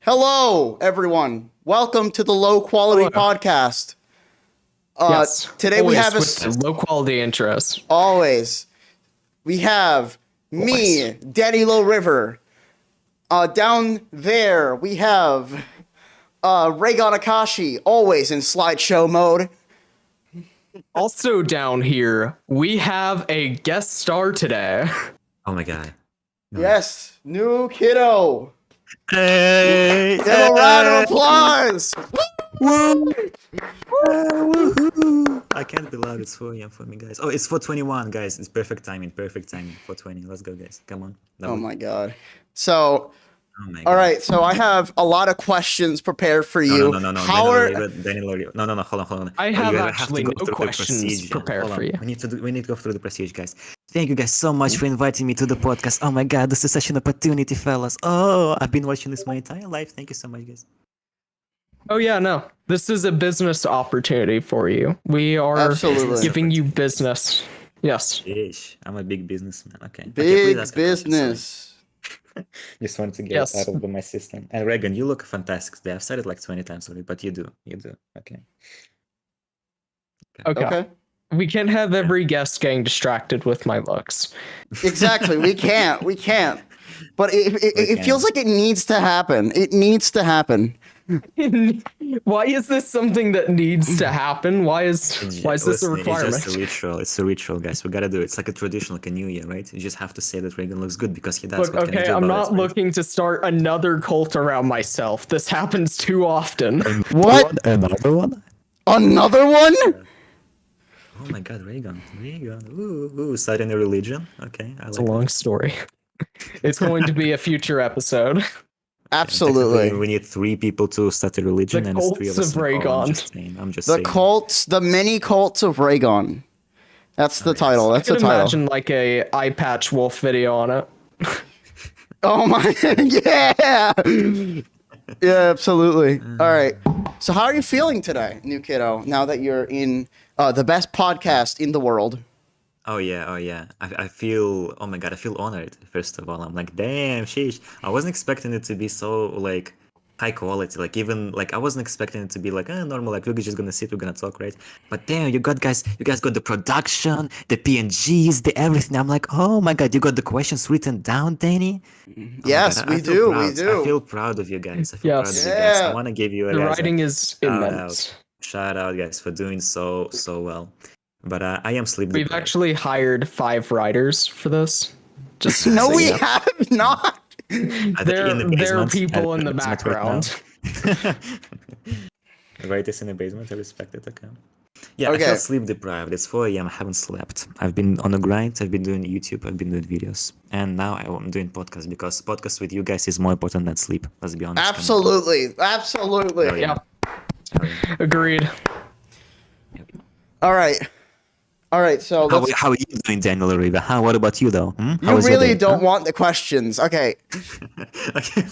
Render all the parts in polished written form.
Hello, everyone. Welcome to the Low Quality Podcast. Yes. Today we have with low quality intros. Always. We have me, Danny Low River. Down there we have Ragon Akashi, always in slideshow mode. Also down here, we have a guest star today. Oh my god. No. Yes, NEWKIDDO. Hey! Give a round of applause! Woo! I can't be loud, it's 4 a.m. for me, guys. Oh, it's 4:21, guys. It's perfect timing, 4:20. Let's go, guys. Come on. Oh my god. So, all right, so I have a lot of questions prepared for you. No. How are... No, hold on. I have actually no questions prepared for you. We need to go through the procedure, guys. Thank you guys so much for inviting me to the podcast. Oh my god, this is such an opportunity, fellas. Oh, I've been watching this my entire life. Thank you so much, guys. Oh yeah, no. This is a business opportunity for you. We are giving you business. Yes. Sheesh, I'm a big businessman. Okay. Big business. Just wanted to get it out of my system. And Regan, you look fantastic today. I've said it like 20 times already, but you do. Okay. We can't have every guest getting distracted with my looks. Exactly. We can't. But it feels like it needs to happen. It needs to happen. Why is this something that needs to happen? Why is this a requirement? It's just a ritual. It's a ritual, guys. We gotta do it. It's like a traditional, like a New Year, right? You just have to say that Regan looks good because he does. Look, okay, I'm not looking to start another cult around myself. This happens too often. What? Another one? Another one? Oh my god, Regan. Ooh, starting a religion. Okay, it's a long story. It's going to be a future episode. Absolutely. We need 3 people to start a religion, the and it's 3 of us. Of Ragon. I'm just saying. The many cults of Ragon. That's the title. That's the title. Imagine like a eye patch wolf video on it. Oh my, yeah. Yeah, absolutely. All right. So how are you feeling today, NEWKIDDO, now that you're in the best podcast in the world? Oh yeah. I feel, oh my god, I feel honored, first of all. I'm like, damn, sheesh. I wasn't expecting it to be so, like, high quality. Like, even, like, I wasn't expecting it to be, like, normal, like, we're just gonna sit, we're gonna talk, right? But damn, you guys got the production, the PNGs, the everything. I'm like, oh my god, you got the questions written down, Danny? Yes, we do. I feel proud of you guys. I want to give you the writing is immense. Shout out, guys, for doing so well. But I am sleep deprived. We've actually hired 5 writers for this. Just no, we have not. There are people in the background. Writers in the basement. I respect it. Okay. Yeah, I feel sleep deprived. It's 4 a.m. I haven't slept. I've been on the grind. I've been doing YouTube. I've been doing videos, and now I'm doing podcasts because podcast with you guys is more important than sleep. Let's be honest. Absolutely. Oh, yeah. Agreed. Yep. All right, so how are you doing, Daniel Riva? What about you, though? You really don't want the questions. Okay.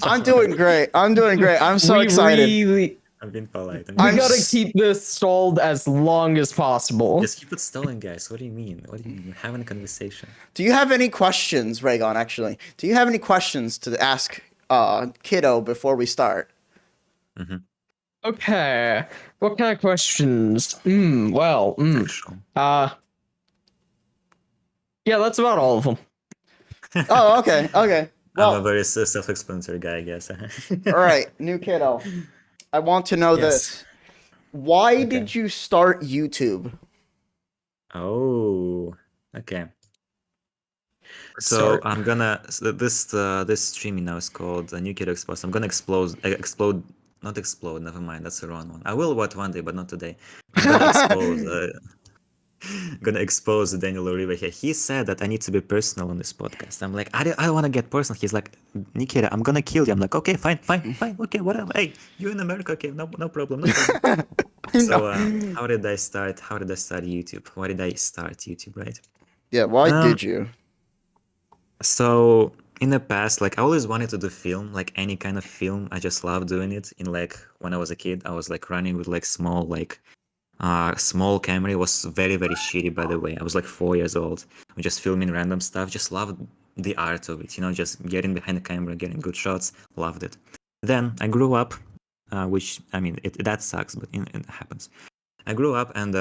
I'm doing great. I'm so excited. I've been polite. We gotta keep this stalled as long as possible. Just keep it stalling, guys. What do you mean? We're having a conversation. Do you have any questions, Ragon, actually? Do you have any questions to ask Kiddo before we start? Mm-hmm. Okay. What kind of questions? Yeah, that's about all of them. Oh, okay. Well, I'm a very self-explanatory guy, I guess. All right, NEWKIDDO. I want to know this. Why Okay. did you start YouTube? Oh, okay. So Start. I'm gonna this stream now is called NEWKIDDO EXPOSED. I'm gonna not explode. Never mind, that's the wrong one. I will one day, but not today. I'm gonna expose. Gonna expose Daniel Uribe here. He said that I need to be personal on this podcast. I'm like, I don't want to get personal. He's like, Nikita, I'm gonna kill you. I'm like, okay, fine, okay, whatever. Hey, you in America? Okay, no problem, no problem. So, how did I start? How did I start YouTube? Why did I start YouTube? Right? Yeah, why Um, did you? So in the past, like I always wanted to do film, like any kind of film. I just love doing it. In like when I was a kid, I was like running with like small camera. It was very shitty, by the way. I was like 4 years old. I'm just filming random stuff. Just loved the art of it, you know, just getting behind the camera, getting good shots. Loved it. Then I grew up, which I mean, that sucks, but it happens. I grew up and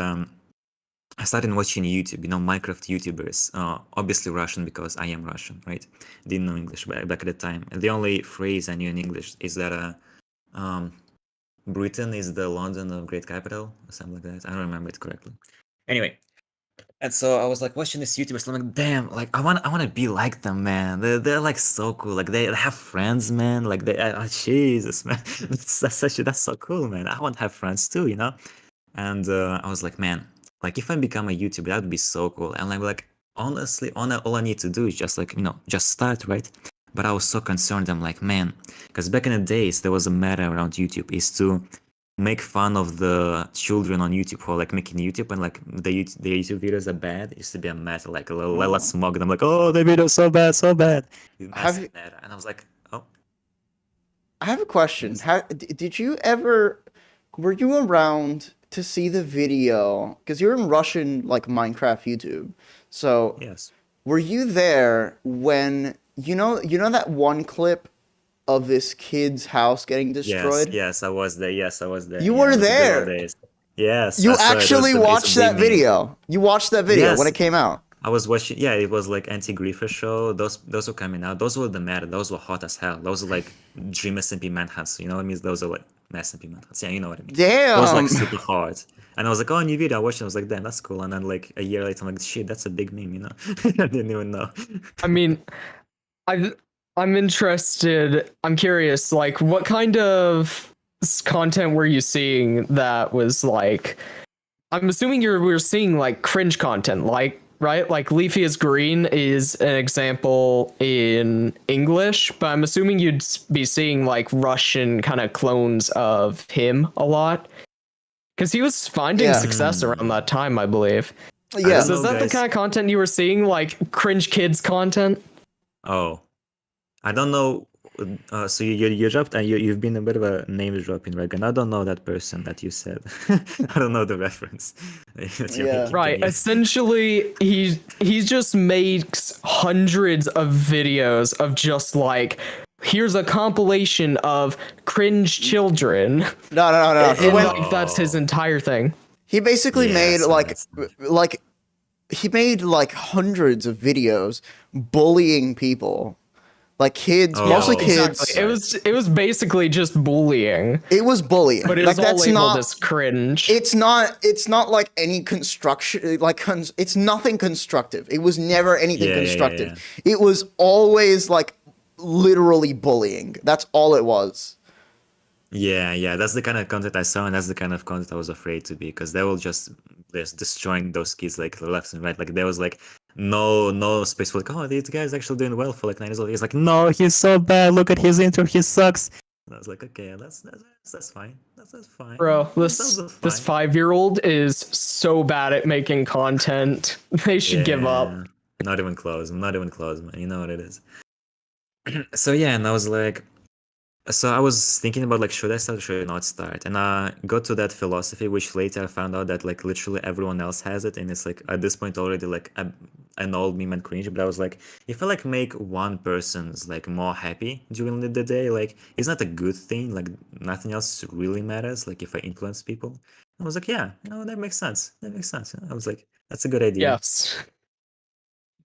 I started watching YouTube, you know, Minecraft YouTubers. Obviously Russian because I am Russian, right? Didn't know English back at the time. The only phrase I knew in English is that Britain is the London of Great Capital, or something like that. I don't remember it correctly. Anyway, and so I was like watching this YouTubers. I'm like, damn, like I want to be like them, man. They're like so cool. Like they have friends, man. Like Jesus, man. That's so cool, man. I want to have friends too, you know. And I was like, man, like if I become a YouTuber, that would be so cool. And like honestly, all I need to do is just like, you know, just start, right? But I was so concerned. I'm like, man, because back in the days there was a meta around YouTube is to make fun of the children on YouTube who are like making YouTube and like the YouTube videos are bad. It used to be a meta, like let's mock them, like, oh, the video's so bad. Massive meta. And I was like, oh. I have a question. Did you ever, were you around to see the video? Because you're in Russian, like Minecraft YouTube. So Yes. were you there when, you know that one clip of this kid's house getting destroyed? Yes, I was there. Yes, I was there. You Yeah, were it was the good there. old days. Yes, You I saw it. actually It's a watched big that meme. video. You watched that video when Yes. it came out. I was watching. Yeah, it was like anti-griefer show. Those were coming out. Those were the meta. Those were hot as hell. Those were like Dream SMP manhunts. You know what I mean? Those are like Mass SMP manhunts. Yeah, you know what I mean. Those were Damn. like super hard. And I was like, oh, new video. I watched it. I was like, damn, that's cool. And then like a year later, I'm like, shit, that's a big meme. You know? I didn't even know. I mean, I'm interested. I'm curious. Like, what kind of content were you seeing that was like? I'm assuming we're seeing like cringe content, like, right? Like Leafy is Green is an example in English, but I'm assuming you'd be seeing like Russian kind of clones of him a lot. Because he was finding success around that time, I believe. Yeah. So is that the kind of content you were seeing, like cringe kids content? Oh, I don't know. So you dropped and you've been a bit of a name dropping, right? And I don't know that person that you said. I don't know the reference. that you're Yeah. making. Right. Yeah. Essentially, he just makes hundreds of videos of just like, here's a compilation of cringe children. No. And like, that's his entire thing. He basically Yeah, made so like that's- he made like hundreds of videos bullying people. Like kids, Oh, mostly kids. Exactly. It was basically just bullying. It was bullying. But it like was all that's labeled not as cringe. it's not like any construction like it's nothing constructive. It was never anything Yeah. constructive. It was always like literally bullying. That's all it was. Yeah, that's the kind of content I saw, and that's the kind of content I was afraid to be, because they will just destroying those kids like left and right. Like there was like no space for like, oh, this guy's actually doing well for like 9 years old. He's like, no, he's so bad. Look at his intro, he sucks. And I was like, okay, that's fine. That's fine. Bro, That's this fine. 5-year-old is so bad at making content. They should give up. Yeah, Not even close. I'm not even close, man. You know what it is. So yeah, and I was like, so I was thinking about like, should I start or should I not start? And I got to that philosophy, which later I found out that like literally everyone else has it, and it's like at this point already like an old meme and cringe. But I was like, if I like make one person's like more happy during the day, like it's not a good thing. Like nothing else really matters. Like if I influence people, I was like, yeah, that makes sense. I was like, that's a good idea. Yes.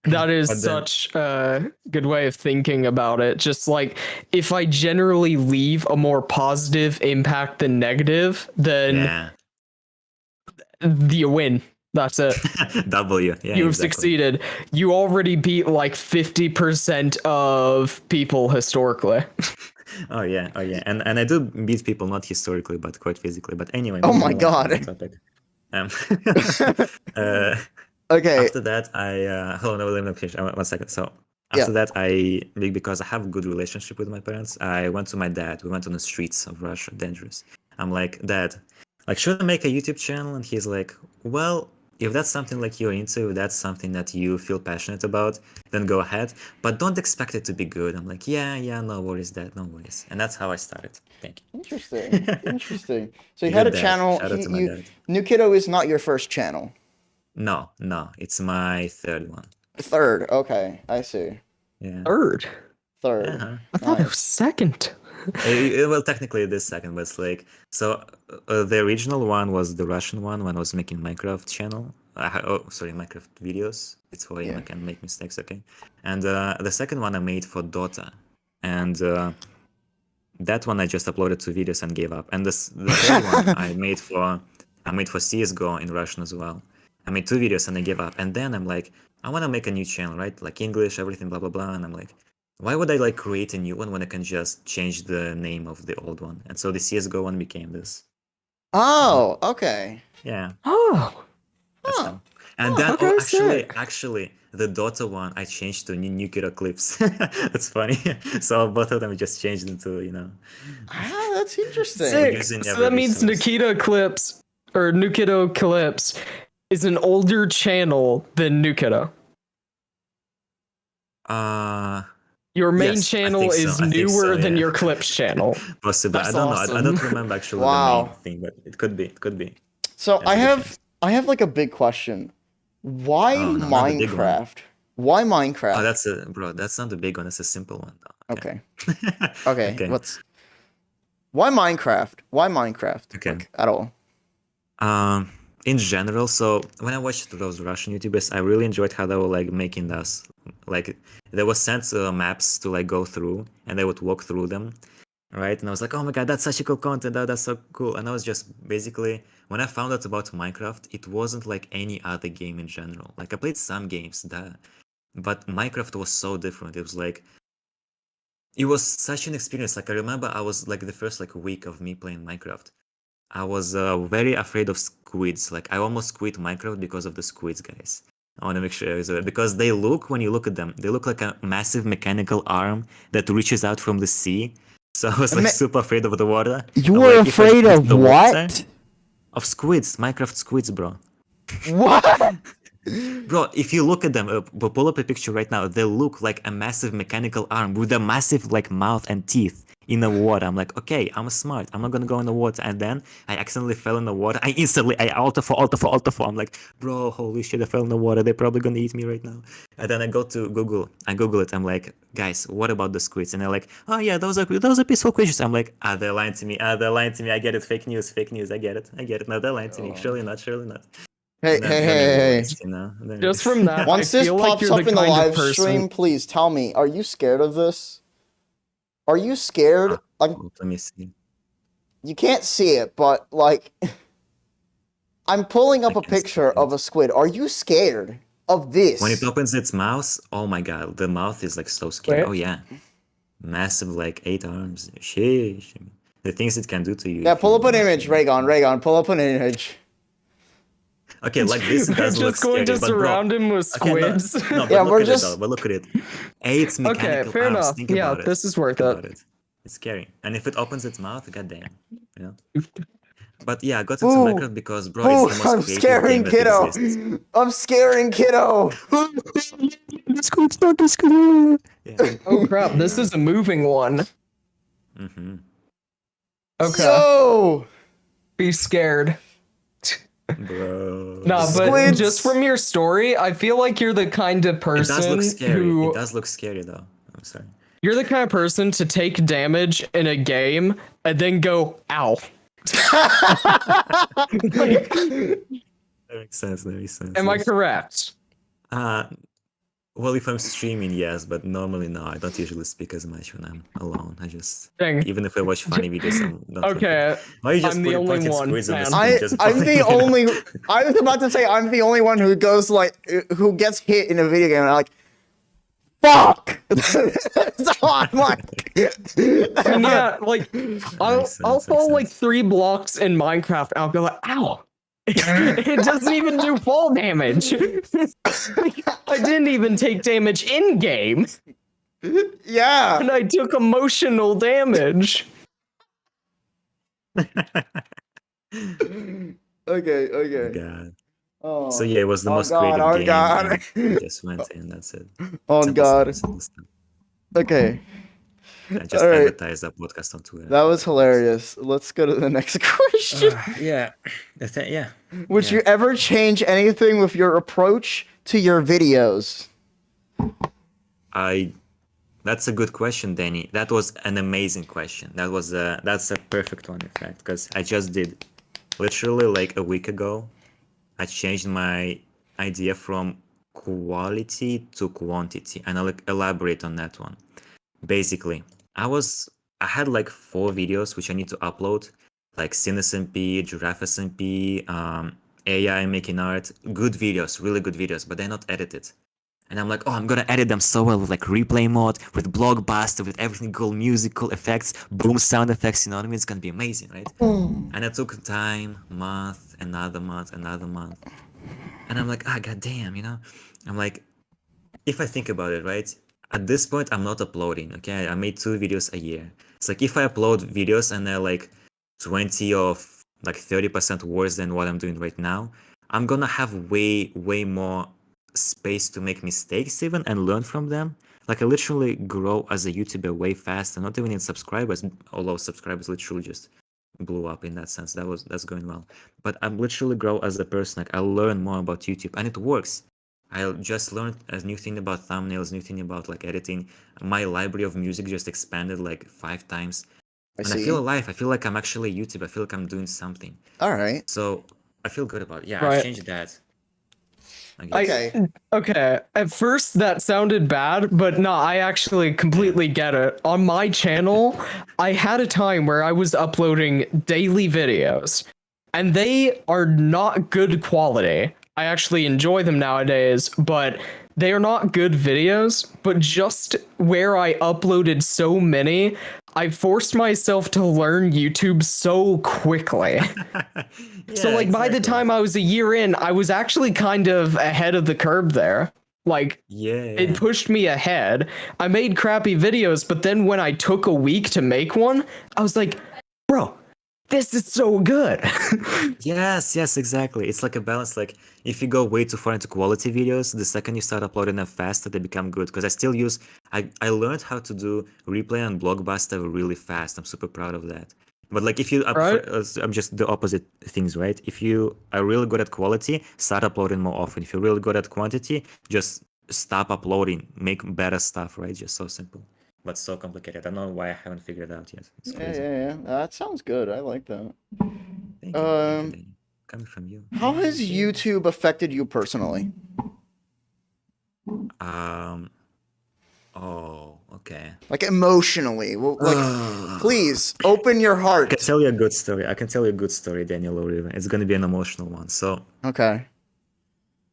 That is But then- such a good way of thinking about it. Just like, if I generally leave a more positive impact than negative, then Yeah. You win. That's it. W. Yeah, You have exactly. succeeded. You already beat like 50% of people historically. Oh yeah, and I do beat people not historically but quite physically. But anyway, Oh moving my on from God. that topic. Uh, Okay. After that, hold on, let me finish. 1 second. So Yeah. after that, because I have a good relationship with my parents, I went to my dad. We went on the streets of Russia, dangerous. I'm like, Dad, like, should I make a YouTube channel? And he's like, well, if that's something like you're into, if that's something that you feel passionate about, then go ahead. But don't expect it to be good. I'm like, yeah, no worries, Dad, no worries. And that's how I started. Thank you. Interesting. Interesting. So you had a Good dad. channel. Shout out to my dad. New Kiddo is not your first channel. No, it's my third one. Third. Okay, I see. Yeah. Third. Third. Uh-huh. I thought it Nice. was second. Well, technically it is second, but it's like, so the original one was the Russian one when I was making Minecraft channel. Minecraft videos. It's for him. Yeah. I can make mistakes, okay? And the second one I made for Dota, and that one I just uploaded 2 videos and gave up. And the third one I made for CS:GO in Russian as well. I made 2 videos and I gave up. And then I'm like, I want to make a new channel, right? Like English, everything, blah blah blah. And I'm like, why would I like create a new one when I can just change the name of the old one? And so the CS:GO one became this. Oh, okay. Yeah, Oh. that's Huh. how. And Huh, then okay, actually, the Dota one I changed to NEWKIDDO clips. That's funny. So both of them just changed into, Ah, that's interesting. Sick. using So every that means resource. NEWKIDDO Clips is an older channel than NEWKIDDO. Your main Yes, I channel think so. is I think newer so, than yeah. your Clips channel. Possibly. That's I don't know. I awesome. don't remember actually Wow. the main thing, but it could be. It could be. So That's a good chance. I have like a big question. Why Oh, no, not the big one. Minecraft? Why Minecraft? Oh, that's not the big one. That's a simple one, though. Okay. Okay. Okay. Why Minecraft? Why Minecraft? Okay. Like, at all? In general, so when I watched those Russian YouTubers, I really enjoyed how they were like making this. Like, there was sent maps to like go through, and they would walk through them, right? And I was like, oh my god, that's such a cool content. That's so cool. And I was just basically, when I found out about Minecraft, it wasn't like any other game in general. Like, I played some games, but Minecraft was so different. It was like, it was such an experience. Like, I remember I was like the first like week of me playing Minecraft, I was very afraid of squids. Like, I almost quit Minecraft because of the squids, guys. I want to make sure, because they look, when you look at them, they look like a massive mechanical arm that reaches out from the sea. So I was like super afraid of the water. You I'm were like, if I afraid touch of the water- what? Of squids, Minecraft squids, bro. What? Bro, if you look at them, pull up a picture right now, they look like a massive mechanical arm with a massive like mouth and teeth in the water. I'm like, okay, I'm smart. I'm not gonna go in the water. And then I accidentally fell in the water. I alter for. I'm like, bro, holy shit, I fell in the water. They're probably gonna eat me right now. And then I go to Google. I Google it. I'm like, guys, what about the squids? And they're like, oh yeah, those are peaceful creatures. I'm like, they're lying to me. They're lying to me. I get it. Fake news. I get it. No, they're lying to me. Surely not. Hey, And then- hey, then hey, I hey. realized, you know, then- Just from that, Once I this feel like pops you're up in the kind of live person- stream, please tell me, are you scared of this? Are you scared? Like, Let me see. you can't see it, but like, I'm pulling up I a can see picture it. of a squid. Are you scared of this? When it opens its mouth, oh my god, the mouth is like so scary. Wait. Oh yeah, massive like 8 arms. Sheesh. The things it can do to you. Yeah, if pull you up an don't- image, Ragon, pull up an image. Okay, like this it We're does look just going scary, to but bro, surround him with okay, squids. no, but Yeah, look we're at just- it though. But look at it. It's mechanical fair arms. enough. Think Yeah, about it. this is worth Think it. about it. It's scary, and if it opens its mouth, goddamn, you know. But yeah, I got into Ooh. Minecraft because bro, Ooh, it's the most I'm creative scaring game that kiddo. exists. I'm scaring kiddo. Yeah. Oh crap, this is a moving one. Mm-hmm. Okay, Yo. be scared. Bro. Nah, but Squids. just from your story, I feel like you're the kind of It person does look scary. who It does look scary though. I'm sorry. you're the kind of person to take damage in a game and then go, ow. That makes sense. Am I correct? Uh, Well, if I'm streaming, yes, but normally no. I don't usually speak as much when I'm alone. I just Dang. even if I watch funny videos, I'm not like Okay, why you just I'm the only pointing one, squids on the man. screen just I'm playing, the you know? only. I was about to say I'm the only one who goes like who gets hit in a video game and I'm like, fuck. So I'm like, I mean, yeah, like I'll Makes sense, makes fall like sense. 3 blocks in Minecraft. And I'll be like, ow. It doesn't even do fall damage. I didn't even take damage in game, yeah. and I took emotional damage. Okay. God. Oh. So yeah, it was the Oh most God, creative oh game, God. and I just went in. That's it. Oh Simple stuff, God. simple stuff. Okay. I just All right. advertised that podcast on Twitter. That was hilarious. Let's go to the next question. Yeah, yeah. Would yeah. you ever change anything with your approach to your videos? That's a good question, Danny. That was an amazing question. That's a perfect one, in fact, because I just did literally like a week ago. I changed my idea from quality to quantity, and I'll elaborate on that one. Basically, I had like 4 videos which I need to upload, like CineSMP, Giraffe SMP, AI making art, good videos, really good videos, but they're not edited. And I'm like, oh, I'm gonna edit them so well with like replay mode, with Blockbuster, with everything cool, musical effects, boom sound effects, you know what I mean? It's gonna be amazing, right? And it took time, month, another month, another month. And I'm like, goddamn, you know? I'm like, if I think about it, right? At this point, I'm not uploading, okay? I made 2 videos a year. It's like if I upload videos and they're like 20 or like 30% worse than what I'm doing right now, I'm gonna have way more space to make mistakes even and learn from them. Like I literally grow as a YouTuber way faster, not even in subscribers, although subscribers literally just blew up in that sense. That's going well. But I'm literally grow as a person. Like I learn more about YouTube and it works. I just learned a new thing about thumbnails, new thing about like editing. My library of music just expanded like 5 times. I And I feel see. alive. I feel like I'm actually YouTube. I feel like I'm doing something. All right. So I feel good about it. Yeah, I've Right. changed that. I guess. Okay. Okay, at first that sounded bad, but no, I actually completely get it. On my channel, I had a time where I was uploading daily videos, and they are not good quality. I actually enjoy them nowadays, but they are not good videos. But just where I uploaded so many, I forced myself to learn YouTube so quickly. So Yeah, like by the exactly. time I was a year in, I was actually kind of ahead of the curve there. Like Yeah. it pushed me ahead. I made crappy videos, but then when I took a week to make one, I was like, bro, this is so good. Yes, exactly. It's like a balance. Like if you go way too far into quality videos, the second you start uploading them faster, they become good. Because I learned how to do replay on Blockbuster really fast. I'm super proud of that. But like if you Right? I'm just the opposite things, right? If you are really good at quality, start uploading more often. If you're really good at quantity, just stop uploading. Make better stuff, right? Just so simple, but so complicated. I don't know why I haven't figured it out yet. It's crazy. Yeah. That sounds good. I like that. Thank you, Danny. Coming from you. How has YouTube affected you personally? Oh, okay. Like emotionally? Well, like, please open your I heart. can tell you a good story. Daniel O'Riven. It's gonna be an emotional one. So Okay.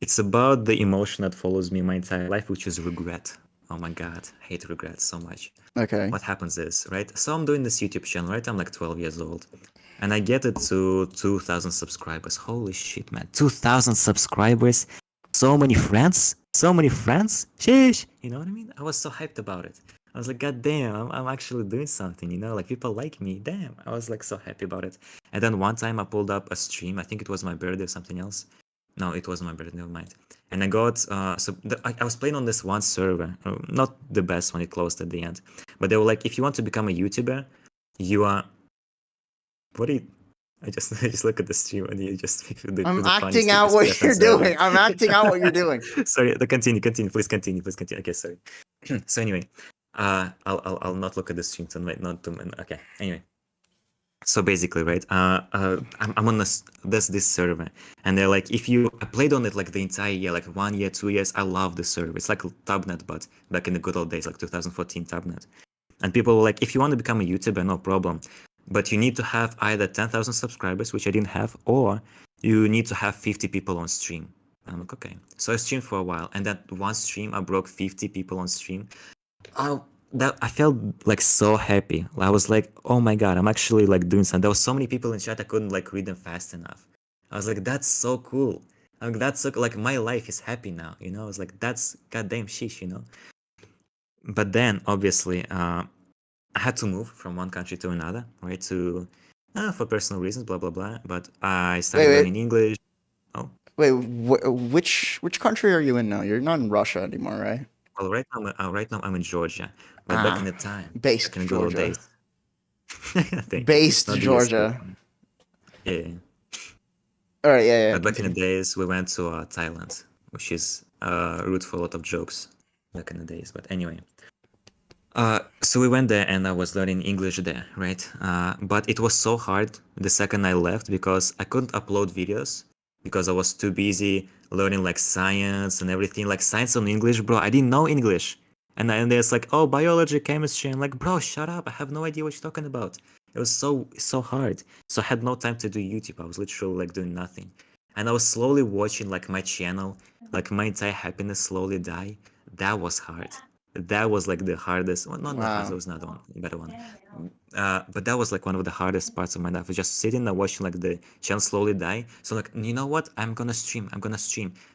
it's about the emotion that follows me my entire life, which is regret. Oh my god, I hate regret so much. Okay. What happens is, right? So I'm doing this YouTube channel, right? I'm like 12 years old. And I get it to 2,000 subscribers. Holy shit, man. 2,000 subscribers. So many friends. Sheesh. You know what I mean? I was so hyped about it. I was like, God damn, I'm actually doing something, you know? Like, people like me. Damn. I was like so happy about it. And then one time I pulled up a stream. I think it was my birthday or something else. No, it wasn't my birthday. Never mind. And I got, I was playing on this one server. Not the best one. It closed at the end. But they were like, if you want to become a YouTuber, you are... What do you... I just look at the stream and you just I'm acting out what you're doing. I'm acting out what you're doing. Sorry, continue. Please continue. Okay, sorry. So anyway, I'll not look at the stream tonight. Not to okay. Anyway, So basically, right? I'm on this server, and they're like, if you I played on it like the entire year, like 1 year, 2 years. I love the server. It's like Tabnet, but back in the good old days, like 2014 Tabnet. And people were like, if you want to become a YouTuber, no problem, but you need to have either 10,000 subscribers, which I didn't have, or you need to have 50 people on stream. And I'm like, okay. So I streamed for a while, and that one stream I broke 50 people on stream. I felt like so happy. I was like, oh my god, I'm actually like doing something. There was so many people in chat I couldn't like read them fast enough. I was like, that's so cool. Like that's so, like my life is happy now, you know. I was like, that's goddamn sheesh, you know. But then obviously, I had to move from one country to another, right? To for personal reasons, blah blah blah. But I started Wait. learning English. Oh, Wait, which country are you in now? You're not in Russia anymore, right? well, right now I'm in Georgia. But back in the time, Based back in the good old Georgia. days. Thank you. Based Not the US Georgia. one. Yeah. All right, yeah. But back in the days, we went to Thailand, which is a route for a lot of jokes back in the days. But anyway, so we went there and I was learning English there, right? But it was so hard the second I left because I couldn't upload videos because I was too busy learning like science and everything. Like science on English, bro, I didn't know English. And there's like, oh, biology, chemistry. I'm like, bro, shut up. I have no idea what you're talking about. It was so hard. So I had no time to do YouTube. I was literally like doing nothing. And I was slowly watching like my channel, like my entire happiness slowly die. That was hard. That was like the hardest. Well, not the hardest. There was another one, a better one. But that was like one of the hardest parts of my life. Was just sitting and watching like the channel slowly die. So like, you know what? I'm gonna stream.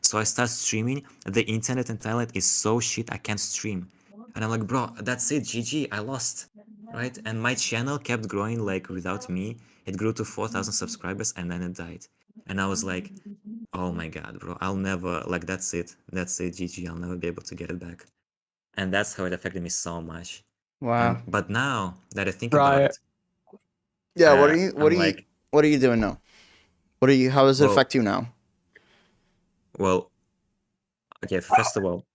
So I start streaming. The internet in Thailand is so shit. I can't stream. And I'm like, bro, that's it. GG. I lost. Right? And my channel kept growing like without me. It grew to 4,000 subscribers and then it died. And I was like, oh my god, bro, I'll never, like, that's it, GG, I'll never be able to get it back. And that's how it affected me so much. Wow. But now that I think about Right. it, Yeah. What are you doing now? How does it Well- affect you now? well, okay, first of all,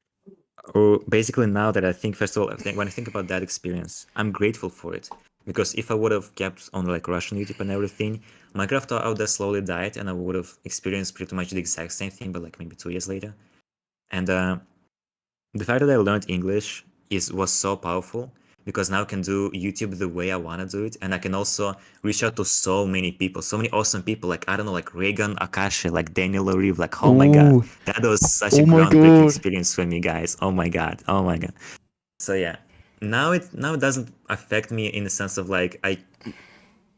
basically now that I think, when I think about that experience, I'm grateful for it. Because if I would have kept on like Russian YouTube and everything, Minecraft out there slowly died and I would have experienced pretty much the exact same thing, but like maybe 2 years later. And the fact that I learned English was so powerful because now I can do YouTube the way I want to do it, and I can also reach out to so many people, so many awesome people, like, I don't know, like Ragon, Akashi, like Daniel O'Reeve, like, oh my god, that was such a groundbreaking experience for me, guys. Oh my god. So yeah, now it doesn't affect me in the sense of like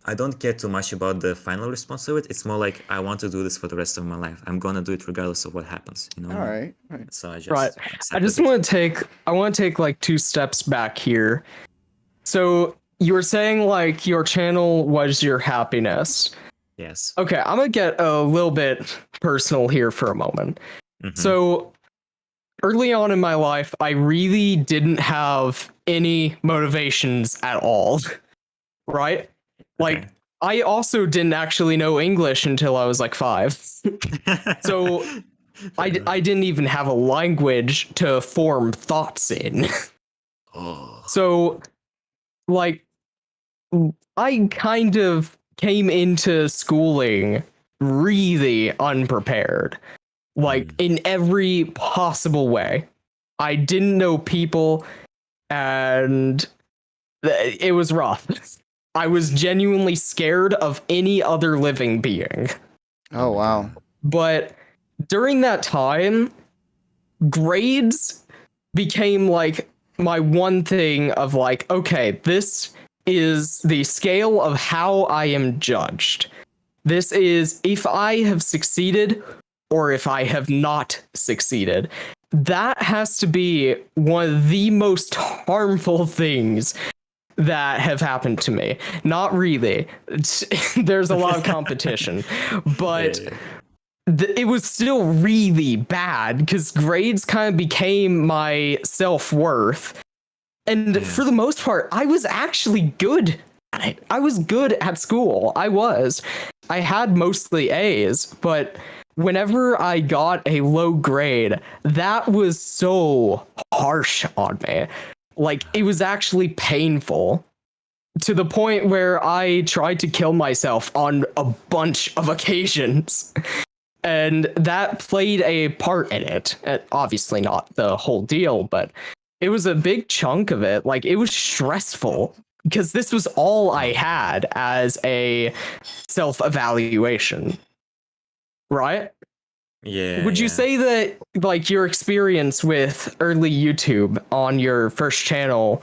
I don't care too much about the final response to it. It's more like I want to do this for the rest of my life. I'm gonna do it regardless of what happens, you know. All right. So I just Right. I accepted just it. want to take like 2 steps back here. So you were saying like your channel was your happiness. Yes. Okay, I'm gonna get a little bit personal here for a moment. Mhm. So early on in my life, I really didn't have any motivations at all. Right? Like, Okay. I also didn't actually know English until I was like 5. So I didn't even have a language to form thoughts in. Oh. So, like, I kind of came into schooling really unprepared, like, in every possible way. I didn't know people, and it was rough. I was genuinely scared of any other living being. Oh wow. But during that time, grades became like my one thing of like, okay, this is the scale of how I am judged. This is if I have succeeded or if I have not succeeded. That has to be one of the most harmful things that have happened to me. Not really. There's a lot of competition, but it was still really bad because grades kind of became my self-worth. And for the most part, I was actually good at it. I was good at school. I had mostly A's, but whenever I got a low grade, that was so harsh on me. Like, it was actually painful. to the point where I tried to kill myself on a bunch of occasions. And that played a part in it. Obviously not the whole deal, but it was a big chunk of it. Like, it was stressful because this was all I had as a self-evaluation. Right? Yeah. Would you say that, like, your experience with early YouTube on your first channel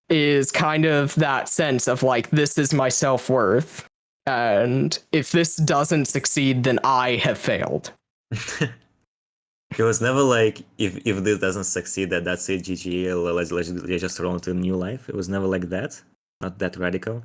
is kind of that sense of, like, this is my self-worth, and if this doesn't succeed, then I have failed? It was never like, if this doesn't succeed, that's it, GG, let's just roll into a new life. It was never like that. Not that radical.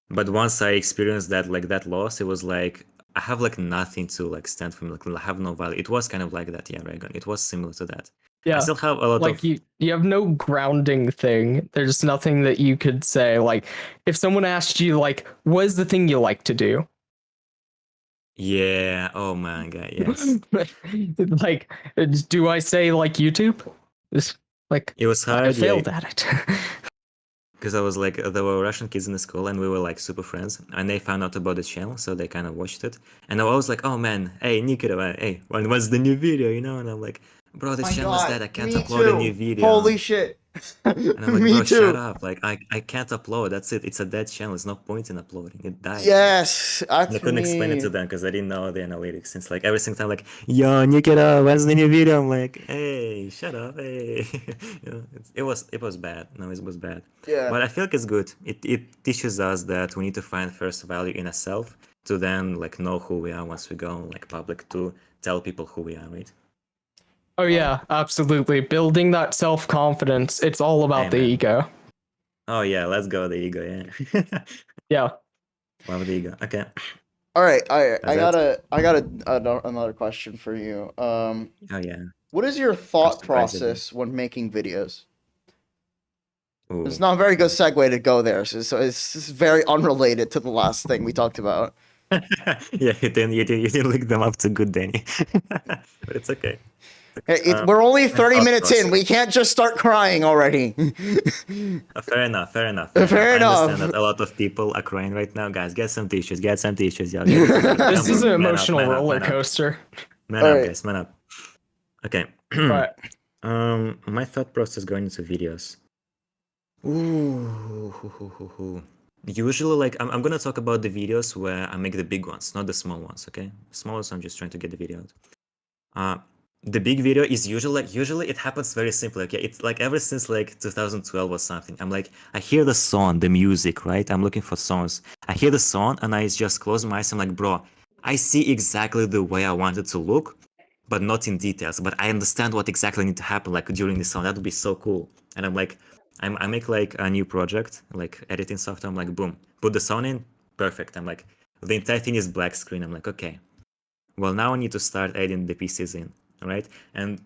But once I experienced that, like, that loss, it was like, I have, like, nothing to, like, stand for me. Like, I have no value. It was kind of like that, yeah, Ragon. It was similar to that. I Yeah. still have a lot Like, of... you have no grounding thing. There's nothing that you could say. Like, if someone asked you, like, what is the thing you like to do? Yeah, oh my god, yes. Like, do I say, like, YouTube? It's like, It was I hard, yeah. failed at it. Because I was like, there were Russian kids in the school and we were like super friends, and they found out about the channel, so they kind of watched it. And I was like, oh man, hey NEWKIDDO, hey, what's the new video, you know? And I'm like, bro, this My channel is God, dead, I can't me upload a too. new video. Holy shit. And I'm like, Me bro, too. shut up, like, I can't upload, that's it, it's a dead channel, there's no point in uploading, it died. Yes, And I that's couldn't explain it me. to them because I didn't know the analytics. It's like every single time, like, yo, NEWKIDDO, when's the new video? I'm like, hey, shut up, hey. You know, it was bad. No, it was bad. Yeah. But I feel like it's good. It teaches us that we need to find first value in ourselves to then, like, know who we are once we go, like, public, to tell people who we are, right? Oh yeah, absolutely. Building that self-confidence. It's all about the Amen. ego. Oh yeah, let's go the ego, yeah. Yeah. Love the ego. Okay. All right. I That's got another question for you. Oh yeah. What is your I'm thought surprised at process when making videos? Ooh. It's not a very good segue to go there, so it's very unrelated to the last thing we talked about. Yeah, you didn't look them up too good, Danny. But it's okay. Hey, we're only my 30 thought minutes in. process. We can't just start crying already. Fair enough. Fair I understand enough. that a lot of people are crying right now. Guys, get some tissues, y'all. Get it together. This Come is on, an man up, emotional man up, roller man up. coaster. Man up, Alright. guys, man up. Okay. But My thought process going into videos. Ooh. Usually, like, I'm gonna talk about the videos where I make the big ones, not the small ones, okay? Small ones, I'm just trying to get the video out. The big video is usually it happens very simply, okay? It's like ever since like 2012 or something. I'm like, I hear the song, the music, right? I'm looking for songs. I hear the song and I just close my eyes. I'm like, bro, I see exactly the way I want it to look, but not in details. But I understand what exactly need to happen, like, during the song. That would be so cool. And I'm like, I make like a new project, like editing software. I'm like, boom, put the song in, perfect. I'm like, the entire thing is black screen. I'm like, okay, well, now I need to start adding the pieces in, right? And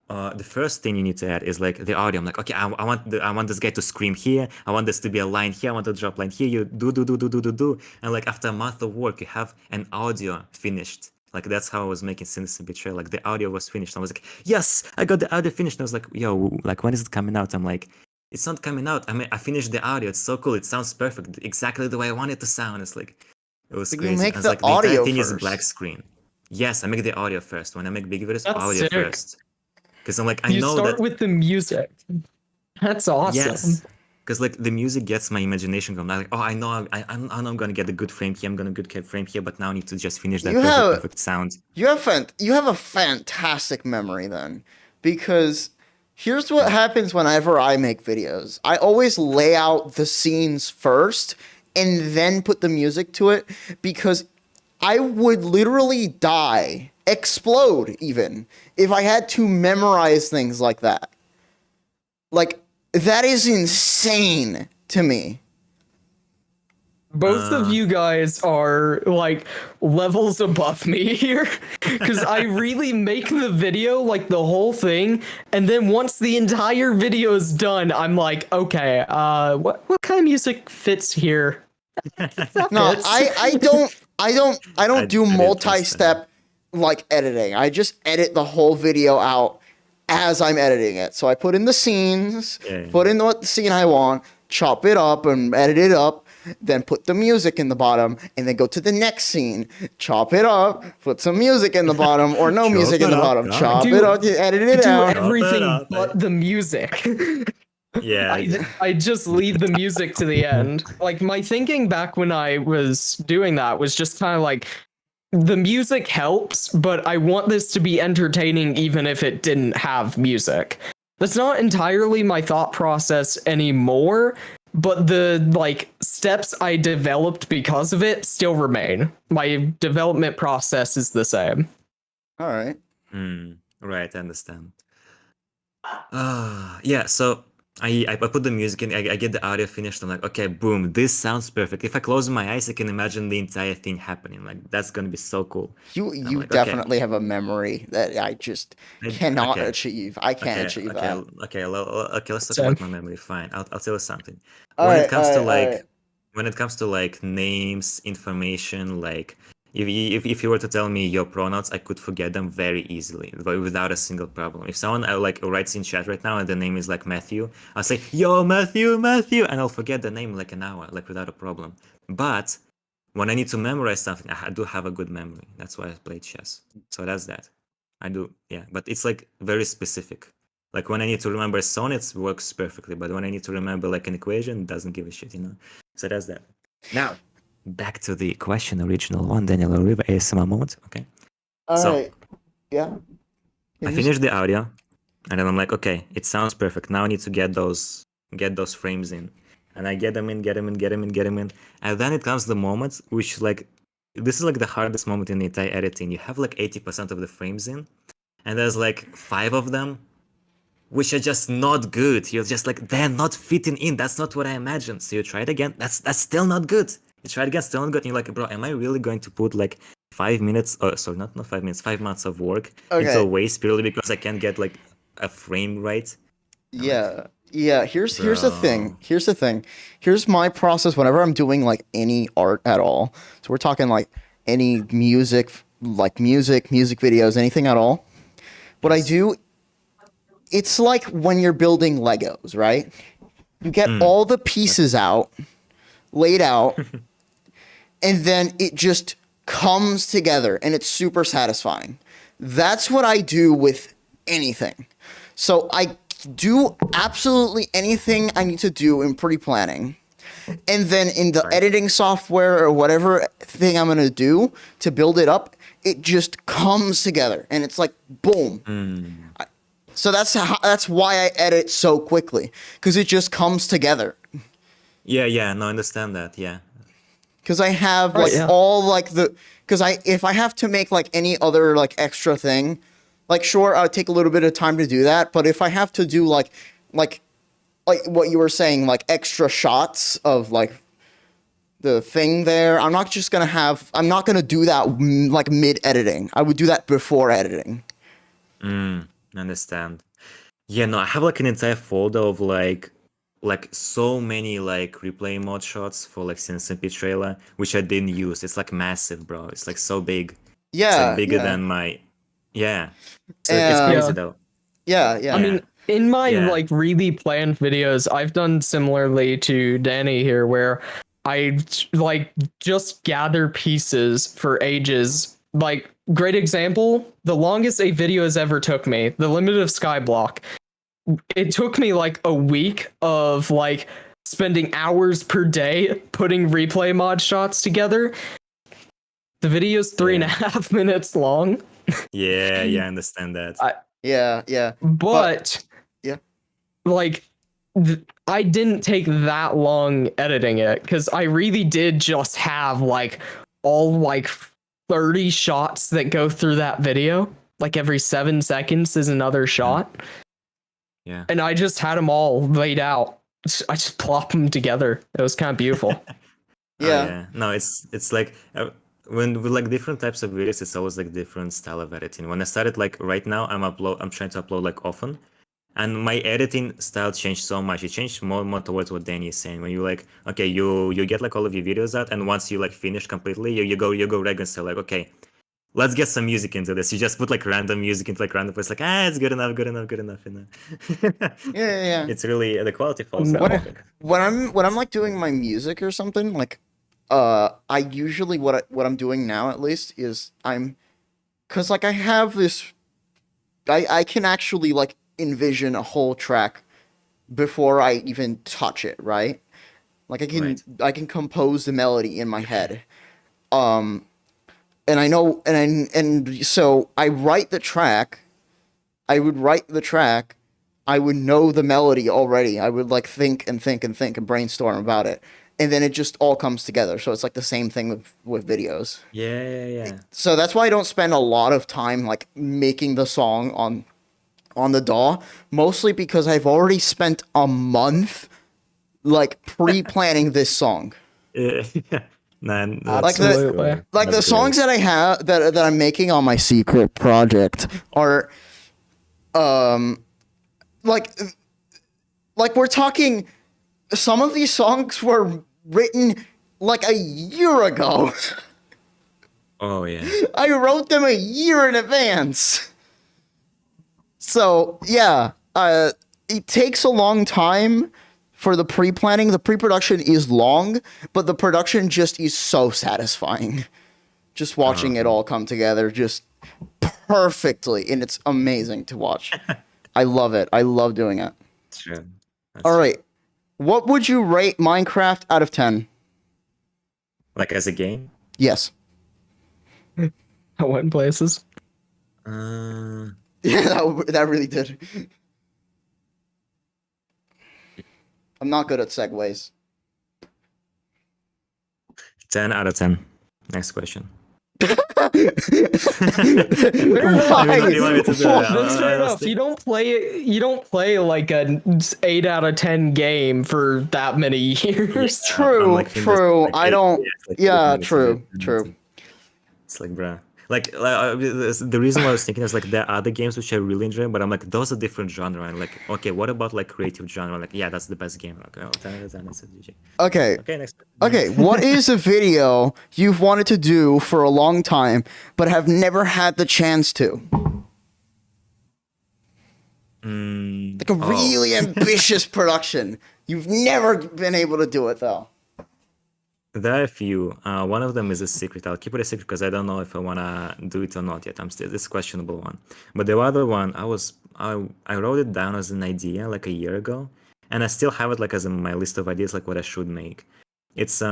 the first thing you need to add is like the audio. I'm like, okay, I want this guy to scream here. I want this to be a line here. I want to drop line here. You do. And like after a month of work, you have an audio finished. Like that's how I was making Sinister Betrayal. Like the audio was finished. I was like, yes, I got the audio finished. And I was like, yo, like when is it coming out? I'm like, it's not coming out. I mean, I finished the audio. It's so cool. It sounds perfect, exactly the way I want it to sound. It's like, it was But crazy. you make And the it's like the entire audio thing is first. black screen. Yes, I make the audio first. When I make big videos, That's audio sick. first. Because I'm like, I you know start that. with the music. That's awesome. Yes. Because like the music gets my imagination going. I'm like, oh, I know I'm gonna get a good frame here. I'm gonna get a good frame here. But now I need to just finish that perfect sound. You have a fantastic memory then, because here's what happens whenever I make videos. I always lay out the scenes first and then put the music to it, because I would literally die, explode even, if I had to memorize things like that. Like, that is insane to me. Both of you guys are like levels above me here, because I really make the video, like the whole thing, and then once the entire video is done, I'm like, okay, what kind of music fits here? No, I don't I do didn't trust multi-step like editing. I just edit the whole video out as I'm editing it. So I put in the scenes, Yeah. put in what scene I want, chop it up and edit it up, then put the music in the bottom, and then go to the next scene, chop it up, put some music in the bottom, or no Chop music in it the up, bottom, God. chop Do- it up, edit it Do out. everything up, but the music. Yeah. I just leave the music to the end. Like my thinking back when I was doing that was just kind of like the music helps, but I want this to be entertaining even if it didn't have music. That's not entirely my thought process anymore, but the like steps I developed because of it still remain. My development process is the same. All right. Right, I understand. Yeah, so I put the music in, I get the audio finished, I'm like, okay, boom, this sounds perfect. If I close my eyes, I can imagine the entire thing happening. Like, that's gonna be so cool. You like, okay. definitely have a memory that I just cannot Okay. achieve. I can't achieve that. Okay, let's talk Same. about my memory. Fine, I'll tell you something. All When right, it comes all to right, like, all right. when it comes to like names, information, like if you were to tell me your pronouns, I could forget them very easily, without a single problem. If someone like writes in chat right now and the name is like Matthew, I'll say, "Yo, Matthew, Matthew," and I'll forget the name like an hour, like without a problem. But when I need to memorize something, I do have a good memory. That's why I played chess. So that's that. I do, yeah. But it's like very specific. Like when I need to remember a song, it works perfectly. But when I need to remember like an equation, it doesn't give a shit, you know? So that's that. Now, back to the question, original one, Daniel Oriva, ASMR moment, okay? All So- right. Yeah. I finished the audio, and then I'm like, okay, it sounds perfect. Now I need to get those frames in, and I get them in, and then it comes the moment which like this is like the hardest moment in the entire editing. You have like 80% of the frames in, and there's like 5 of them which are just not good. You're just like, they're not fitting in. That's not what I imagined. So you try it again. That's still not good. You try it again, still not good. And you're like, bro, am I really going to put like 5 minutes? Oh, sorry, not 5 minutes. 5 months of work into a waste purely because I can't get like a frame right. Yeah. Yeah, here's the thing. Bro. Here's the thing. Here's my process whenever I'm doing like any art at all. So we're talking like any music videos, anything at all. What I do, it's like when you're building Legos, right? You get all the pieces out, laid out, and then it just comes together and it's super satisfying. That's what I do with anything. So I do absolutely anything I need to do in pre-planning. And then in the editing software or whatever thing I'm going to do to build it up, it just comes together and it's like boom. So that's why I edit so quickly, because it just comes together. Yeah, no, I understand that, yeah. Because I have like all like if I have to make like any other like extra thing, like sure I'll take a little bit of time to do that, but if I have to do like what you were saying, like extra shots of like the thing there, I'm not gonna do that like mid editing. I would do that before editing. Understand. Yeah, no, I have like an entire folder of like so many like replay mode shots for like SMP trailer, which I didn't use. It's like massive, bro. It's like so big. It's Yeah, like bigger yeah. than my So it's crazy Yeah. though. Yeah. I mean, in my Yeah. like really planned videos, I've done similarly to Danny here, where I like just gather pieces for ages. Like, great example, the longest a video has ever took me, the limit of Skyblock. It took me like a week of like spending hours per day putting replay mod shots together. The video's 3.5 minutes long. Yeah, I understand that. Yeah. But yeah. like I didn't take that long editing it, because I really did just have like all like 30 shots that go through that video. Like every 7 seconds is another shot. Yeah. And I just had them all laid out. I just plop them together. It was kind of beautiful. Yeah. No, it's like when with like different types of videos, it's always like different style of editing. When I started like right now, I'm trying to upload like often, and my editing style changed so much. It changed more towards what Danny is saying. When you like, okay, you get like all of your videos out, and once you like finish completely, you go ragon and say like, okay, let's get some music into this. You just put like random music into like random place, like it's good enough, good enough, good enough, you know. Yeah. It's really the quality falls No. down. I think. When I'm like doing my music or something, like I usually what I'm doing now at least is cuz like I have this I can actually like envision a whole track before I even touch it, right? Like I can compose the melody in my head. And I know and so I write the track. I would write the track. I would know the melody already. I would like think and brainstorm about it. And then it just all comes together. So it's like the same thing with videos. Yeah. So that's why I don't spend a lot of time like making the song on the DAW, mostly because I've already spent a month like pre-planning this song. Yeah. Man, Like the- Absolutely. Like the That's songs that I have that I'm making on my secret project are like we're talking, some of these songs were written like a year ago. Oh yeah. I wrote them a year in advance. So yeah, it takes a long time for the pre-planning. The pre-production is long, but the production just is so satisfying. Just watching it all come together just perfectly, and it's amazing to watch. I love it. I love doing it. True. That's All right. What would you rate Minecraft out of 10? Like as a game. Yes. I went places. Uh, Yeah, that really did. I'm not good at segues. 10 out of 10. Next question. Fair Why? What do you want me to do? That's fair I'll enough. stick- You don't play like an 8 out of 10 game for that many years. True, I'm, like, in this, true. like, I eight don't. years, like, Yeah, 8 minutes true, of it. true. It's like, bruh. Like the reason why I was thinking is like there are other games which I really enjoy, but I'm like those are different genre. And like, okay, what about like creative genre? Like, yeah, that's the best game. Like, oh, 10 out of 10, that's a GG. Okay. Okay, next. Okay, what is a video you've wanted to do for a long time but have never had the chance to? Like a really ambitious production. You've never been able to do it though. There are a few. One of them is a secret. I'll keep it a secret because I don't know if I wanna do it or not yet. It's a questionable one. But the other one, I wrote it down as an idea like a year ago, and I still have it like as in my list of ideas, like what I should make. It's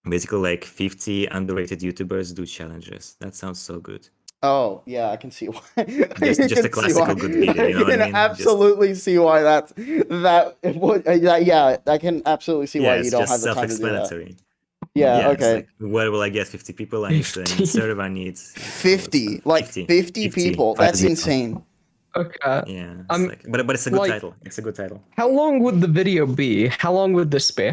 basically like 50 underrated YouTubers do challenges. That sounds so good. Oh, yeah, I can see why. Just a classical good video, you know what I I can mean? absolutely see why yeah, I can absolutely see Yeah, why it's you don't just have the time to do that. self-explanatory. Yeah, It's okay. like, where will I get 50 people? I need to 50. serve. I need 50, like 50 people. That's 50. insane. Okay. Yeah, it's I'm- like, but it's a good like- title. It's a good title. How long would the video be? How long would this be?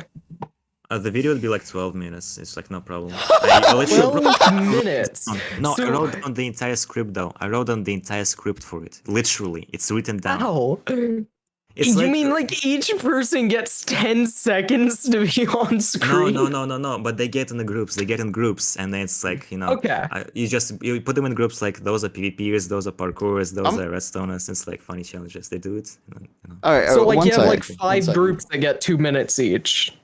The video would be like 12 minutes. It's like no problem. I literally 12 minutes. No, So- I wrote down the entire script though. I wrote down the entire script for it. Literally, it's written down. Wow. It's You mean like each person gets 10 seconds to be on screen? No. But they get in the groups. They get in groups, and then it's like Okay. You put them in groups. Like those are PvPers, those are parkourers, those Um, are redstoners. It's like funny challenges. They do it. All right, So like one you have second, like one 5 second. groups that get 2 minutes each.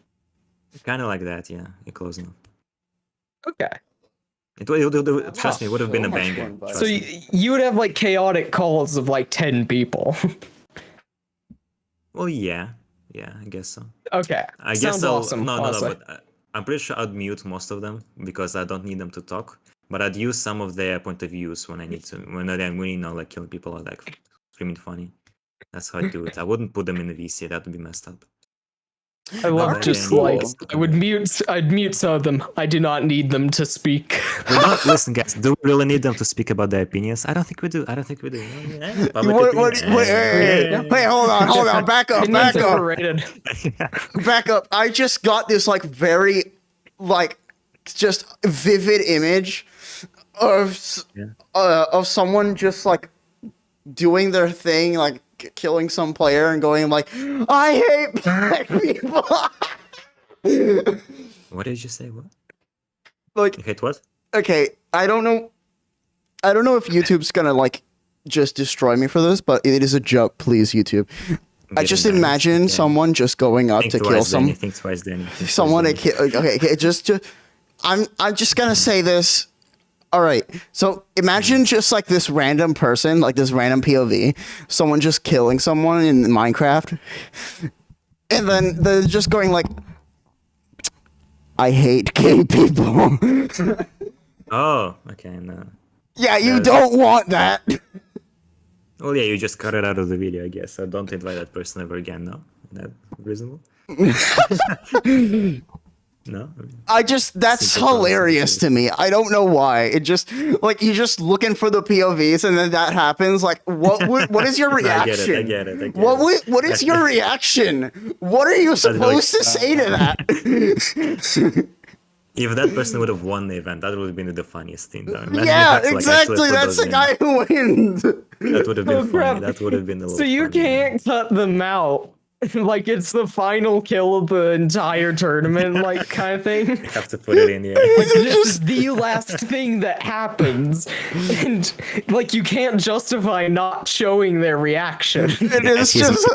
Kind of like that. Yeah, you're close enough. Okay. Trust me, it would have been a so much banger. fun, but- Trust So me. you would have like chaotic calls of like 10 people. Well, yeah, I guess so. Okay. I Sounds guess I'll awesome. no, honestly. but I'm pretty sure I'd mute most of them because I don't need them to talk. But I'd use some of their point of views when I need to, when I'm really like killing people or like screaming funny. That's how I do it. I wouldn't put them in the VC. That would be messed up. I love Alright, just yeah. like I'd mute some of them. I do not need them to speak. We don't listen, guys. Do we really need them to speak about their opinions? I don't think we do. Public opinion, Wait, hold on, back up, Opinions back up, overrated. back up. I just got this like very, like, just vivid image of someone just like doing their thing, like killing some player and going like, I hate black people. What did you say? What? Like, You hate what? okay, I don't know. I don't know if YouTube's gonna like just destroy me for this, but it is a joke. Please, YouTube. I just Getting imagine banned. Okay. someone just going up Think to kill twice, Danny. some Think twice, Danny. Think twice, someone. Danny. Okay, just I'm just gonna say this. All right, so imagine just like this random person, like this random POV, someone just killing someone in Minecraft, and then they're just going like, "I hate gay people." Oh, okay, no. Yeah, you That's- don't want that. Well, yeah, you just cut it out of the video, I guess. So don't invite that person ever again, no? Is that reasonable? No? That's Simple hilarious to me. I don't know why. It just, like, you're just looking for the POVs and then that happens. Like, what is your No, reaction? I get it. What is your reaction? What are you supposed to say to that? If that person would have won the event, that would have been the funniest thing, though. Imagine Yeah, if, like, exactly. actually put That's those the in. guy who wins. That would have been Oh, funny. crap. That would have been a little So you funny. can't cut them out. Like it's the final kill of the entire tournament, like kind of thing. You have to put it in, yeah. Like this is the last thing that happens, and like you can't justify not showing their reaction. It is just.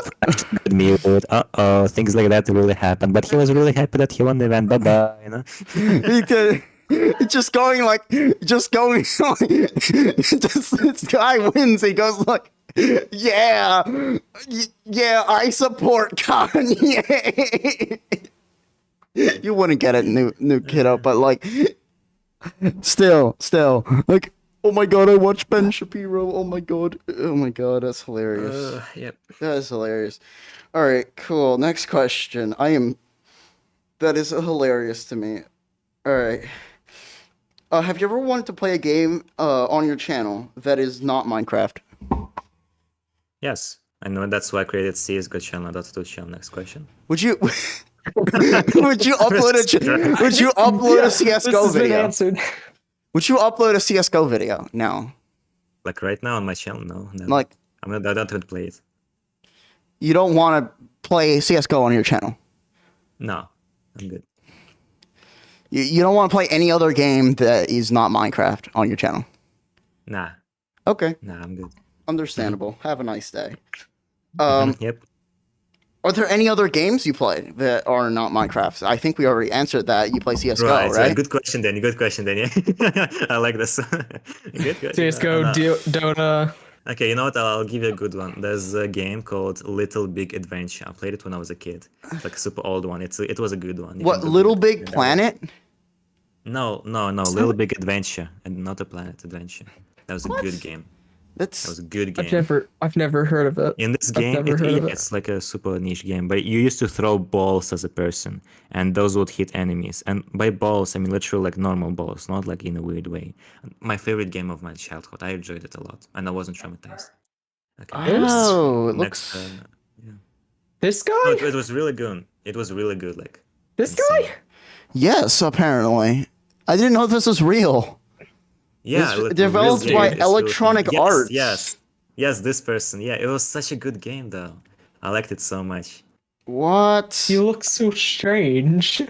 Mute. Things like that really happened. But he was really happy that he won the event. Bye bye. You know. Just going like, just this guy wins. He goes like, yeah, I support Kanye. You wouldn't get it, new kiddo, but like, still, like, oh my god, I watched Ben Shapiro. Oh my god, that's hilarious. Yep. That is hilarious. All right, cool. Next question. That is hilarious to me. All right. Have you ever wanted to play a game on your channel that is not Minecraft? Yes. I know that's why I created CSGO channel, Dota 2 channel. Next question. Would you would you upload a CS:GO This has been video? answered. Would you upload a CS:GO video? No. Like right now on my channel, no. Like I don't want to play it. you don't want to play CS:GO on your channel. No. I'm good. You don't want to play any other game that is not Minecraft on your channel. Nah. Okay, Nah, I'm good. understandable. Have a nice day. Yep. Are there any other games you play that are not Minecraft? I think we already answered that. You play CS:GO, Right. right? Good question, Danny. Good question, Danny. I like this. Good question. CS:GO, Dota. Okay, you know what? I'll give you a good one. There's a game called Little Big Adventure. I played it when I was a kid. It's like a super old one. It was a good one. You What, can Little Google it. Big Planet? No. Little Big Adventure, and not a Planet Adventure. That was a good game. That was That's a good game. I've never heard of it. In this I've game, never heard of it. it's like a super niche game, but you used to throw balls as a person, and those would hit enemies. And by balls, I mean literally like normal balls, not like in a weird way. My favorite game of my childhood. I enjoyed it a lot, and I wasn't traumatized. Okay. oh, it Next, looks. This guy? no, it was really good. It was really good. Like This insane. guy? Yes, apparently. I didn't know this was real. Yeah, It's like, developed real game. by It's really Electronic fun. Arts. Yes, this person. Yeah, it was such a good game though. I liked it so much. What? You look so strange.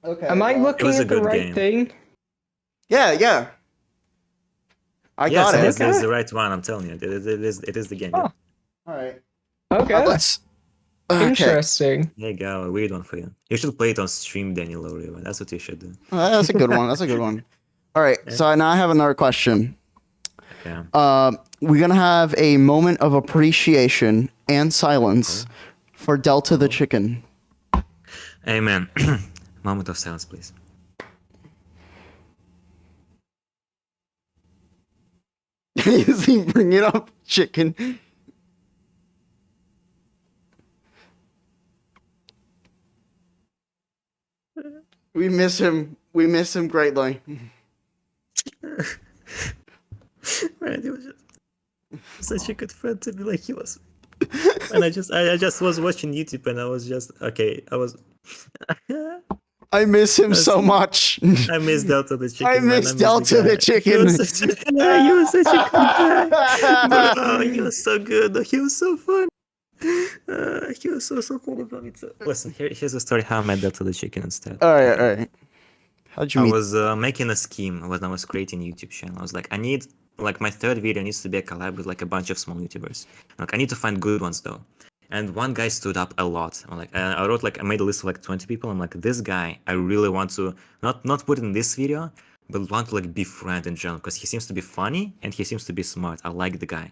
Okay. Am I It looking was a at the good right game. thing? Yeah. I Yes, got it it. is. That's the right one. I'm telling you, it is the game. Oh. All right. Okay. Let's. Okay. Interesting. There you go, a weird one for you. You should play it on stream, Daniel Lowry. That's what you should do. That's a good one. That's a good one. All right. So now I have another question. Yeah. We're gonna have a moment of appreciation and silence for Delta the chicken. Amen. Moment of silence, please. You see, bring it up, chicken. We miss him. We miss him greatly. Man, he was just such a good friend to me. Like he was. And I just was watching YouTube, and I was just okay. I was. I miss him so much. I miss Delta the chicken. I man. miss the Delta the guy. chicken. He was such a good guy. He was such a good guy. Bro, he was so good. He was so fun. He was so funny for me too. Listen, here's a story how I met Delta the chicken instead. All right. How'd you I meet? was making a scheme when I was creating YouTube channel. I was like, I need like my third video needs to be a collab with like a bunch of small YouTubers. Like I need to find good ones though. And one guy stood up a lot. I'm like, I wrote like I made a list of like 20 people. I'm like, this guy, I really want to not put in this video, but want to like befriend in general because he seems to be funny and he seems to be smart. I like the guy.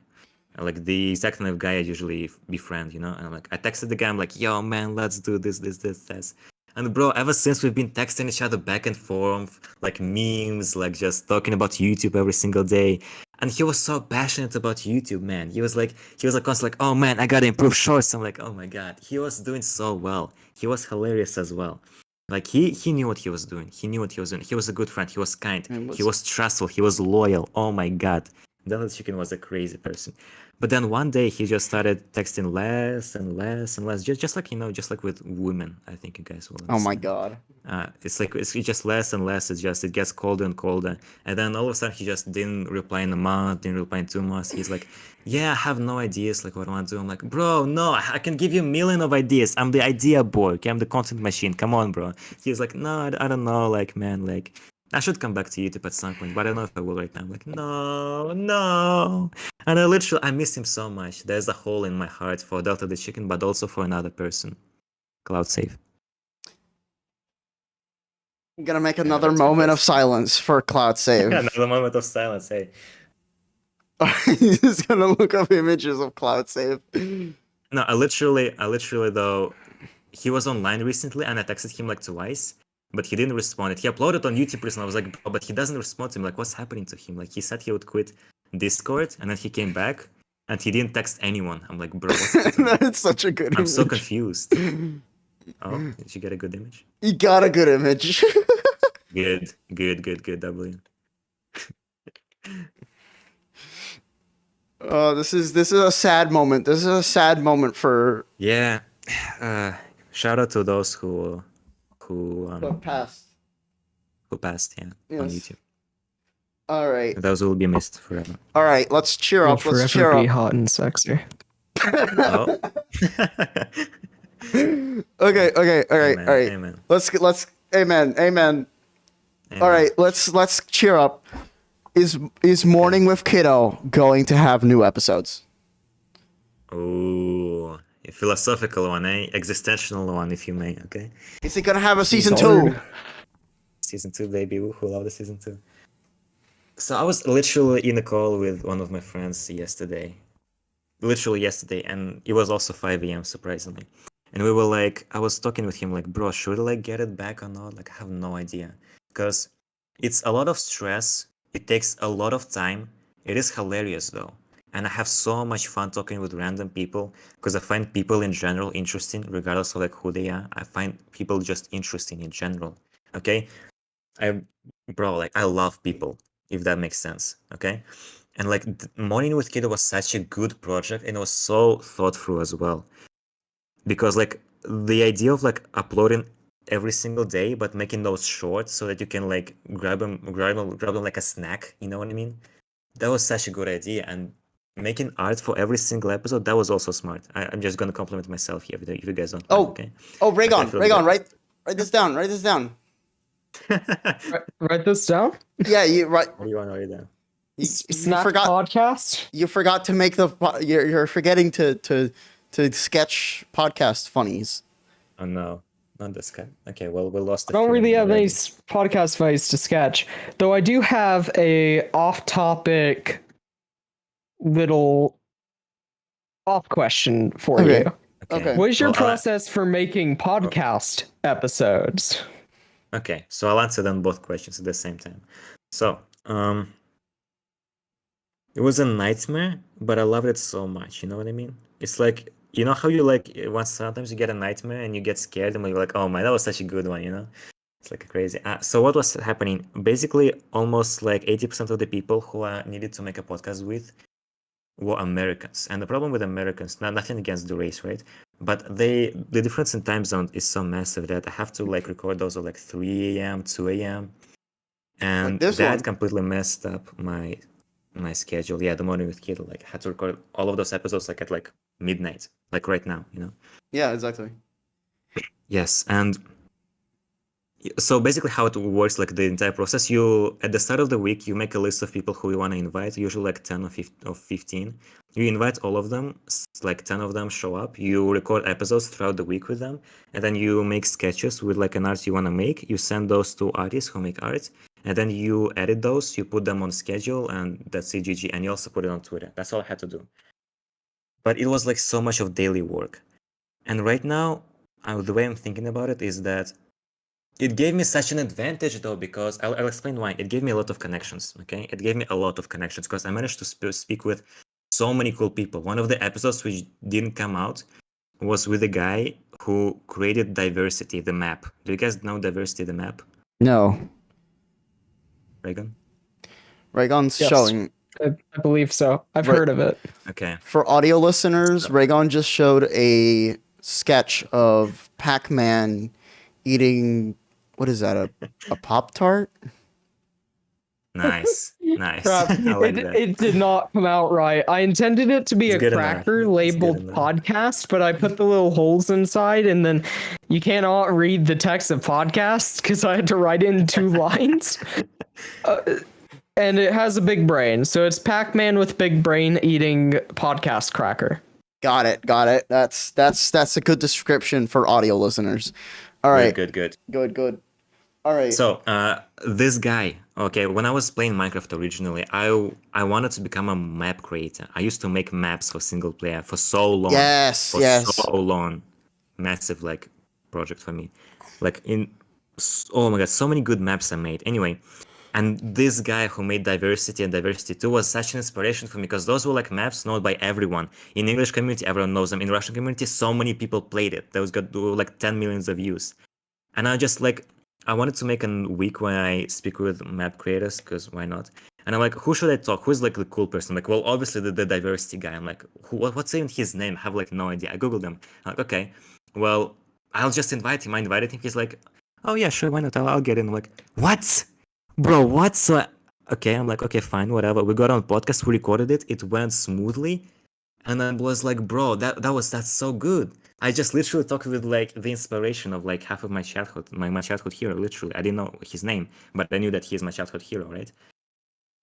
I like the exact kind of guy I usually befriend, you know. And I'm like, I texted the guy. I'm like, yo man, let's do this. And bro, ever since we've been texting each other back and forth, like memes, like just talking about YouTube every single day. And he was so passionate about YouTube, man. He was like constantly like, oh man, I gotta improve shorts. I'm like, oh my god. He was doing so well. He was hilarious as well. Like he knew what he was doing. He knew what he was doing. He was a good friend. He was kind. He was trustful. He was loyal. Oh my god. That chicken was a crazy person. But then one day he just started texting less and less and less, just like just like with women. I think you guys will Oh my understand. god. It's like it's just less and less. It gets colder and colder, and then all of a sudden he just didn't reply in a month, didn't reply in 2 months. He's like, "Yeah, I have no ideas. Like what I want to do." I'm like, "Bro, no, I can give you a million of ideas. I'm the idea boy. Okay, I'm the content machine. Come on, bro." He's like, "No, I don't know. Like man, like I should come back to YouTube at some point, but I don't know if I will right now." I'm like, no. And I miss him so much. There's a hole in my heart for Delta the Chicken, but also for another person, Cloud Save. I'm gonna make another that's moment of best. silence for Cloud Save. Another moment of silence. Hey. He's just gonna look up images of Cloud Save. No, I literally though, he was online recently and I texted him like twice, but he didn't respond. He uploaded on YouTube recently. I was like, bro, but he doesn't respond to him. Like, what's happening to him? Like, he said he would quit Discord and then he came back and he didn't text anyone. I'm like, bro, what's happening? That's such a good I'm image. so confused. Oh, did you get a good image? You got a good image. Good, W. Oh, this is a sad moment. This is a sad moment for Yeah. Shout out to those who past. passed, yeah, on Yes. YouTube. All right. Those will be missed forever. All right. Let's cheer Will up. Let's forever cheer be up. hot and sexy. Oh. Okay. All right. Amen, All right. amen. Let's. Amen. All right. Let's cheer up. Is Morning with Kiddo going to have new episodes? Ooh, a philosophical one, eh? Existential one, if you may. Okay. Is it gonna have a season hard. 2? Season 2, baby. Who love the season 2? So I was literally in a call with one of my friends yesterday. Literally yesterday, and it was also 5 a.m. surprisingly. And we were like, I was talking with him like, bro, should I like get it back or not? Like, I have no idea, because it's a lot of stress. It takes a lot of time. It is hilarious though, and I have so much fun talking with random people because I find people in general interesting, regardless of like who they are. I find people just interesting in general. Okay, like I love people, if that makes sense. Okay. And like Morning with Kiddo was such a good project and it was so thought through as well. Because like the idea of like uploading every single day but making those short so that you can like grab them like a snack, you know what I mean? That was such a good idea. And making art for every single episode, that was also smart. I'm just gonna compliment myself here if you guys don't mind, okay? Ragon, feel good. write this down. Write this down. Write this down. Yeah, you right. What do you want to write down? You Snack forgot. podcast. You forgot to make the. You're forgetting to sketch podcast funnies. Oh no, not this guy. Okay, well we lost. I don't really have any podcast fights to sketch, though. I do have a off-topic little off question for Okay. you. Okay. What is your Well, process for making podcast episodes? Okay, so I'll answer them both questions at the same time. So, it was a nightmare, but I loved it so much. You know what I mean? It's like, you know how you like once sometimes you get a nightmare and you get scared and you're like, oh my, that was such a good one, you know? It's like crazy. So what was happening? Basically, almost like 80% of the people who I needed to make a podcast with were Americans. And the problem with Americans, nothing against the race, right? But the difference in time zone is so massive that I have to like record those at like 3 a.m., 2 a.m. And Like this that one. completely messed up my schedule. Yeah, the Morning with Kiddo, like I had to record all of those episodes like at like midnight, like right now, you know? Yeah, exactly. Yes, and So basically how it works, like the entire process, you at the start of the week you make a list of people who you want to invite, usually like 10 or 15. You invite all of them, like 10 of them show up, you record episodes throughout the week with them, and then you make sketches with like an art you want to make. You send those to artists who make art, and then you edit those, you put them on schedule, and that's CGG, and you also put it on Twitter. That's all I had to do. But it was like so much of daily work. And right now, the way I'm thinking about it is that it gave me such an advantage though, because I'll explain why. It gave me a lot of connections, okay? It gave me a lot of connections because I managed to speak with so many cool people. One of the episodes which didn't come out was with a guy who created Diversity, the map. Do you guys know Diversity, the map, No. Reagan? Raygon's Yes. showing. I believe so. I've Right. heard of it. Okay. For audio listeners, Raygon just showed a sketch of Pac-Man eating, what is that, a Pop-Tart? Nice. Nice. Crap. I like that. It did not come out right. I intended it to be It's a good enough. cracker It's labeled good enough. podcast, but I put the little holes inside, and then you cannot read the text of podcast because I had to write it in 2 lines. And it has a big brain, so it's Pac-Man with big brain eating podcast cracker. Got it. That's a good description for audio listeners. All right. Good. Good. All right. So, this guy, okay, when I was playing Minecraft originally, I wanted to become a map creator. I used to make maps for single player for so long. Yes. So long. Massive, like, project for me. Like, oh my god, so many good maps I made. Anyway, and this guy who made Diversity and Diversity 2 was such an inspiration for me because those were like maps known by everyone. In English community, everyone knows them. In Russian community, so many people played it. Those got like 10 millions of views. And I just like, I wanted to make a week when I speak with map creators, because why not? And I'm like, who should I talk? Who's like the cool person? I'm like, well, obviously the Diversity guy. I'm like, what's even his name? I have like no idea. I googled him. I'm like, okay, well, I'll just invite him. I invited him. He's like, oh yeah, sure, why not? I'll get in. I'm like, what? Bro, what? So, okay, I'm like, okay, fine, whatever. We got on podcast, we recorded it. It went smoothly. And I was like, bro, that's so good. I just literally talked with like the inspiration of like half of my childhood, my childhood hero, literally. I didn't know his name, but I knew that he's my childhood hero, right?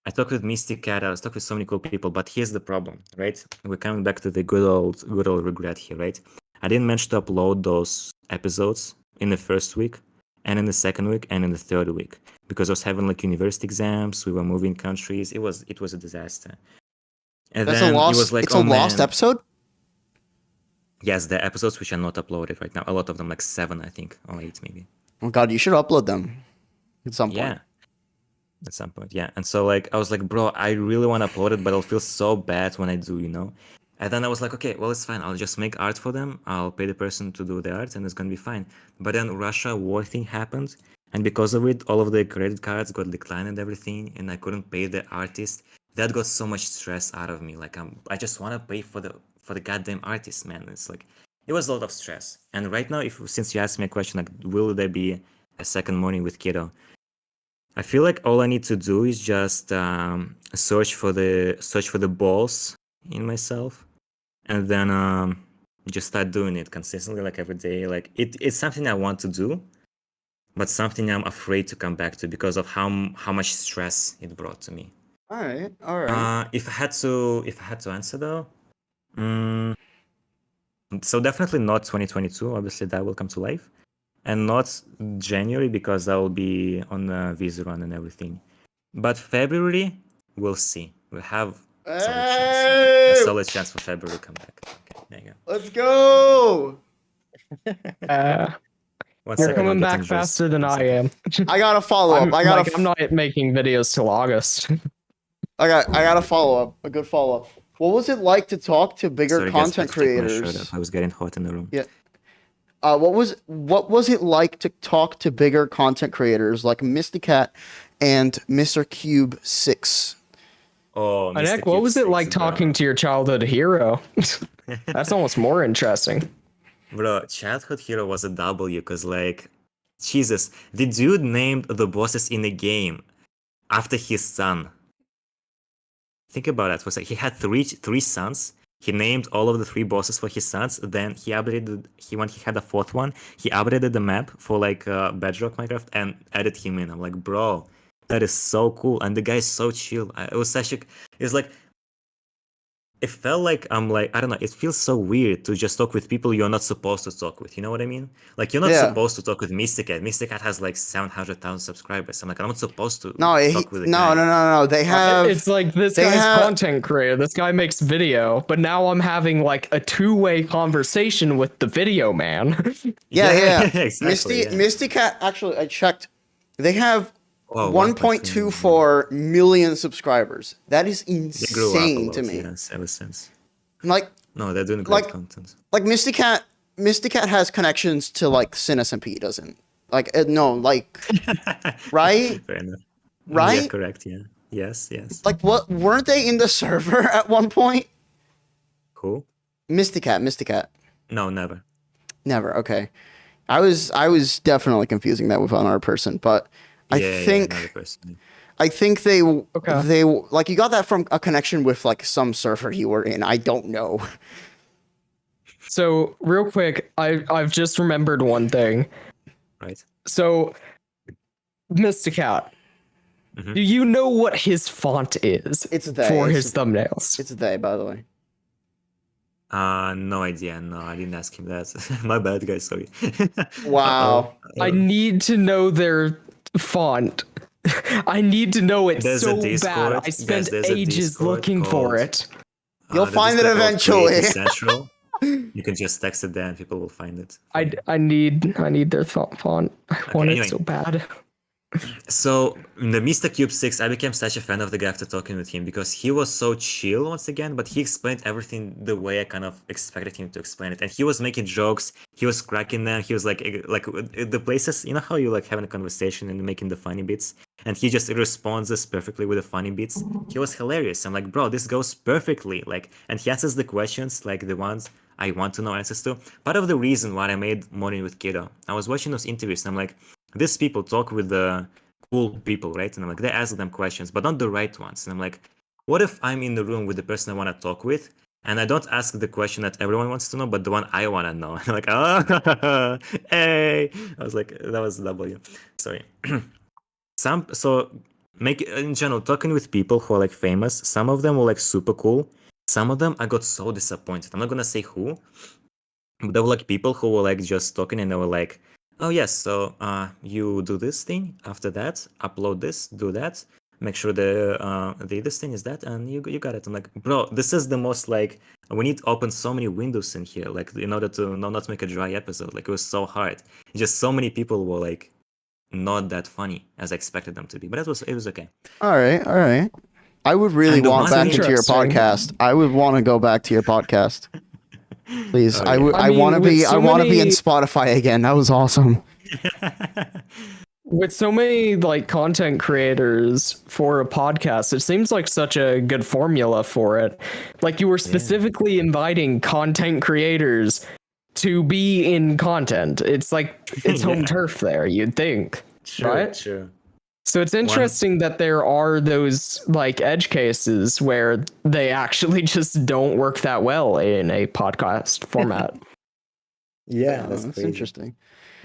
I talked with Mystic Cat, I talked with so many cool people, but here's the problem, right? We're coming back to the good old regret here, right? I didn't manage to upload those episodes in the first week, and in the second week, and in the third week, because I was having like university exams, we were moving countries, it was a disaster. And That's then a lost. it was like, It's oh a lost man. episode. Yes, the episodes which are not uploaded right now. A lot of them, like 7, I think, or 8 maybe. Oh God, you should upload them at some point. Yeah, at some point, yeah. And so like I was like, bro, I really want to upload it, but I'll feel so bad when I do, you know. And then I was like, okay, well, it's fine. I'll just make art for them. I'll pay the person to do the art, and it's gonna be fine. But then Russia war thing happened, and because of it, all of the credit cards got declined and everything, and I couldn't pay the artist. That got so much stress out of me. Like I just want to pay for the goddamn artist, man. It's like it was a lot of stress. And right now, since you asked me a question, like, will there be a second morning with Kiddo? I feel like all I need to do is just search for the balls in myself, and then just start doing it consistently, like every day. Like it's something I want to do, but something I'm afraid to come back to because of how much stress it brought to me. All right. If I had to answer though, so definitely not 2022. Obviously, that will come to life, and not January because I will be on a visa run and everything. But February, we'll see. We have a solid chance for February to come back. Okay, there you go. Let's go. One You're second, coming I'm back getting faster dressed. than One I second. am. I got a follow up. I'm not making videos till August. I got a follow up. A good follow up. What was it like to talk to bigger Sorry, guys, I content had to take my shirt creators? off. I was getting hot in the room. Yeah. What was it like to talk to bigger content creators like Mysticat and Mr. Cube 6? Oh, Mr. Anek, what Cube was it 6, like talking to your childhood hero? That's almost more interesting. Bro, childhood hero was a W because, like, Jesus, the dude named the bosses in the game after his son. Think about that. Was like he had three sons. He named all of the 3 bosses for his sons. Then he updated. He had a 4th one. He updated the map for like Bedrock Minecraft and added him in. I'm like, bro, that is so cool. And the guy is so chill. It was such a. It's like. It felt like I'm like, I don't know, it feels so weird to just talk with people you're not supposed to talk with. You know what I mean? Like, you're not Yeah. supposed to talk with Mysticat. Mysticat has like 700,000 subscribers. I'm like, I'm not supposed to No, talk with a guy. no. They have. It's like this they guy's have- content creator. This guy makes video, but now I'm having like a two-way conversation with the video man. Yeah. Exactly, yeah. Mysticat, actually, I checked. They have Oh, 1.24 million subscribers. That is They grew up a insane lot, to me. yes, ever since. Like, No, they're doing great Like- content. like Mysticat has connections to like CineSMP doesn't. Like, no, like, right? Fair enough. Right? Yeah, correct, yeah. Yes. Like, what, weren't they in the server at one point? Cool. Mysticat. No, never. Never. Okay. I was definitely confusing that with another person, but I think another person. I think they Okay. like, you got that from a connection with like some server you were in. I don't know. So real quick, I've just remembered one thing. Right? So, Mysticat, Mhm. do you know what his font is It's they. for It's- his thumbnails? It's they, by the way. No idea. No, I didn't ask him that. My bad, guys. Sorry. Wow. I need to know their font. I need to know it There's a so bad. Discord. I Guys, spent there's a ages Discord looking for called- it. You'll the find it Discord called eventually. Creative Central. You can just text it there and people will find it. I need their font. I want anyway. it so bad. So in the Mr. Cube 6, I became such a fan of the guy after talking with him because he was so chill once again, but he explained everything the way I kind of expected him to explain it. And he was making jokes, he was cracking them, he was like the places, you know how you like having a conversation and making the funny bits? And he just responds this perfectly with the funny bits. He was hilarious. I'm like, bro, this goes perfectly. Like, and he answers the questions like the ones I want to know answers to. Part of the reason why I made Morning with Kiddo, I was watching those interviews and I'm like, these people talk with the cool people, right? And I'm like, they ask them questions, but not the right ones. And I'm like, what if I'm in the room with the person I want to talk with, and I don't ask the question that everyone wants to know, but the one I want to know? And I'm like, oh, hey. I was like, that was W. Sorry. In general, talking with people who are like famous, some of them were like super cool. Some of them I got so disappointed. I'm not gonna say who, but there were like people who were like just talking and they were like, oh yes, so you do this thing, after that upload this, do that, make sure the this thing is that, and you got it. I'm like, bro, this is the most like, we need to open so many windows in here, like, in order to not make a dry episode. Like, it was so hard. Just so many people were like not that funny as I expected them to be, but it was okay. All right. I would really And the want one back into your interesting- podcast. I would want to go back to your podcast. Please. Oh, I yeah. would. I I want to mean, be. with so I want to be in many- Spotify again. That was awesome. With so many like content creators for a podcast, it seems like such a good formula for it. Like, you were specifically inviting content creators to be in content. It's like it's home Yeah. turf there, you'd think. Right? Sure. So it's interesting that there are those like edge cases where they actually just don't work that well in a podcast format. Yeah, that's interesting.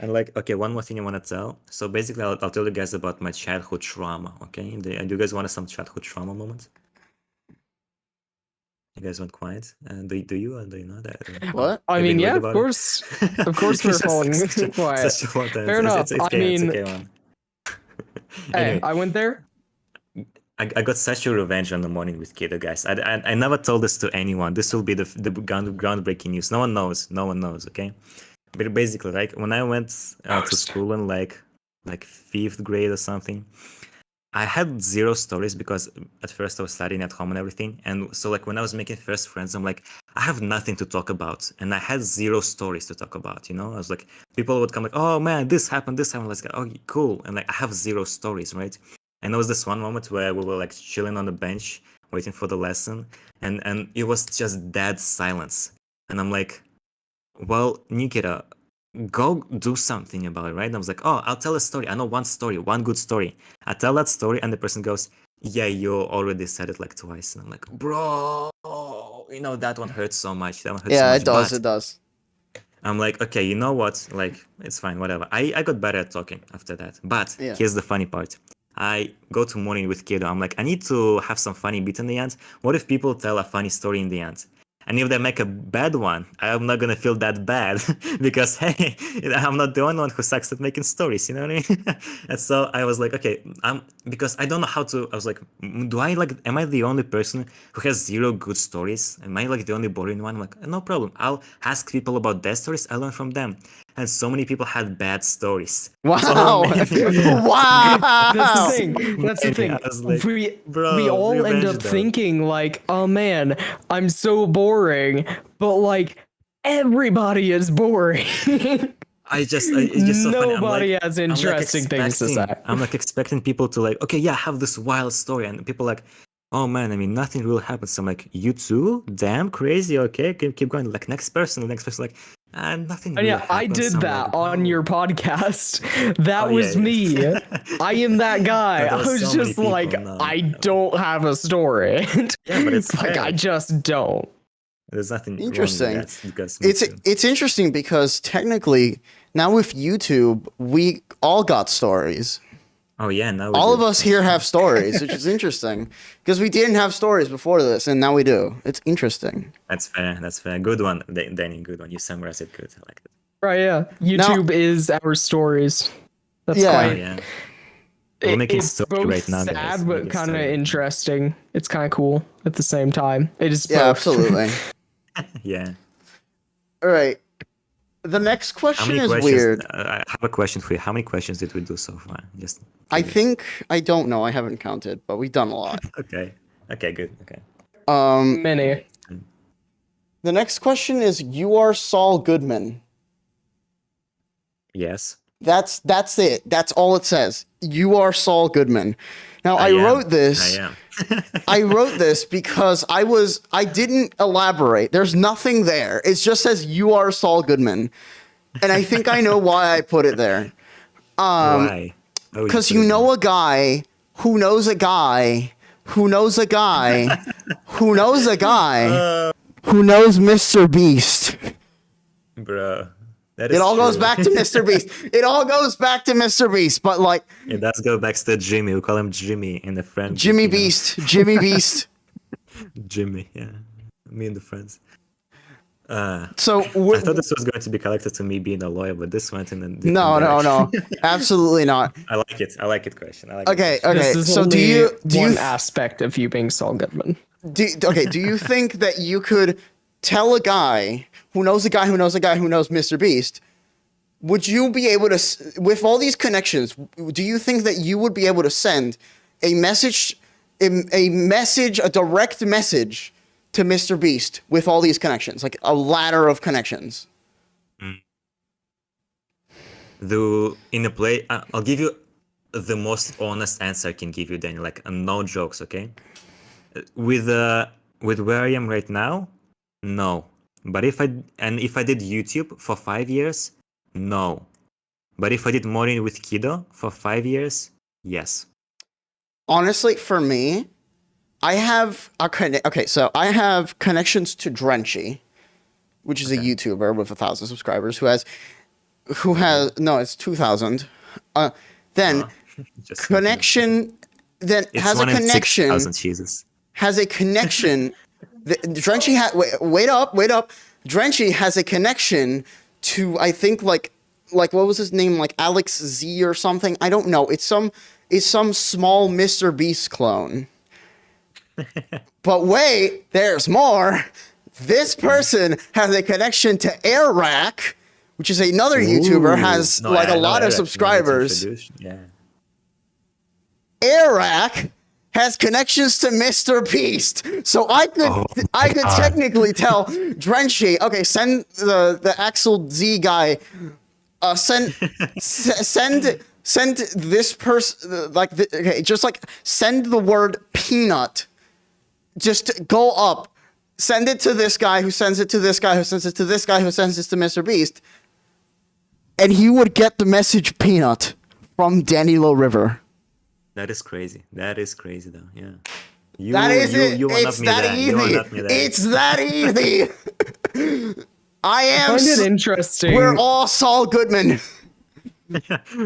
And like, okay, one more thing I want to tell. So basically, I'll tell you guys about my childhood trauma. Okay, do you guys want some childhood trauma moments? You guys want quiet? Do you or do you not? What? I Have mean, you yeah, read of about it? course. Of course we're falling quiet. Such a long time. Fair enough. It's I okay, it's mean- okay, man. Hey, Anyway, I went there. I got such a revenge on the Morning with Kiddo, guys. I never told this to anyone. This will be the groundbreaking news. No one knows, okay? But basically, like, when I went to school in like 5th grade or something, I had 0 stories because at first I was studying at home and everything. And so like when I was making first friends, I'm like, I have nothing to talk about. And I had 0 stories to talk about, you know? I was like, people would come like, oh man, this happened. Let's go, oh, cool. And like, I have 0 stories, right? And there was this one moment where we were like chilling on the bench, waiting for the lesson. And it was just dead silence. And I'm like, well, NEWKIDDO, go do something about it, right? And I was like, oh, I'll tell a story. I know one story, one good story. I tell that story and the person goes, yeah, you already said it like twice. And I'm like, bro, that one hurts so much. That one hurts so Yeah, much. it does. But It does. I'm like, okay, you know what? Like, it's fine, whatever. I got better at talking after that. But Yeah. here's the funny part. I go to morning with Kiddo. I'm like, I need to have some funny bit in the end. What if people tell a funny story in the end? And if they make a bad one, I'm not gonna feel that bad because hey, I'm not the only one who sucks at making stories, you know what I mean? And so I was like, okay, because I don't know how to. I was like, am I the only person who has zero good stories? Am I like the only boring one? I'm like, no problem. I'll ask people about their stories. I learn from them. And so many people had bad stories. Wow! So many. Wow! That's the thing. That's the Many. thing. I was like, we bro, all end revenge up though. thinking like, oh man, I'm so boring. But like, everybody is boring. It's just so funny. Nobody has interesting things to say. I'm like expecting people to like, okay, yeah, have this wild story, and people like, oh man, I mean, nothing really happens. So I'm like, you too? Damn, crazy. Okay, keep going. Like next person, like, nothing. And Really yeah, I happens. did I'm that like, on oh. your podcast. That Oh, was yeah. me. I am that guy. But there I was was so many just people, like, no, I no. don't have a story. Yeah, but it's like fair. I just don't. There's nothing Interesting. wrong with that because me too. It's interesting because technically now with YouTube we all got stories. Oh yeah, now All of us here have stories, which is interesting because we didn't have stories before this, and now we do. It's interesting. That's fair. That's fair. Good one, Danny. Good one. You summarized it good. I like it. Right, yeah. YouTube is our stories. That's Yeah. Oh quite yeah. We're making it's story both right now, sad guys. but Making kind of story. interesting. It's kind of cool at the same time. It is Yeah, both. absolutely. Yeah. All right. The next How question many is questions? weird. I have a question for you. How many questions did we do so far? Just. I curious. think I don't know. I haven't counted, but we've done a lot. Okay. Okay. Good. Okay. Many. The next question is you are Saul Goodman. Yes. That's it. That's all it says. You are Saul Goodman. Now I am. wrote this. I am. I wrote this because I didn't elaborate. There's nothing there. It just says you are Saul Goodman. And I think I know why I put it there. Why? Oh, Because put you it know a guy who knows a guy who knows a guy who knows a guy who knows Mr. Beast. down. Bro. That is It all goes true. back to Mr. Beast. It all goes back to Mr. Beast. But like It does go back to Jimmy. We call him Jimmy in the friend. group, Jimmy you know? Beast, Jimmy Beast. Jimmy. Yeah. Me and the friends. So I thought this was going to be connected to me being a lawyer, but this went in a different no, direction. absolutely not. I like it. I like it, question. I like it. Okay, This okay. is So only do one you aspect of you being Saul Goodman. do you think that you could tell a guy who knows a guy who knows a guy who knows Mr. Beast? Would you be able to, with all these connections, do you think that you would be able to send a message, a direct message to Mr. Beast with all these connections, like a ladder of connections? In a play, I'll give you the most honest answer I can give you, Daniel. Like no jokes, okay? With where I am right now, no. But if I did YouTube for 5 years, no. But if I did Morning with Kiddo for 5 years, yes. Honestly, for me, I have so I have connections to Drenchy, which is a YouTuber with 1,000 subscribers who has no, it's 2,000. Then Just connection, then It's has a 1 in connection. 6,000, Jesus. Has a connection. Drenchy wait up. Drenchy has a connection to, I think, like what was his name, like Alex Z or something. I don't know. It's some small Mr. Beast clone. But wait, there's more. This person has a connection to Airrack, which is another YouTuber, has No, like I a know lot of that. subscribers. Yeah. Airrack has connections to Mr. Beast. So I could technically tell Drenchy, okay, send the Axel Z guy, send this person, just like send the word peanut, just go up, send it to this guy who sends it to this guy who sends it to this guy who sends it to Mr. Beast, and he would get the message peanut from Danny Low River. That is crazy. That is crazy, though. Yeah. You, That is it. You are not It's me that there. You are easy. not me there. It's that easy. I I am. find it interesting. We're all Saul Goodman.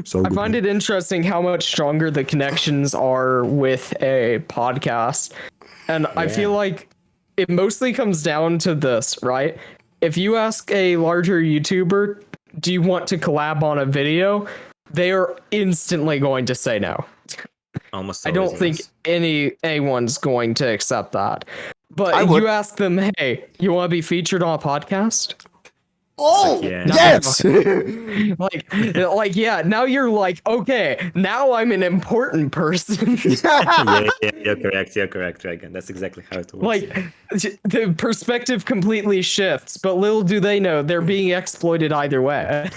So I find it interesting how much stronger the connections are with a podcast. And I feel Yeah. like it mostly comes down to this, right? If you ask a larger YouTuber, do you want to collab on a video? They are instantly going to say no. Almost I don't always, think yes. anyone's going to accept that. But I if would. you ask them, hey, you want to be featured on a podcast? Oh, yeah. yes. Like, yeah, now you're like, okay, now I'm an important person. Yeah, you're correct. You're correct, Dragon. That's exactly how it works. Like, the perspective completely shifts, but little do they know they're being exploited either way.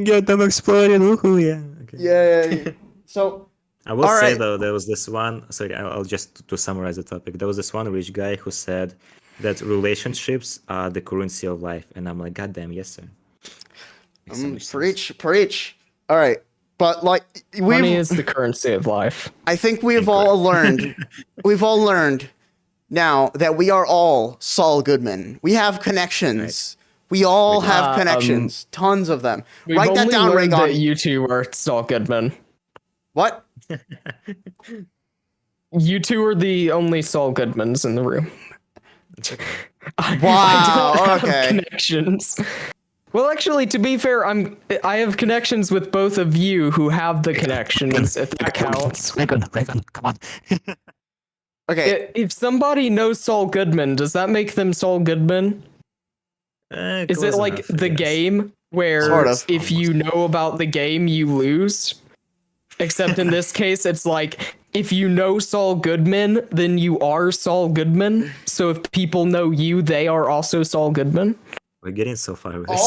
Get them exploded. Woohoo! Yeah. Okay. Yeah. So, I will All say right. though, there was this one. Sorry, I'll just to summarize the topic. There was this one rich guy who said that relationships are the currency of life, and I'm like, God damn, yes, sir. Makes so much sense. preach. All right. But like Money is the currency of life. I think we've all learned. We've all learned now that we are all Saul Goodman. We have connections. We all We do. have connections. Tons of them. We've Write that only down, learned that Ragon. you two are Saul Goodman. What? You two are the only Saul Goodmans in the room. I Wow, don't have okay. connections. Well, actually, to be fair, I have connections with both of you who have the connections, if that counts. Ragon, come on. Okay. If somebody knows Saul Goodman, does that make them Saul Goodman? Is it Close like enough, the yes. game where Sort of. if you know about the game, you lose? Except in this case, it's like if you know Saul Goodman, then you are Saul Goodman. So if people know you, they are also Saul Goodman. We're getting so far with this.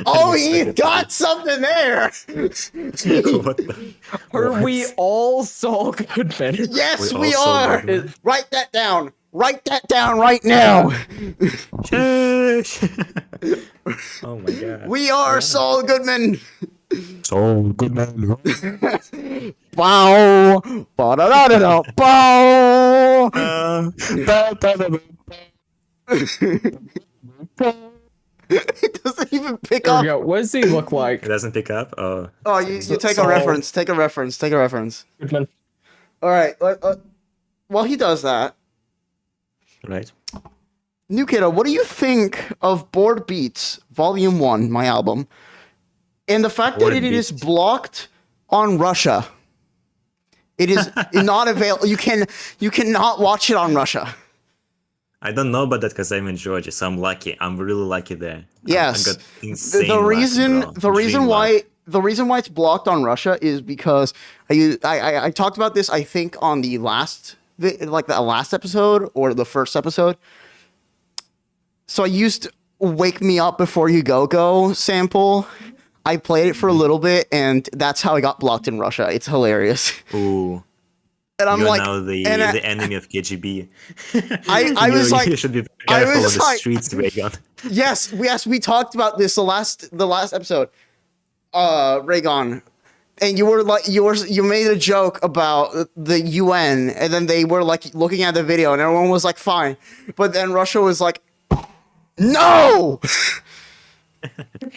Oh, he's got something there. What the? Are What? we all Saul Goodman? Yes, We're we all Saul are. Goodman. Write that down. Write that down right now. Shush. Oh my god. We are Saul Goodman. so good man. Bow. Ba-da-da-da-da. Bow. It doesn't even pick There we up. go. What does he look It like? doesn't pick up. Oh, Oh, you take a Saul. reference. Take a reference. Take a reference. Goodman. All right. While he does that, right. New Kiddo, what do you think of Bored Beats Volume 1, my album, and the fact Bored that it is Beats. blocked on Russia? It is not available. You cannot watch it on Russia. I don't know about that because I'm in Georgia, so I'm lucky. I'm really lucky there. Yes. I got insane The luck, reason bro. the reason Dream why luck. the reason why it's blocked on Russia is because I talked about this, I think, on the last episode or the first episode. So I used "Wake Me Up Before You Go" sample. I played it for a little bit, and that's how I got blocked in Russia. It's hilarious. Ooh. And I'm You're like, now the and the enemy of KGB. I was like- you should be I careful on was the like- streets, Ragon. yes, we talked about this the last episode, Ragon, and you made a joke about the UN, and then they were like looking at the video, and everyone was like fine, but then Russia was like, no.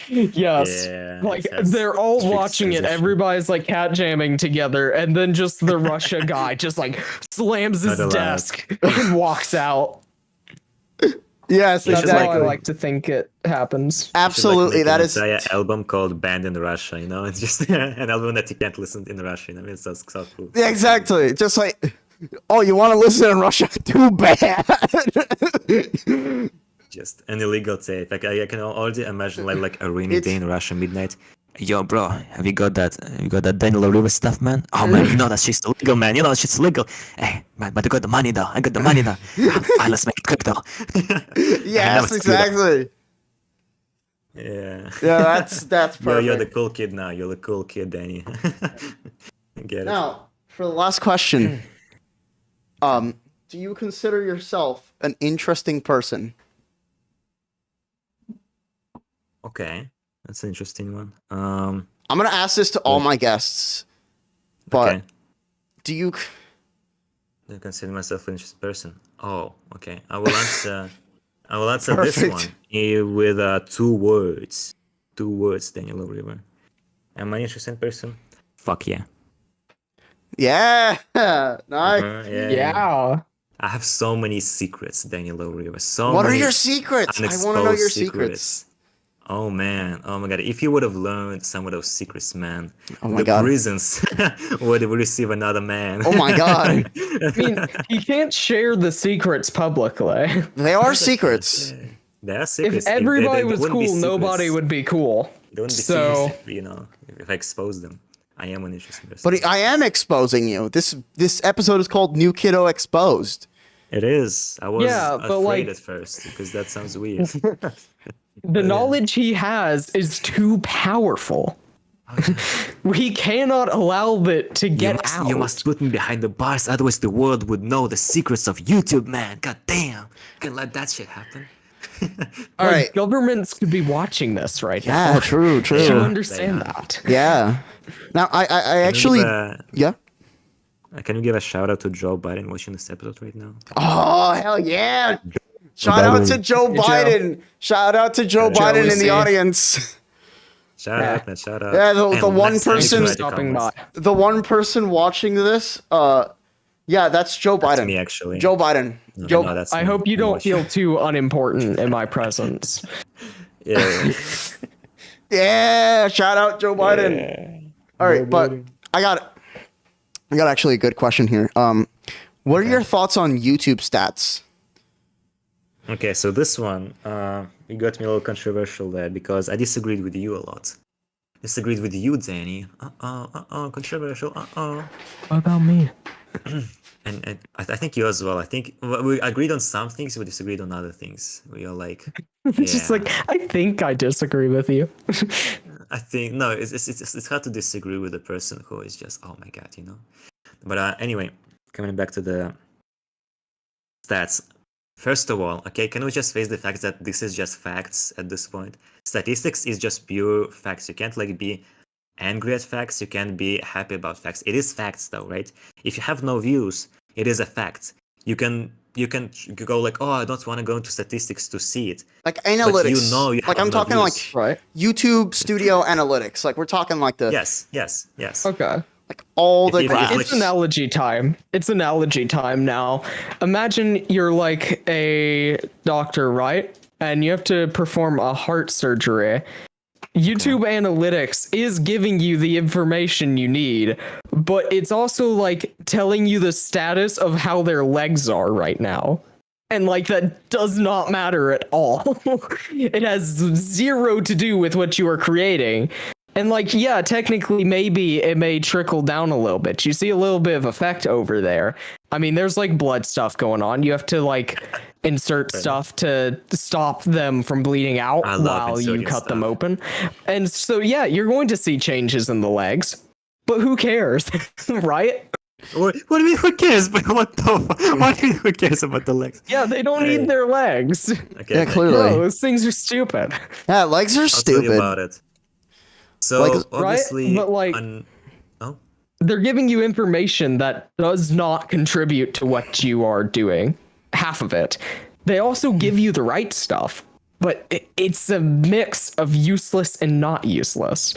Yes. Yeah, Like that's they're all strict watching it. censorship. Everybody's like cat jamming together, and then just the Russia guy just like slams his Not allowed. desk and walks out. Yes, They That's should how exactly. I like to think it happens. Absolutely, that is. an entire album called "Banned in Russia." You know, it's just an album that you can't listen in Russia. You know, it's so cool. Yeah, exactly. Just like, oh, you want to listen in Russia? Too bad. Just an illegal tape. Like I can already imagine like a rainy It's- day in Russia, midnight. Yo, bro, have you got that? You got that Daniel Rivers stuff, man? Oh man, you know that shit's illegal, man. You know that shit's illegal. Hey, man, but I got the money though. I got the money now. Fine, let's make it crypto. Yes, exactly. Yeah. Yeah, that's perfect. You're the cool kid now. You're the cool kid, Danny. Get it? Now, for the last question, do you consider yourself an interesting person? Okay, that's an interesting one. I'm gonna ask this to all my guests, but Okay. Do you? Do I consider myself an interesting person? Oh, okay. I will answer. I will answer this Perfect. one with 2 words. 2 words, Daniel River. Am I an interesting person? Fuck yeah. Yeah. Nice. Yeah. I have so many secrets, Daniel River. So What are many your secrets? I want to know unexposed your secrets. Oh man, oh my god! If you would have learned some of those secrets, man, Oh my the God. prisons would receive another man. Oh my God. I mean, he can't share the secrets publicly. They are secrets. Yeah. They are If secrets. everybody They was wouldn't be cool, nobody secrets. would be cool. They wouldn't be So, secrets if, if I expose them. I am an interesting person. But I am exposing you. This episode is called New Kiddo Exposed. It is. I was Yeah, but, afraid like- at first because that sounds weird. the knowledge he has is too powerful. We cannot allow it to get out. You must put me behind the bars, otherwise the world would know the secrets of YouTube, man. God damn. Can't let that shit happen. All Like, right. governments could be watching this right now. Yeah, true, You true. understand They are. that. Yeah. Now I actually yeah. Can you give a shout out to Joe Biden watching this episode right now? Oh hell yeah! Shout out to Joe Hey, Joe. Biden. Shout out to Joe Joe, Biden we in the see. audience. Shout Yeah. out, man. Shout out. Yeah, the And one let's person- thank you for the Stopping by. comments. The one person watching this, yeah, that's Joe That's Biden. me, actually. Joe Biden. No, Joe. no, that's I me. hope you I'm don't watching. feel too unimportant in my presence. Yeah. Yeah, shout out Joe Biden. All right, but I got actually a good question here. What are your thoughts on YouTube stats? Okay, so this one, you got me a little controversial there because I disagreed with you a lot. Disagreed with you, Danny. Controversial. What about me? And I think you as well. I think we agreed on some things, we disagreed on other things. We are like, Just yeah. like, I think I disagree with you. I think no, it's hard to disagree with a person who is just oh my god, But anyway, coming back to the stats. First of all, okay, can we just face the fact that this is just facts at this point? Statistics is just pure facts. You can't like be angry at facts. You can't be happy about facts. It is facts though, right? If you have no views, it is a fact. You can go like, oh, I don't want to go into statistics to see it. Like analytics. you know you like have I'm no talking views. like Right. YouTube Studio Analytics. Like we're talking like the Yes. Okay. like all If the you- if you graphs. like- It's analogy time. It's analogy time now. Imagine you're like a doctor, right? And you have to perform a heart surgery. YouTube Analytics is giving you the information you need, but it's also like telling you the status of how their legs are right now. And like that does not matter at all. It has zero to do with what you are creating. And like, yeah, technically maybe it may trickle down a little bit. You see a little bit of effect over there. I mean, there's like blood stuff going on. You have to like insert stuff to stop them from bleeding out I love while you inserting cut them stuff. open. And so yeah, you're going to see changes in the legs. But who cares? Right? What do you mean? Who cares? But what do you mean? Who cares about the legs? Yeah, they don't Hey. need their legs. Okay, Yeah, okay. clearly. No, those things are stupid. Yeah, legs are I'll tell you stupid. about it. So Like, obviously, But, like- oh, They're giving you information that does not contribute to what you are doing. Half of it. They also give you the right stuff, but it's a mix of useless and not useless.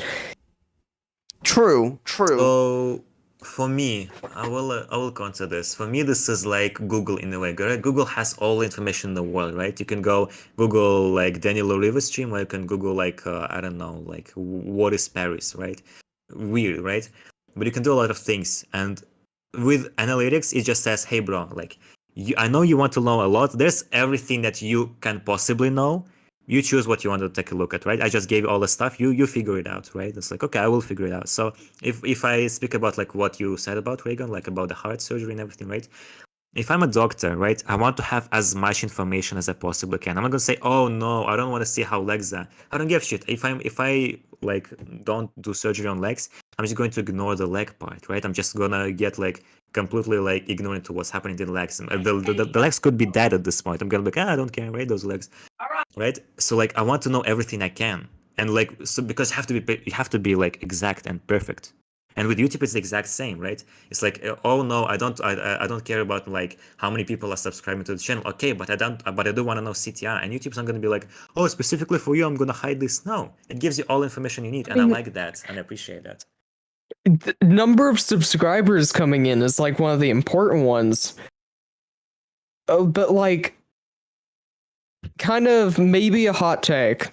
True. so for me, I will counter this. For me, this is like Google in a way. Right? Google has all the information in the world, right? You can go Google like Daniel River stream, or you can Google like I don't know, like what is Paris, right? Weird, right? But you can do a lot of things, and with analytics, it just says, "Hey, bro, like I know you want to know a lot. There's everything that you can possibly know. You choose what you want to take a look at, right? I just gave you all the stuff. You figure it out, right? It's like, okay, I will figure it out. So if I speak about like what you said about Reagan, like about the heart surgery and everything, right? If I'm a doctor, right, I want to have as much information as I possibly can. I'm not gonna say, oh no, I don't want to see how legs are. I don't give a shit. If I like don't do surgery on legs, I'm just going to ignore the leg part, right? I'm just gonna get like completely like ignorant to what's happening to the legs. The legs could be dead at this point. I'm gonna be like, I don't care, right? Those legs, right? So like, I want to know everything I can, and like, so because you have to be like exact and perfect. And with YouTube, it's the exact same, right? It's like, oh no, I don't care about like how many people are subscribing to the channel. Okay, but I do want to know CTR. And YouTube's not gonna be like, oh, specifically for you, I'm gonna hide this. No, it gives you all information you need, and I like that, and I appreciate that. The number of subscribers coming in is like one of the important ones. Oh, but like, kind of maybe a hot take.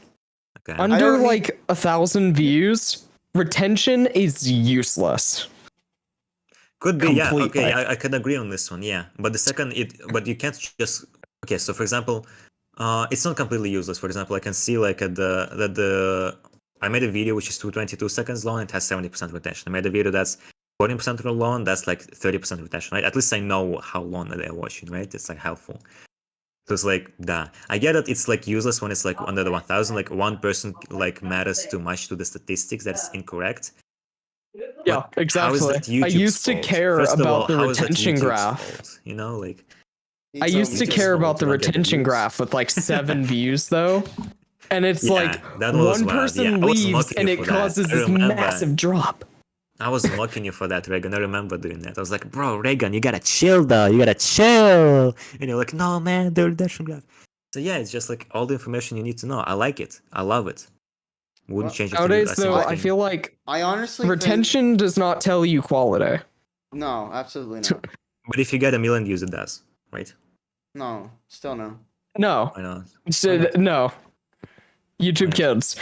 Okay. Under like 1,000 views, retention is useless. Could be, yeah. Completely. Okay, I can agree on this one, yeah. But the second, but you can't just. Okay, so for example, it's not completely useless. For example, I can see like I made a video which is 222 seconds long. It has 70% retention. I made a video that's 14% long. That's like 30% retention, right? At least I know how long they're watching, right? It's like helpful. So it's like, I get it. It's like useless when it's like under the 1,000. Like one person like matters too much to the statistics. That's incorrect. Yeah, But how is exactly. that YouTube's I used to fault? care First of all, about the how is that retention YouTube's graph. fault? You know, like I used to YouTube's care fault about the to not get retention views. graph with like 7 views though. And it's Yeah, like that was one wild. person Yeah, I was leaves mocking and you it for that. causes I this remember. massive drop. I was mocking you for that, Reagan. I remember doing that. I was like, bro, Reagan, you gotta chill though. You gotta chill. And you're like, no, man, the retention graph. So yeah, it's just like all the information you need to know. I like it. I love it. Wouldn't Well, change it. Nowadays a though, single I thing. feel like I honestly retention does not tell you quality. think, no, absolutely not. But if you get 1 million views, it does, right? No, still no. No. I know. No. YouTube Kids.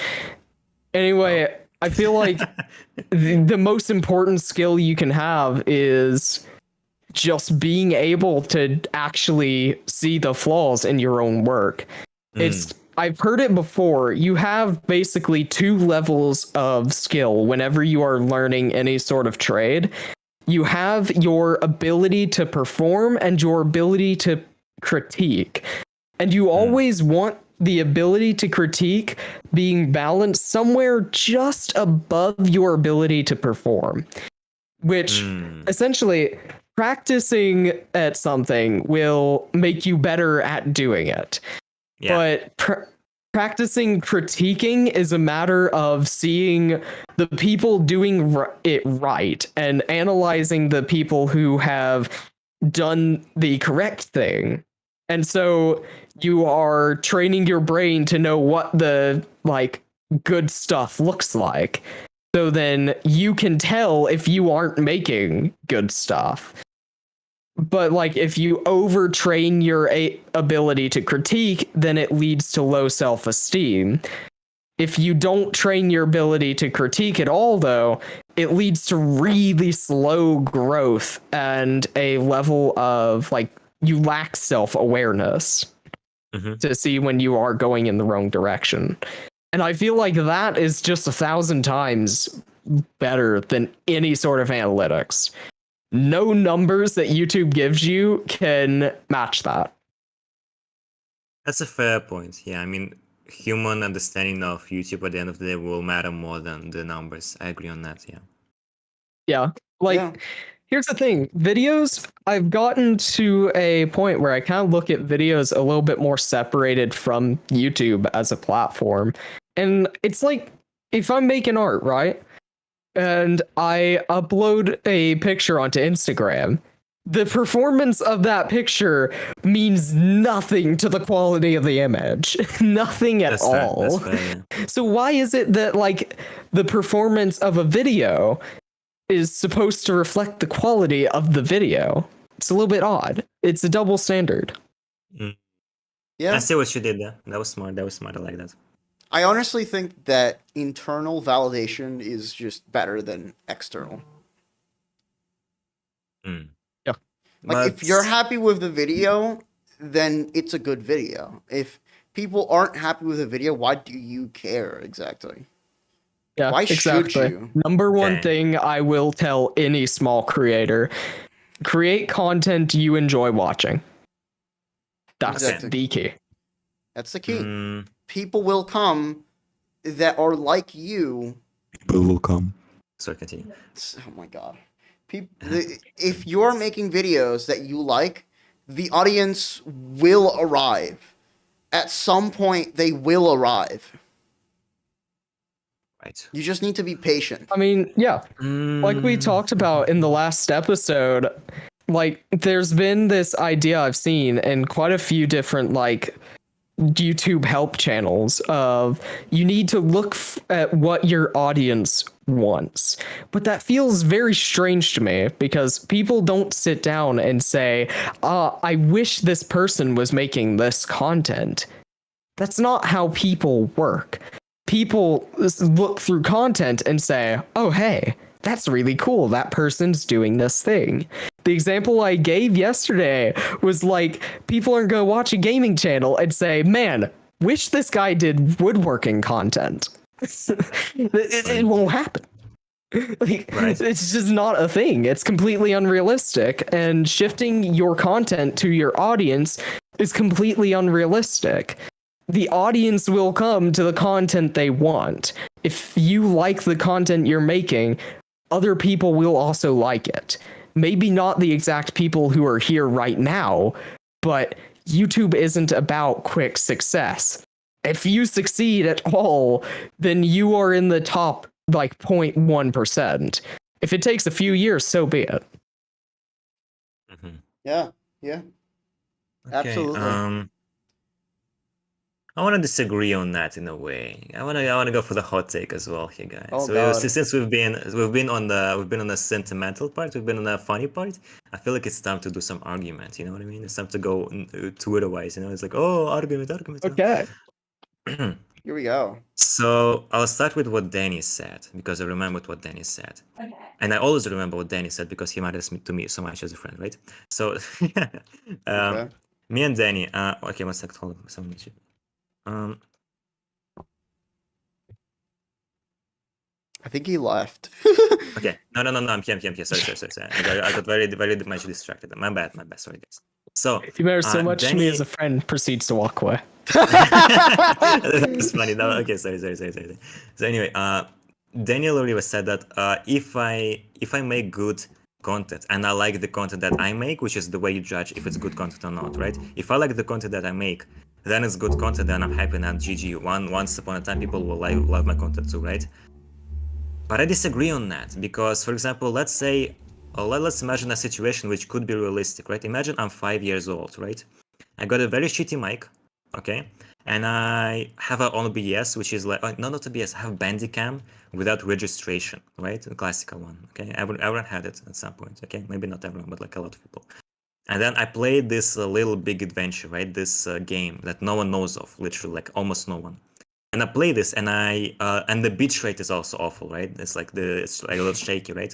Anyway, I feel like the most important skill you can have is just being able to actually see the flaws in your own work. I've heard it before. You have basically 2 levels of skill whenever you are learning any sort of trade. You have your ability to perform and your ability to critique. And you always want the ability to critique being balanced somewhere just above your ability to perform, which essentially practicing at something will make you better at doing it. Yeah. But practicing critiquing is a matter of seeing the people doing it right and analyzing the people who have done the correct thing. And so you are training your brain to know what the like good stuff looks like. So then you can tell if you aren't making good stuff. But like if you overtrain your ability to critique, then it leads to low self-esteem. If you don't train your ability to critique at all, though, it leads to really slow growth and a level of like you lack self-awareness to see when you are going in the wrong direction. And I feel like that is just 1,000 times better than any sort of analytics. No numbers that YouTube gives you can match that. That's a fair point. Yeah, I mean, human understanding of YouTube at the end of the day will matter more than the numbers. I agree on that, yeah. Yeah. Like, here's the thing. Videos, I've gotten to a point where I kind of look at videos a little bit more separated from YouTube as a platform. And it's like, if I'm making art, right? And I upload a picture onto Instagram, the performance of that picture means nothing to the quality of the image. Nothing at all. That's fair, yeah. So why is it that like the performance of a video is supposed to reflect the quality of the video? It's a little bit odd. It's a double standard. Yeah. I see what you did there. That was smart. I like that. I honestly think that internal validation is just better than external. Yeah. Like, if you're happy with the video, then it's a good video. If people aren't happy with the video, why do you care exactly? Yeah, Why exactly. should you? Number one Okay. thing I will tell any small creator: create content you enjoy watching. That's Exactly. the key. That's the key. People will come that are like you. People will come. Sorry, continue. Oh my god. If you're making videos that you like, the audience will arrive. At some point, they will arrive. Right. You just need to be patient. I mean, yeah, like we talked about in the last episode, like there's been this idea I've seen in quite a few different like YouTube help channels of you need to look at what your audience wants. But that feels very strange to me because people don't sit down and say, I wish this person was making this content. That's not how people work. People look through content and say, oh, hey, that's really cool. That person's doing this thing. The example I gave yesterday was like, people are going to watch a gaming channel and say, man, wish this guy did woodworking content. It won't happen. Like, Right. it's just not a thing. It's completely unrealistic. And shifting your content to your audience is completely unrealistic. The audience will come to the content they want. If you like the content you're making, other people will also like it. Maybe not the exact people who are here right now, but YouTube isn't about quick success. If you succeed at all, then you are in the top like 0.1%. If it takes a few years, so be it. Mhm. Yeah. Okay, Absolutely. I want to disagree on that in a way. I want to go for the hot take as well here, guys. Oh, So God. since we've been on the sentimental part, we've been on the funny part. I feel like it's time to do some argument. You know what I mean? It's time to go Twitter-wise. You know, it's like, oh, argument. Okay. Here we go. So I'll start with what Danny said because I remembered what Danny said, and I always remember what Danny said because he matters to me so much as a friend, right? So, Okay. me and Danny. Okay, one sec. Hold on. Someone. I think he left. Okay. No. I'm here. Sorry. I got very much distracted. My bad. Sorry, guys. So If you matter so much to me Danny- as a friend, proceeds to walk away. That's funny. No, okay, sorry. So anyway, Daniel already said that if I make good content and I like the content that I make, which is the way you judge if it's good content or not, right? If I like the content that I make, then it's good content, then I'm happy and GG. Once upon a time, people will love my content too, right? But I disagree on that because, for example, let's imagine a situation which could be realistic, right? Imagine I'm 5 years old, right? I got a very shitty mic, okay? And I have an OBS, which is like, not OBS, I have Bandicam without registration, right? The classical one, okay? Everyone had it at some point, okay? Maybe not everyone, but like a lot of people. And then I played this Little Big Adventure, right? This game that no one knows of, literally, like almost no one. And I play this, and and the bitrate is also awful, right? It's like a little shaky, right?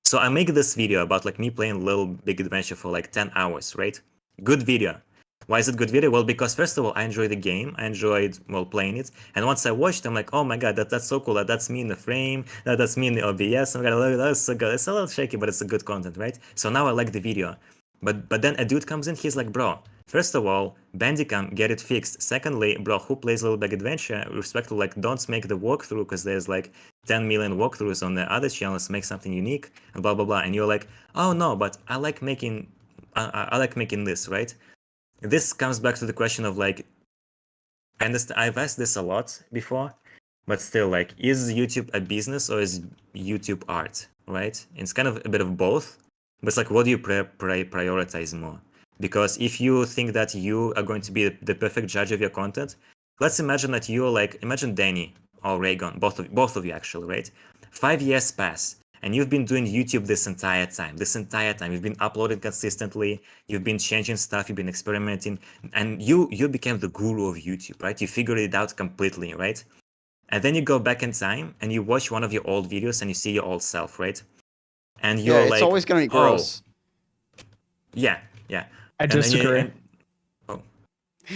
So I make this video about like me playing Little Big Adventure for like 10 hours, right? Good video. Why is it good video? Well, because first of all, I enjoyed the game. I enjoyed playing it. And once I watched, I'm like, oh my god, that's so cool. That's me in the frame. That's me in the OBS. I'm gonna that's so good. It's a little shaky, but it's a good content, right? So now I like the video. But then a dude comes in. He's like, bro. First of all, Bandicam, get it fixed. Secondly, bro, who plays Little Big Adventure? Respectful, like, don't make the walkthrough because there's like 10 million walkthroughs on the other channels. Make something unique and blah blah blah. And you're like, oh no, but I like making this, right? This comes back to the question of like, I understand. I've asked this a lot before, but still, like, is YouTube a business or is YouTube art, right? It's kind of a bit of both, but it's like, what do you prioritize more? Because if you think that you are going to be the perfect judge of your content, let's imagine that you're like, imagine Danny or Ragon, both of you actually, right? 5 years pass, and you've been doing YouTube this entire time. You've been uploading consistently, you've been changing stuff, you've been experimenting, and you became the guru of YouTube, right? You figured it out completely, right? And then you go back in time and you watch one of your old videos and you see your old self, right? And you're Yeah, it's like, always gonna be gross. yeah. I disagree. Okay,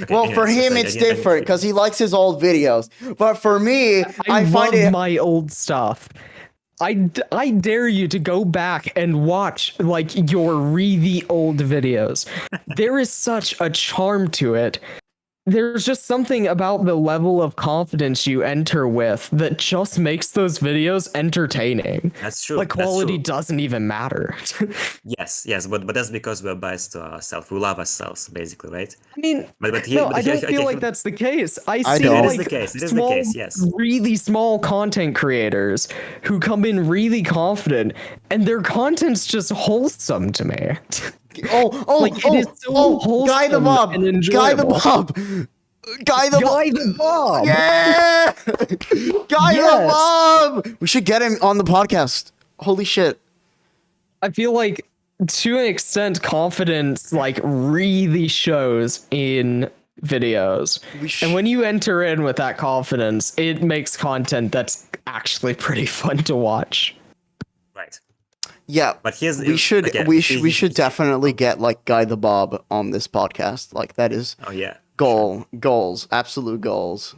Well, for anyways, him, so it's different because he likes his old videos. But for me, I find love it. my old stuff. I dare you to go back and watch like your really old videos. There is such a charm to it. there's just something about the level of confidence you enter with that just makes those videos entertaining. That's true. Like That's quality true. doesn't even matter. Yes, but that's because we're biased to ourselves. We love ourselves, basically, right? I mean, But here, no, but I here, don't feel okay, like that's the case. I I see don't. It is like the case. It is the small, case. Yes. really small content creators who come in really confident, and their content's just wholesome to me. Like, it is so Guy the wholesome Bob, and Guy the enjoyable. Bob, Guy the Guy the Bob. Yeah, Guy the Yes. Bob. We should get him on the podcast. Holy shit. I feel like to an extent, confidence like really shows in videos. And when you enter in with that confidence, it makes content that's actually pretty fun to watch. Right. Yeah, But here's we should okay, we should definitely get like Guy the Bob on this podcast. Like that is Oh yeah. goals, absolute goals.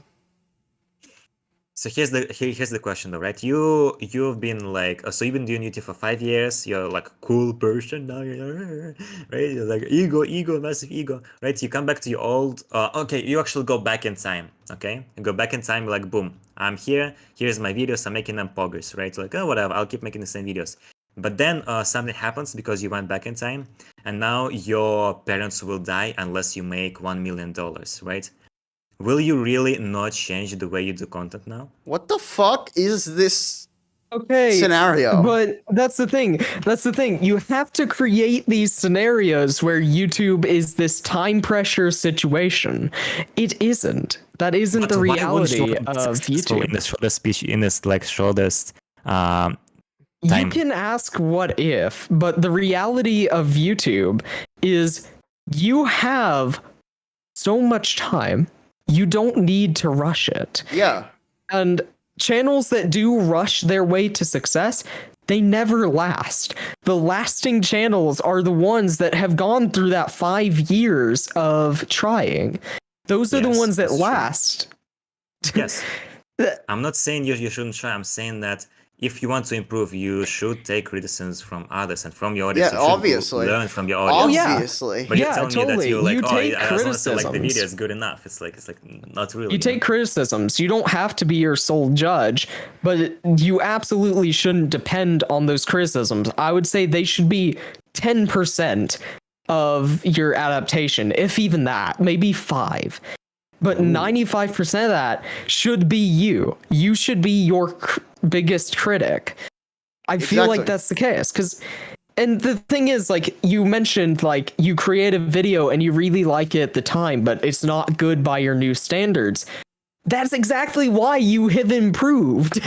So here's the question though, right? You've been like so you've been doing YouTube for 5 years. You're like a cool person now, right? You're like ego, massive ego, right? You come back to your old. Okay, you actually go back in time. Okay, you go back in time. You're like, boom, I'm here. Here's my videos. I'm making them progress, right? Like, oh, whatever. I'll keep making the same videos. But then something happens because you went back in time, and now your parents will die unless you make $1 million, right? Will you really not change the way you do content now? What the fuck is this Okay. scenario? But that's the thing. That's the thing. You have to create these scenarios where YouTube is this time pressure situation. It isn't. That isn't But the why wouldn't you reality want to be of successful YouTube. in this shortest speech, in this like shortest You time? can ask what if, but the reality of YouTube is you have so much time. You don't need to rush it. Yeah. And channels that do rush their way to success, they never last. The lasting channels are the ones that have gone through that 5 years of trying. Those are the Yes, ones that that's true. last. Yes. I'm not saying you shouldn't try. I'm saying that if you want to improve, you should take criticisms from others and from your audience. Yeah, You should obviously. learn from your audience. yeah. Obviously. But you're Yeah, telling me that totally. you're like, You oh, take as long as I like the criticisms. video is good enough. It's like not really. You take criticisms. You don't have to be your sole judge, but you absolutely shouldn't depend on those criticisms. I would say they should be 10% of your adaptation, if even that, maybe 5. But 95% of that should be you. You should be your biggest critic. I feel like Exactly. that's the case and the thing is, like, you mentioned, like, you create a video and you really like it at the time, but it's not good by your new standards. That's exactly why you have improved.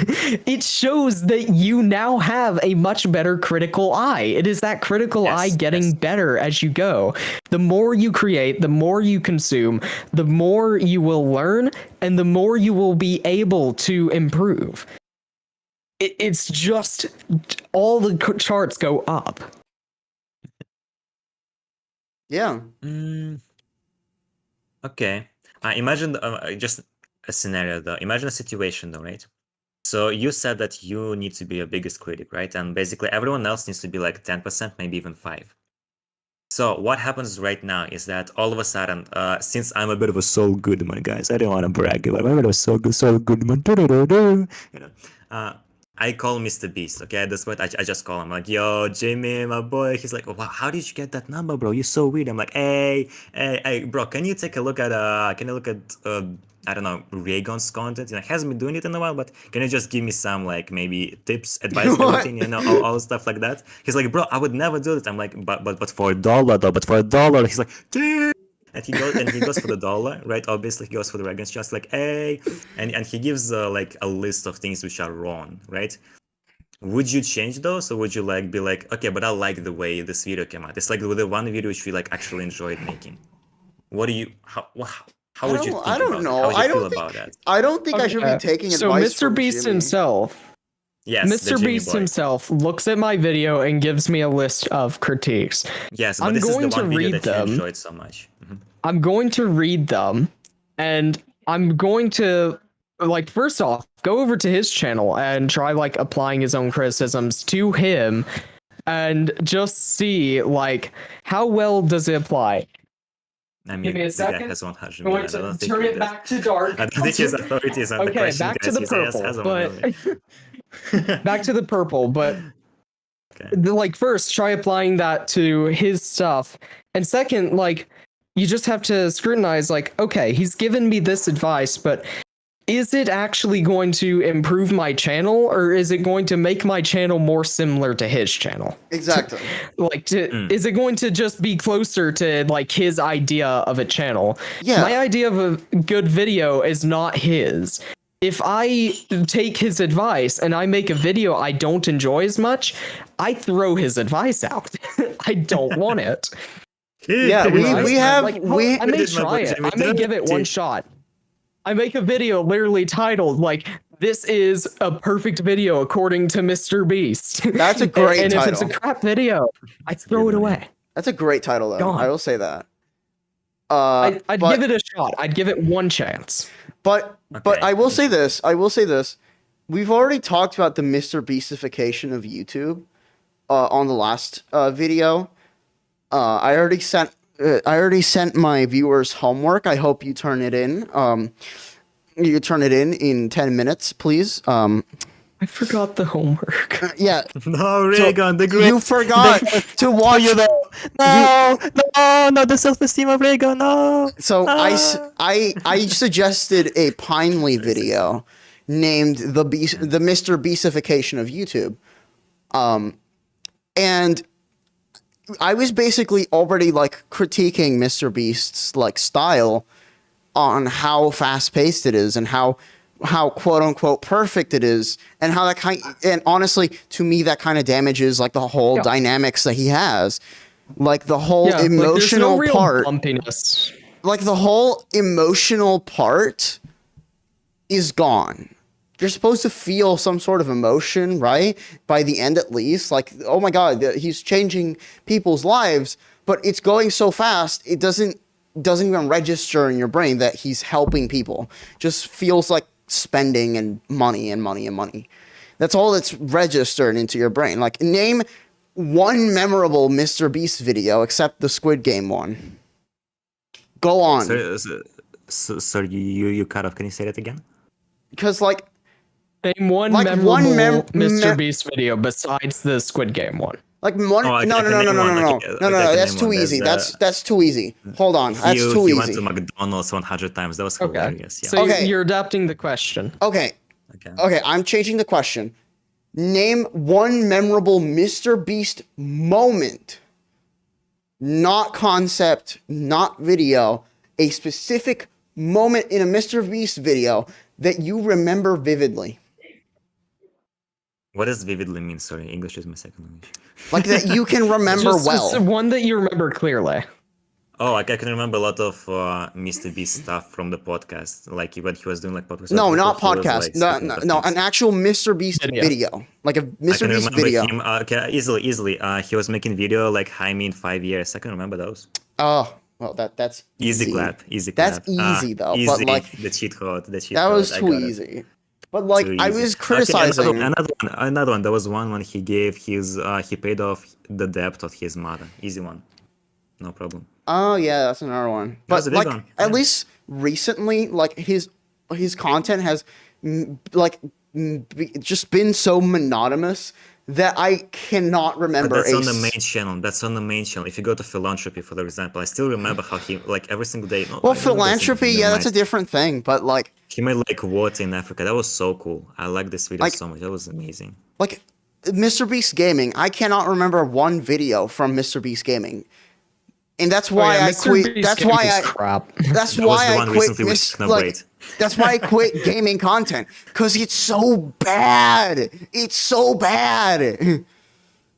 It shows that you now have a much better critical eye. It is that critical eye getting better as you go. The more you create, the more you consume, the more you will learn, and the more you will be able to improve. It's just all the charts go up. Yeah. Okay. Imagine just a scenario though. Imagine a situation though, right? So you said that you need to be your biggest critic, right? And basically everyone else needs to be like 10%, maybe even 5%. So what happens right now is that all of a sudden, since I'm a bit of a soul good man, guys, I don't want to brag, but I'm a bit of a soul good man. You know, I call Mr. Beast. Okay, at this point, I just call him like, "Yo, Jimmy, my boy." He's like, "Wow, how did you get that number, bro? You're so weird." I'm like, "Hey, bro, can you take a look at I don't know, Ragon's content? You know, he hasn't been doing it in a while, but can you just give me some like maybe tips, advice, everything, you know, all stuff like that?" He's like, "Bro, I would never do it." I'm like, "But for $1 though, but for $1." He's like, "Dude." And he goes for the $1, right? Obviously, he goes for the Ragon's just like, "Hey," and he gives like a list of things which are wrong, right? Would you change those, or would you like be like, okay, but I like the way this video came out? It's like the one video which we like actually enjoyed making. What do you how would you think I don't about know. that? How would you I feel don't think about that? I don't think I should be taking So advice Mr. from Beast Jimmy. himself. Yes, the Mr. Jimmy Beast boy. himself looks at my video and gives me a list of critiques. Yes, but I'm this is going the to one video read that you them. enjoyed so much. I'm going to read them, and I'm going to, like, first off, go over to his channel and try, like, applying his own criticisms to him and just see, like, how well does it apply. I mean, Give me a the guy second. has 100 I'm going million. I to don't think turn he it does. back to dark. I don't think his authority is on the Okay, question, back to guys. the He says purple, has 1 but million. back to the purple, but Okay. like first try applying that to his stuff, and second, like you just have to scrutinize, like, okay, he's given me this advice, but is it actually going to improve my channel, or is it going to make my channel more similar to his channel? Exactly. Like, is it going to just be closer to like his idea of a channel? Yeah. My idea of a good video is not his. If I take his advice and I make a video I don't enjoy as much, I throw his advice out. I don't want it. Yeah, we Right? have Like, we I may This is my try it. budget. I may give it one shot. I make a video literally titled like, "This is a perfect video according to Mr. Beast." That's a great and if it's a title. crap video, I throw it good one, away. That's a great title though. Gone. I will say that. I'd but, give it a shot. I'd give it one chance. But Okay. I will say this. I will say this. We've already talked about the Mr. Beastification of YouTube on the last video. I already sent my viewers homework. I hope you turn it in. You turn it in 10 minutes, please. I forgot the homework. Yeah. No, Ragon, the great. You forgot to watch. No, the self-esteem of Ragon, no. So I suggested a Pinely video named the Mr. Beastification of YouTube, and I was basically already like critiquing Mr. Beast's like style on how fast paced it is and how quote unquote perfect it is, and how and honestly to me that kind of damages like the whole dynamics that he has, like the whole emotional like, part. Bumpiness. Like the whole emotional part is gone. You're supposed to feel some sort of emotion, right? By the end, at least, like, oh my God, he's changing people's lives, but it's going so fast, it doesn't even register in your brain that he's helping people. Just feels like spending and money and money and money. That's all that's registered into your brain. Like, name one memorable Mr. Beast video except the Squid Game one. Go on. So you cut off. Can you say that again? Because like. Name one Like memorable one Mr. Beast video besides the Squid Game one. Like one, Oh, no, that's too easy. That's too easy. Hold on, that's too He easy. went to McDonald's 100 times. That was hilarious. Yeah. So Okay. you're adapting the question. Okay, I'm changing the question. Name one memorable Mr. Beast moment, not concept, not video, a specific moment in a Mr. Beast video that you remember vividly. What does vividly mean? Sorry, English is my second language. Like that you can remember Just well. one that you remember clearly. Oh, like I can remember a lot of Mr. Beast stuff from the podcast, like when he was doing like podcast. No, not he was, podcast. like, No, an actual Mr. Beast video. Like a I Mr. can Beast remember video. him. Okay, easily. He was making video like Hi Me in 5 years. I can remember those. Oh, well, that's Easy clap. That's easy though. Easy, but like the cheat code. that was too easy. But like Too I easy. was Okay, criticizing. another one. There was one when he gave his he paid off the debt of his mother. Easy one, no problem. Oh yeah, that's another one. That's But a big like one, at yeah. least recently, like his content has just been so monotonous that I cannot But remember. that's on the main channel. That's on the main channel. If you go to philanthropy, for example, I still remember how he like every single day. No, Well, I remember this philanthropy, thing, yeah, never that's a mind. different thing. But like He made like water in Africa. That was so cool. I like this video Like- so much. That was amazing. like Mr. Beast Gaming, I cannot remember one video from Mr. Beast Gaming. And that's why I Mr. quit. Beast That's Gaming why is I. crap. That's That was why the I one quit. recently with Snowblade. That's why I quit gaming content because it's so bad. It's so bad.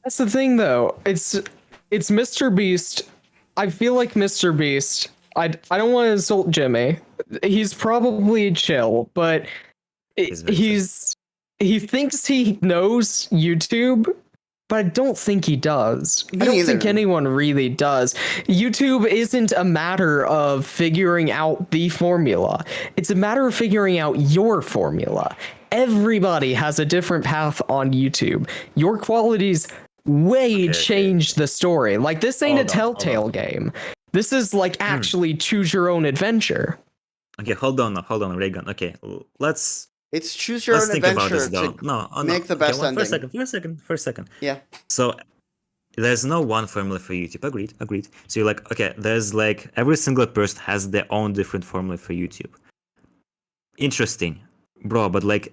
That's the thing, though. It's Mr. Beast. I feel like Mr. Beast. I don't want to insult Jimmy. He's probably chill, but very he thinks he knows YouTube, but I don't think he does. Me I don't neither. think anyone really does. YouTube isn't a matter of figuring out the formula. It's a matter of figuring out your formula. Everybody has a different path on YouTube. Your qualities way change the story. Like, this ain't a Hold on, hold Telltale game. This is like actually choose your own adventure. Okay, hold on, Ragon. Okay, let's It's choose your own think about adventure this though. to No, make the best ending. For a second. Yeah. So there's no one formula for YouTube. Agreed. So you're like, okay, there's like every single person has their own different formula for YouTube. Interesting, bro. But like,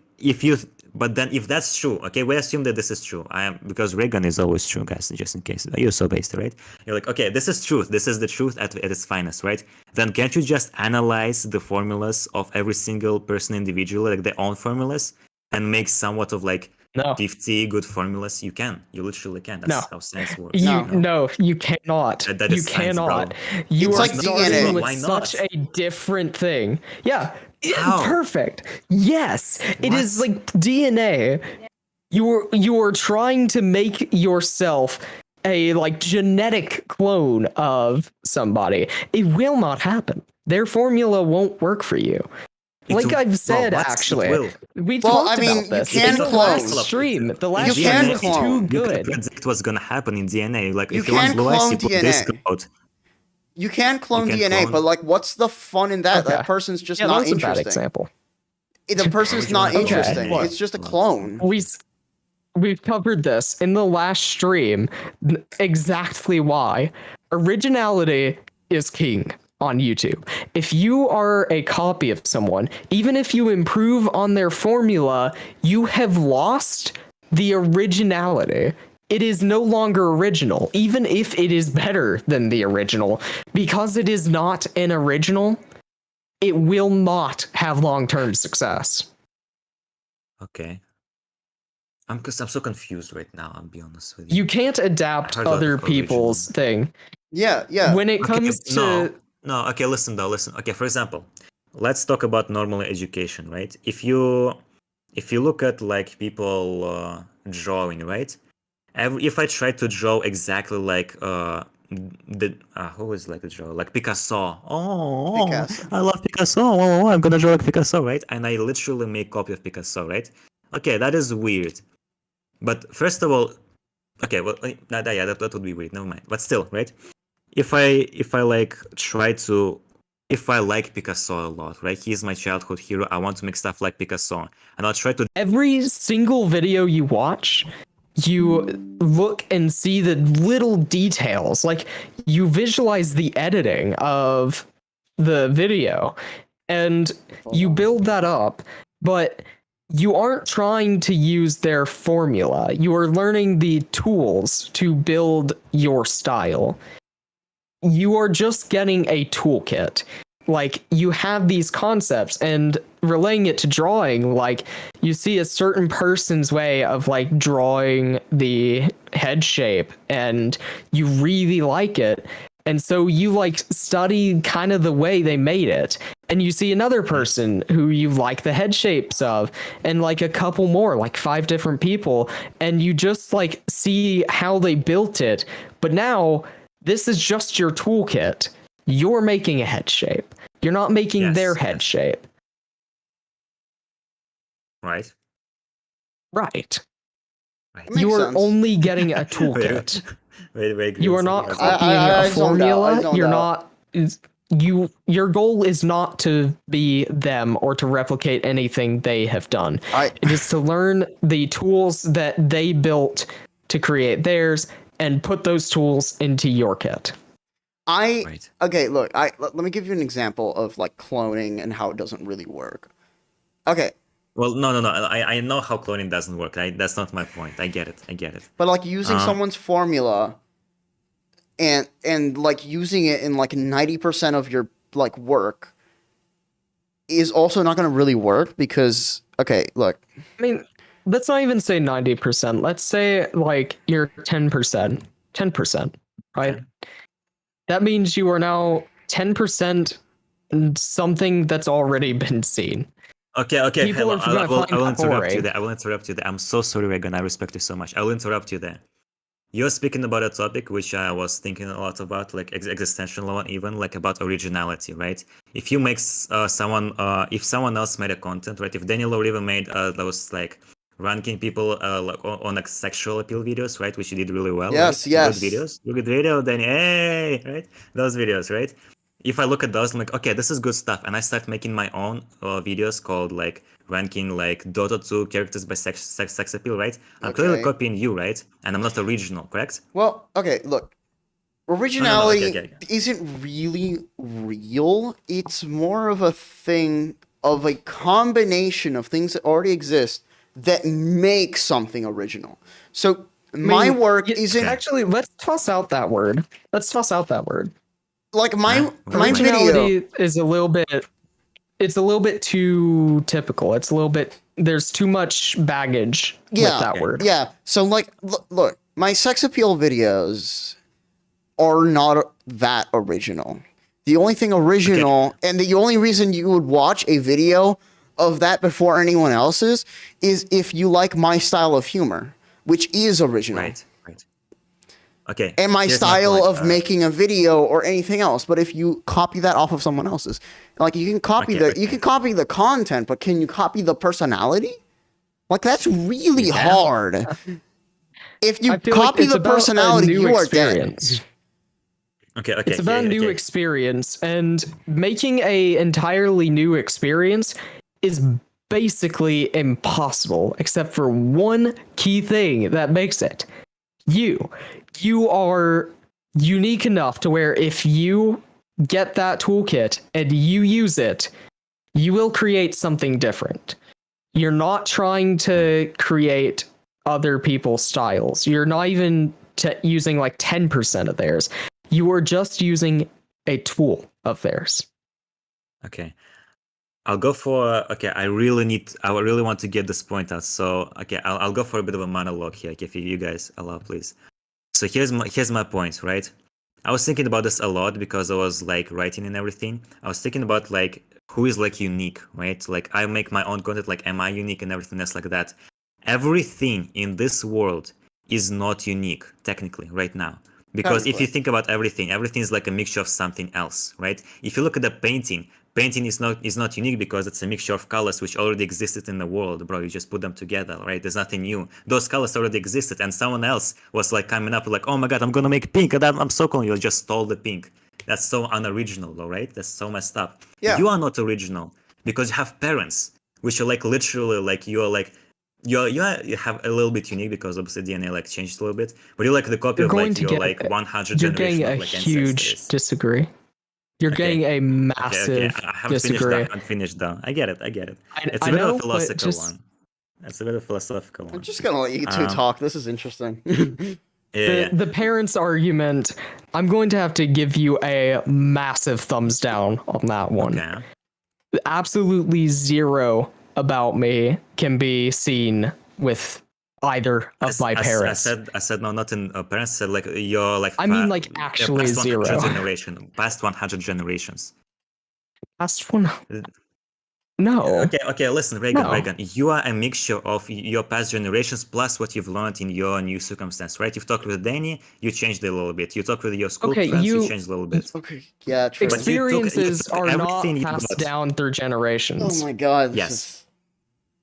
but then if that's true, okay, we assume that this is true. Because Reagan is always true, guys. Just in case you're so based, right? You're like, okay, this is truth. This is the truth at its finest, right? Then can't you just analyze the formulas of every single person individually, like their own formulas, and make somewhat of like 50 good formulas? You can. You literally can. That's how science works. No, you cannot. That is science, cannot. bro. You It's are like starting DNA. with Why not? such a different thing. Yeah. How? Perfect. Yes. It is like DNA. You are trying to make yourself a like genetic clone of somebody. It will not happen. Their formula won't work for you. Like I've said, actually, we talked about this you can in the clone. last stream. The last You stream can was clone. too good. You can predict what's gonna happen in DNA. Like You if you want can blue eyes, clone you put DNA. this code. You can clone can DNA, clone. but like, what's the fun in that? Okay. That person's just Yeah, not that's a bad interesting. example. The person's Okay. not Okay. interesting. Look. It's just a clone. We've covered this in the last stream. Exactly why originality is king on YouTube. If you are a copy of someone, even if you improve on their formula, you have lost the originality. It is no longer original, even if it is better than the original. Because it is not an original, it will not have long-term success. Okay. I'm so confused right now. I'll be honest with you. You can't adapt I heard a lot other of original. people's thing. Yeah. When it comes to no. Okay, listen. Okay, for example, let's talk about normal education, right? If you look at like people drawing, right? If I try to draw exactly like who is like the draw like Picasso. Picasso. I love Picasso. Oh, I'm gonna draw like Picasso, right? And I literally make copy of Picasso, right? Okay, that is weird. But first of all, okay, well, that would be weird. Never mind. But still, right? If I like try to, if I like Picasso a lot, right? He's my childhood hero. I want to make stuff like Picasso, and I'll try to. every single video you watch, you look and see the little details. Like you visualize the editing of the video and you build that up, but you aren't trying to use their formula. You are learning the tools to build your style. You are just getting a toolkit. Like you have these concepts and relaying it to drawing, like you see a certain person's way of like drawing the head shape and you really like it. And so you like study kind of the way they made it. And you see another person who you like the head shapes of, and like a couple more, like 5 different people. And you just like see how they built it. But now this is just your toolkit. You're making a head shape. You're not making their head shape. Right. Right. Makes You are sense. only getting a toolkit. Wait, You are not Grace. copying I a zoned out, I formula. zoned You're out. not. Your goal is not to be them or to replicate anything they have done. It is to learn the tools that they built to create theirs and put those tools into your kit. Right. Okay, look, let me give you an example of like cloning and how it doesn't really work. Okay, Well, no. I know how cloning doesn't work. That's not my point. I get it. but like using someone's formula and like using it in like 90% of your like work is also not going to really work because okay, look. I mean, let's not even say 90%. Let's say like you're 10%. 10%, right? Okay. That means you are now 10% something that's already been seen. Okay. People Hello. are gonna I will find that interrupt you boring. there. I will interrupt you there. I'm so sorry, Regan. I respect you so much. I will interrupt you there. You're speaking about a topic which I was thinking a lot about, like existential one, even like about originality, right? If you make if someone else made a content, right? If Daniel O'Riva made those like ranking people like on like sexual appeal videos, right? Which you did really well. Yes, right? yes. Good videos. Good video, then hey, right? Those videos, right? If I look at those, I'm like, okay, this is good stuff, and I start making my own videos called like ranking like Dota 2 characters by sex appeal, right? I'm clearly Okay. copying you, right? And I'm not original, correct? Well, okay, look. No, Originality okay. isn't really real. It's more of a thing of a combination of things that already exist that make something original. So my work isn't Actually, let's toss out that word. like my Huh? my video. Originality is a little bit. It's a little bit too typical. It's a little bit. There's too much baggage with that word. Yeah. So like, look, my sex appeal videos are not that original. The only thing original, and the only reason you would watch a video of that before anyone else's, is if you like my style of humor, which is original. Right. Okay. And my here's style point. of making a video or anything else. But if you copy that off of someone else's, like you can copy you can copy the content, but can you copy the personality? Like that's really hard. If you copy the personality, you are dead. Okay. It's about a new experience, and making a entirely new experience is basically impossible, except for one key thing that makes it. You are unique enough to where if you get that toolkit and you use it, you will create something different. You're not trying to create other people's styles. You're not even using like 10% of theirs. You are just using a tool of theirs. Okay. I'll go for I really want to get this point out. So I'll go for a bit of a monologue here, if you guys allow, please. So here's my point, right? I was thinking about this a lot because I was like writing and everything. I was thinking about like who is like unique, right? Like I make my own content, like am I unique and everything else like that. Everything in this world is not unique technically right now. Because if you think about everything is like a mixture of something else, right? If you look at the painting is not unique because it's a mixture of colors which already existed in the world, bro. You just put them together, right? There's nothing new. Those colors already existed, and someone else was like coming up like, oh my god, I'm gonna make pink, and I'm so cool. You just stole the pink. That's so unoriginal, though, right? That's so messed up. Yeah. You are not original because you have parents which are like literally like you have a little bit unique because obviously DNA like changed a little bit, but you're like the copy of like your like 100 You're generation getting a of like huge ancestors. disagree. You're getting a massive I haven't disagree. I haven't finished though. I get it. It's a I bit know, of a but philosophical one. It's a bit of a philosophical one. I'm just gonna let you two talk. This is interesting. The parents' argument, I'm going to have to give you a massive thumbs down on that one. Okay. Absolutely zero about me can be seen with either of my parents. I said no, not in parents. I said like you're like. I mean, like actually past 100 zero. Past 100 generations. Past one. No. Okay. Listen, Reagan. You are a mixture of your past generations plus what you've learned in your new circumstance, right? You've talked with Danny, you changed it a little bit. You talked with your school friends, you changed a little bit. Okay, yeah, true. Experiences are not everything passed down through generations. Oh my god. Yes.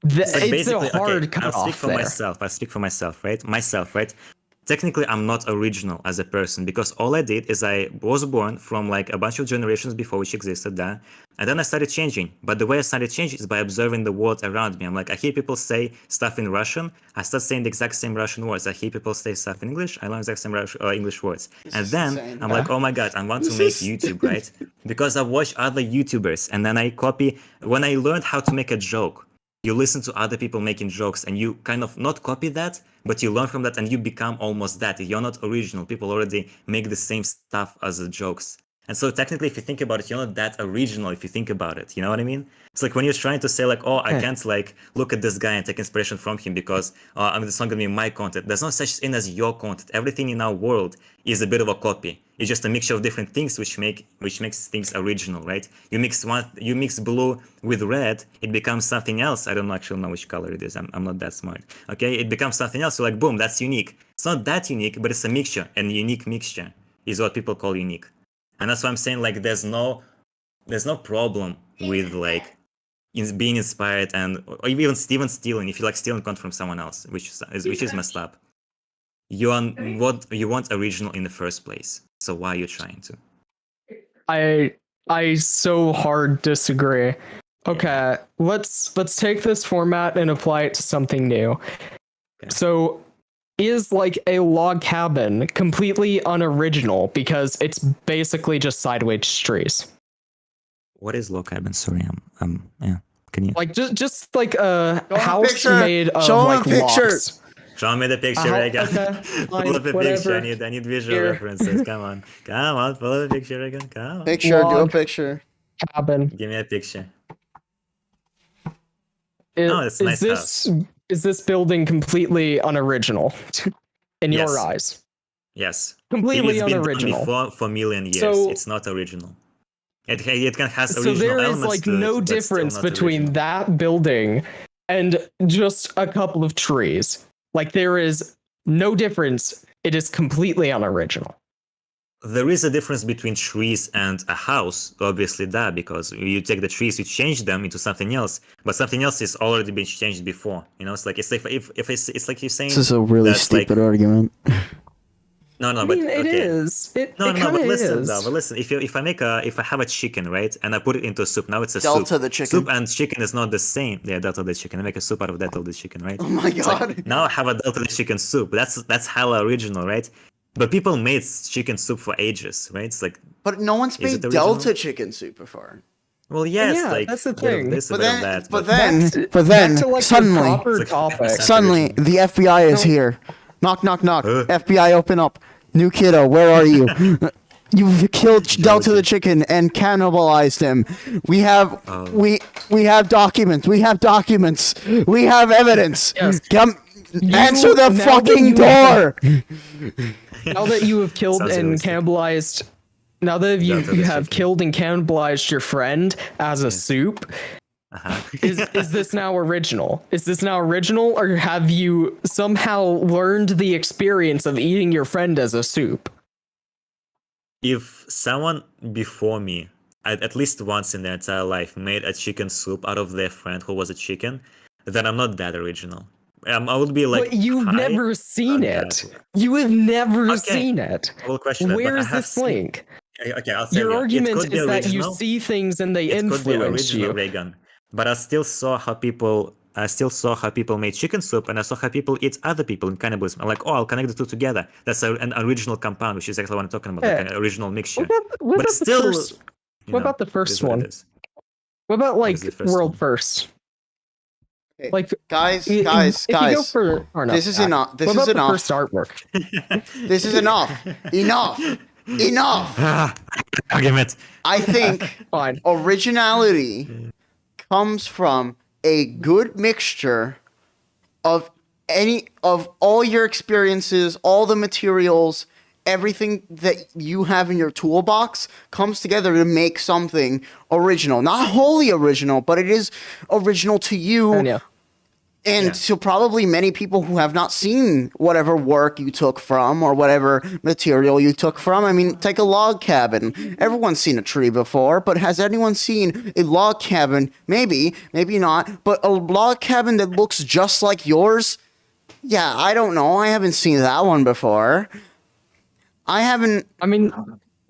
It's a hard cutoff I'll speak for there. myself. Right? Myself, right? Technically, I'm not original as a person because all I did is I was born from like a bunch of generations before which existed there, and then I started changing. But the way I started changing is by observing the world around me. I'm like, I hear people say stuff in Russian, I start saying the exact same Russian words. I hear people say stuff in English, I learn the exact same English words. And then insane. I'm like, oh my god, I want to make YouTube, right? Because I watch other YouTubers, and then I copy. When I learned how to make a joke, you listen to other people making jokes and you kind of not copy that, but you learn from that and you become almost that. You're not original. People already make the same stuff as the jokes. And so technically, if you think about it, you're not that original if you think about it. You know what I mean? It's like when you're trying to say like, oh, I can't like look at this guy and take inspiration from him because it's not going to be my content. There's no such thing as your content. Everything in our world is a bit of a copy. It's just a mixture of different things which makes things original, right? You mix blue with red, it becomes something else. I don't actually know which color it is. I'm not that smart. Okay, it becomes something else. So like, boom, that's unique. It's not that unique, but it's a mixture, and unique mixture is what people call unique. And that's why I'm saying like there's no problem with like being inspired or even stealing. If you like stealing content from someone else, which is messed up. You want original in the first place. So why are you trying to? I so hard disagree. Okay, let's take this format and apply it to something new. Okay. So is like a log cabin completely unoriginal because it's basically just sideways trees? What is log cabin? Sorry, yeah. Can you Like just like a Show 'em a house picture. made of Show 'em a like picture. logs. show me the picture, Reagan? Okay, Pull fine, up a whatever. picture. I need visual Here. references. Come on, pull up a picture, Reagan. Come on. Picture, do a Log. picture. Cabin. Give me a picture. Oh, it's a nice Is this building completely unoriginal in your Yes. eyes? Yes. Completely It's been done unoriginal. before for a million years. So- It's not original. It can has So original there is elements like to it, no but still difference not between original. that building and just a couple of trees. Like there is no difference. It is completely unoriginal. There is a difference between trees and a house, obviously, because you take the trees, you change them into something else, but something else is already been changed before. You know, it's like if it's like you're saying. This is a really that's stupid like, argument. No, I but mean, it okay. is. It No, kind but of listen, is. though. But listen, if I have a chicken, right, and I put it into a soup, now it's a Delta soup. the chicken. Soup and chicken is not the same. Yeah, Delta the chicken. I make a soup out of Delta the chicken, right? Oh my It's like, god. now I have a Delta the chicken soup. That's hella original, right? But people made chicken soup for ages, right? It's like, But no one's Is made it original? Delta chicken soup before. well, yes, Yeah, like that's the bit of thing. this, a But bit of then, that, but then, Back to, like, the suddenly, proper It's like topic. 50%. suddenly, the FBI is No. here. Knock, knock, knock. Huh? FBI, open up. New kiddo, where are you? You've killed Delta the chicken and cannibalized him. We have we have documents. We have documents. We have evidence. Yes. Come answer the now that fucking you- door. Now that you have killed Sounds and realistic. cannibalized, now that you Delta the have chicken. killed and cannibalized your friend as a soup, Uh-huh. is this now original? Is this now original, or have you somehow learned the experience of eating your friend as a soup? If someone before me, at least once in their entire life, made a chicken soup out of their friend who was a chicken, then I'm not that original. I would be like, But you've "Hi?" never seen on it. that. You have never Okay. seen it. I will question that, but Where I is have this seen- link? Okay, I'll tell Your you. It argument could be is that you original. see things and they It could be influence original you. vegan, but I still saw how people made chicken soup, and I saw how people eat other people in cannibalism. I'm like, oh, I'll connect the two together. That's an original compound, which is exactly what I'm talking about, like Yeah. an original mixture. What But about still, the first? you What know, about the it first is what it one? is. What about like is the first world one? first? Okay, Like Guys, if you go for or no, this is back. enough. This What about is the enough. first artwork? This is enough. Enough. Enough. Argument. I think Fine. originality comes from a good mixture of all your experiences, all the materials, everything that you have in your toolbox comes together to make something original. Not wholly original, but it is original to you. And yeah. And Yeah. to probably many people who have not seen whatever work you took from or whatever material you took from. I mean, take a log cabin. Everyone's seen a tree before, but has anyone seen a log cabin? Maybe, maybe not, but a log cabin that looks just like yours? Yeah, I don't know. I haven't seen that one before. I haven't. I mean,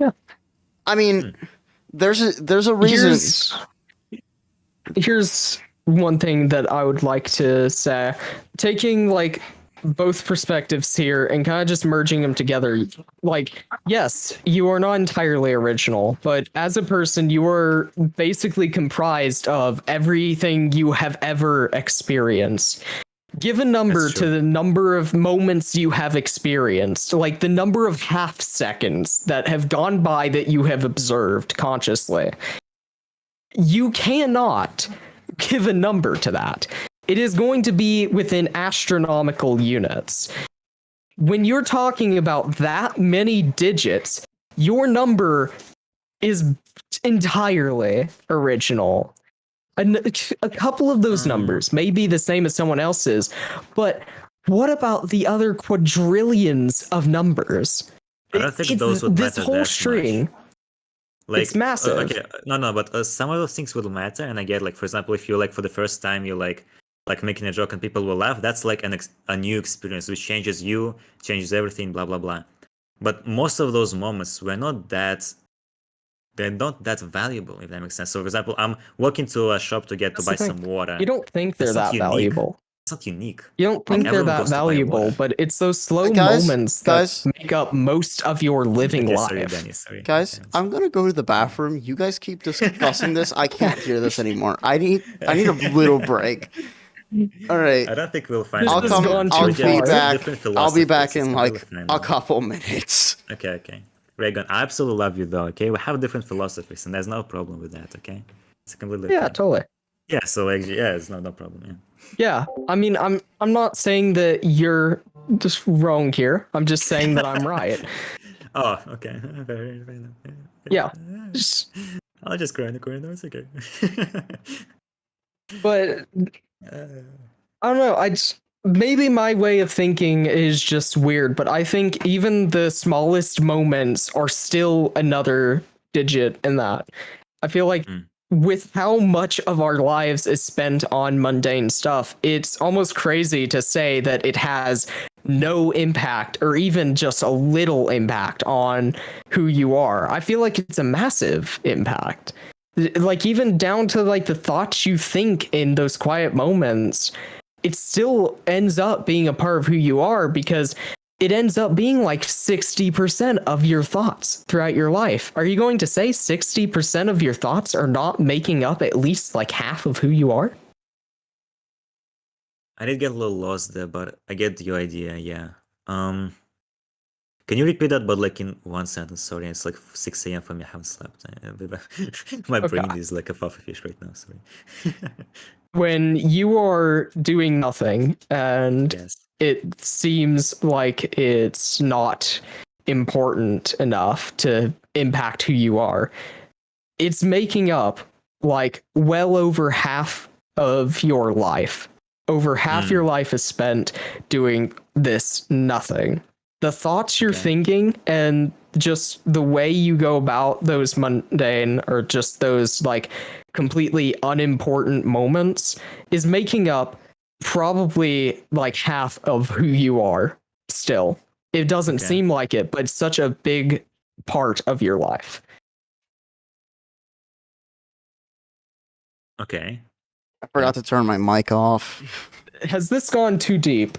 yeah. I mean, there's a reason. Here's one thing that I would like to say. Taking like both perspectives here and kind of just merging them together. Like, yes, you are not entirely original, but as a person, you are basically comprised of everything you have ever experienced. Give a number That's to true. the number of moments you have experienced, like the number of half seconds that have gone by that you have observed consciously. You cannot give a number to that. It is going to be within astronomical units. When you're talking about that many digits, your number is entirely original. A couple of those numbers may be the same as someone else's, but what about the other quadrillions of numbers? I don't think those would this matter whole that much. string. Like, It's massive. okay, no, but some of those things will matter, and I get like, for example, if you like for the first time you like making a joke and people will laugh, that's like a new experience which changes you, changes everything, blah blah blah. But most of those moments were not that. They're not that valuable, if that makes sense. So, for example, I'm walking to a shop to That's the buy thing. some water. You don't think they're That's not that unique. valuable. It's not unique. You don't think they're everyone that goes to buy valuable, water. but it's those slow Guys, moments guys. that make up most of your living Okay, sorry, life. Danny, sorry. Guys, Okay. I'm gonna go to the bathroom. You guys keep discussing this. I can't hear this anymore. I need a little break. All right. I don't think we'll find. This I'll has come. gone I'll too be far. back. Different I'll be back philosophies, in it's like completely fine. a couple minutes. Okay. Ragon, I absolutely love you though, okay? We have different philosophies and there's no problem with that, okay? It's completely Yeah, okay. totally. Yeah, so like yeah, it's no problem, yeah. Yeah, I mean, I'm not saying that you're just wrong here. I'm just saying that I'm right. Oh, okay. Fair enough. Yeah. Just- I'll just cry in the corner, it's okay. But I don't know. Maybe my way of thinking is just weird, but I think even the smallest moments are still another digit in that. I feel like with how much of our lives is spent on mundane stuff, it's almost crazy to say that it has no impact or even just a little impact on who you are. I feel like it's a massive impact. Like even down to like the thoughts you think in those quiet moments, it still ends up being a part of who you are because it ends up being like 60% of your thoughts throughout your life. Are you going to say 60% of your thoughts are not making up at least like half of who you are? I did get a little lost there, but I get your idea, yeah. Can you repeat that, but like in one sentence? Sorry, it's like 6 a.m. for me. I haven't slept. My brain is like a puffer fish right now. Sorry. When you are doing nothing and Yes. it seems like it's not important enough to impact who you are, it's making up like well over half of your life. Over half your life is spent doing this nothing. The thoughts you're thinking and just the way you go about those mundane or just those like completely unimportant moments is making up probably like half of who you are still. It doesn't seem like it, but it's such a big part of your life. Okay. I forgot to turn my mic off. Has this gone too deep?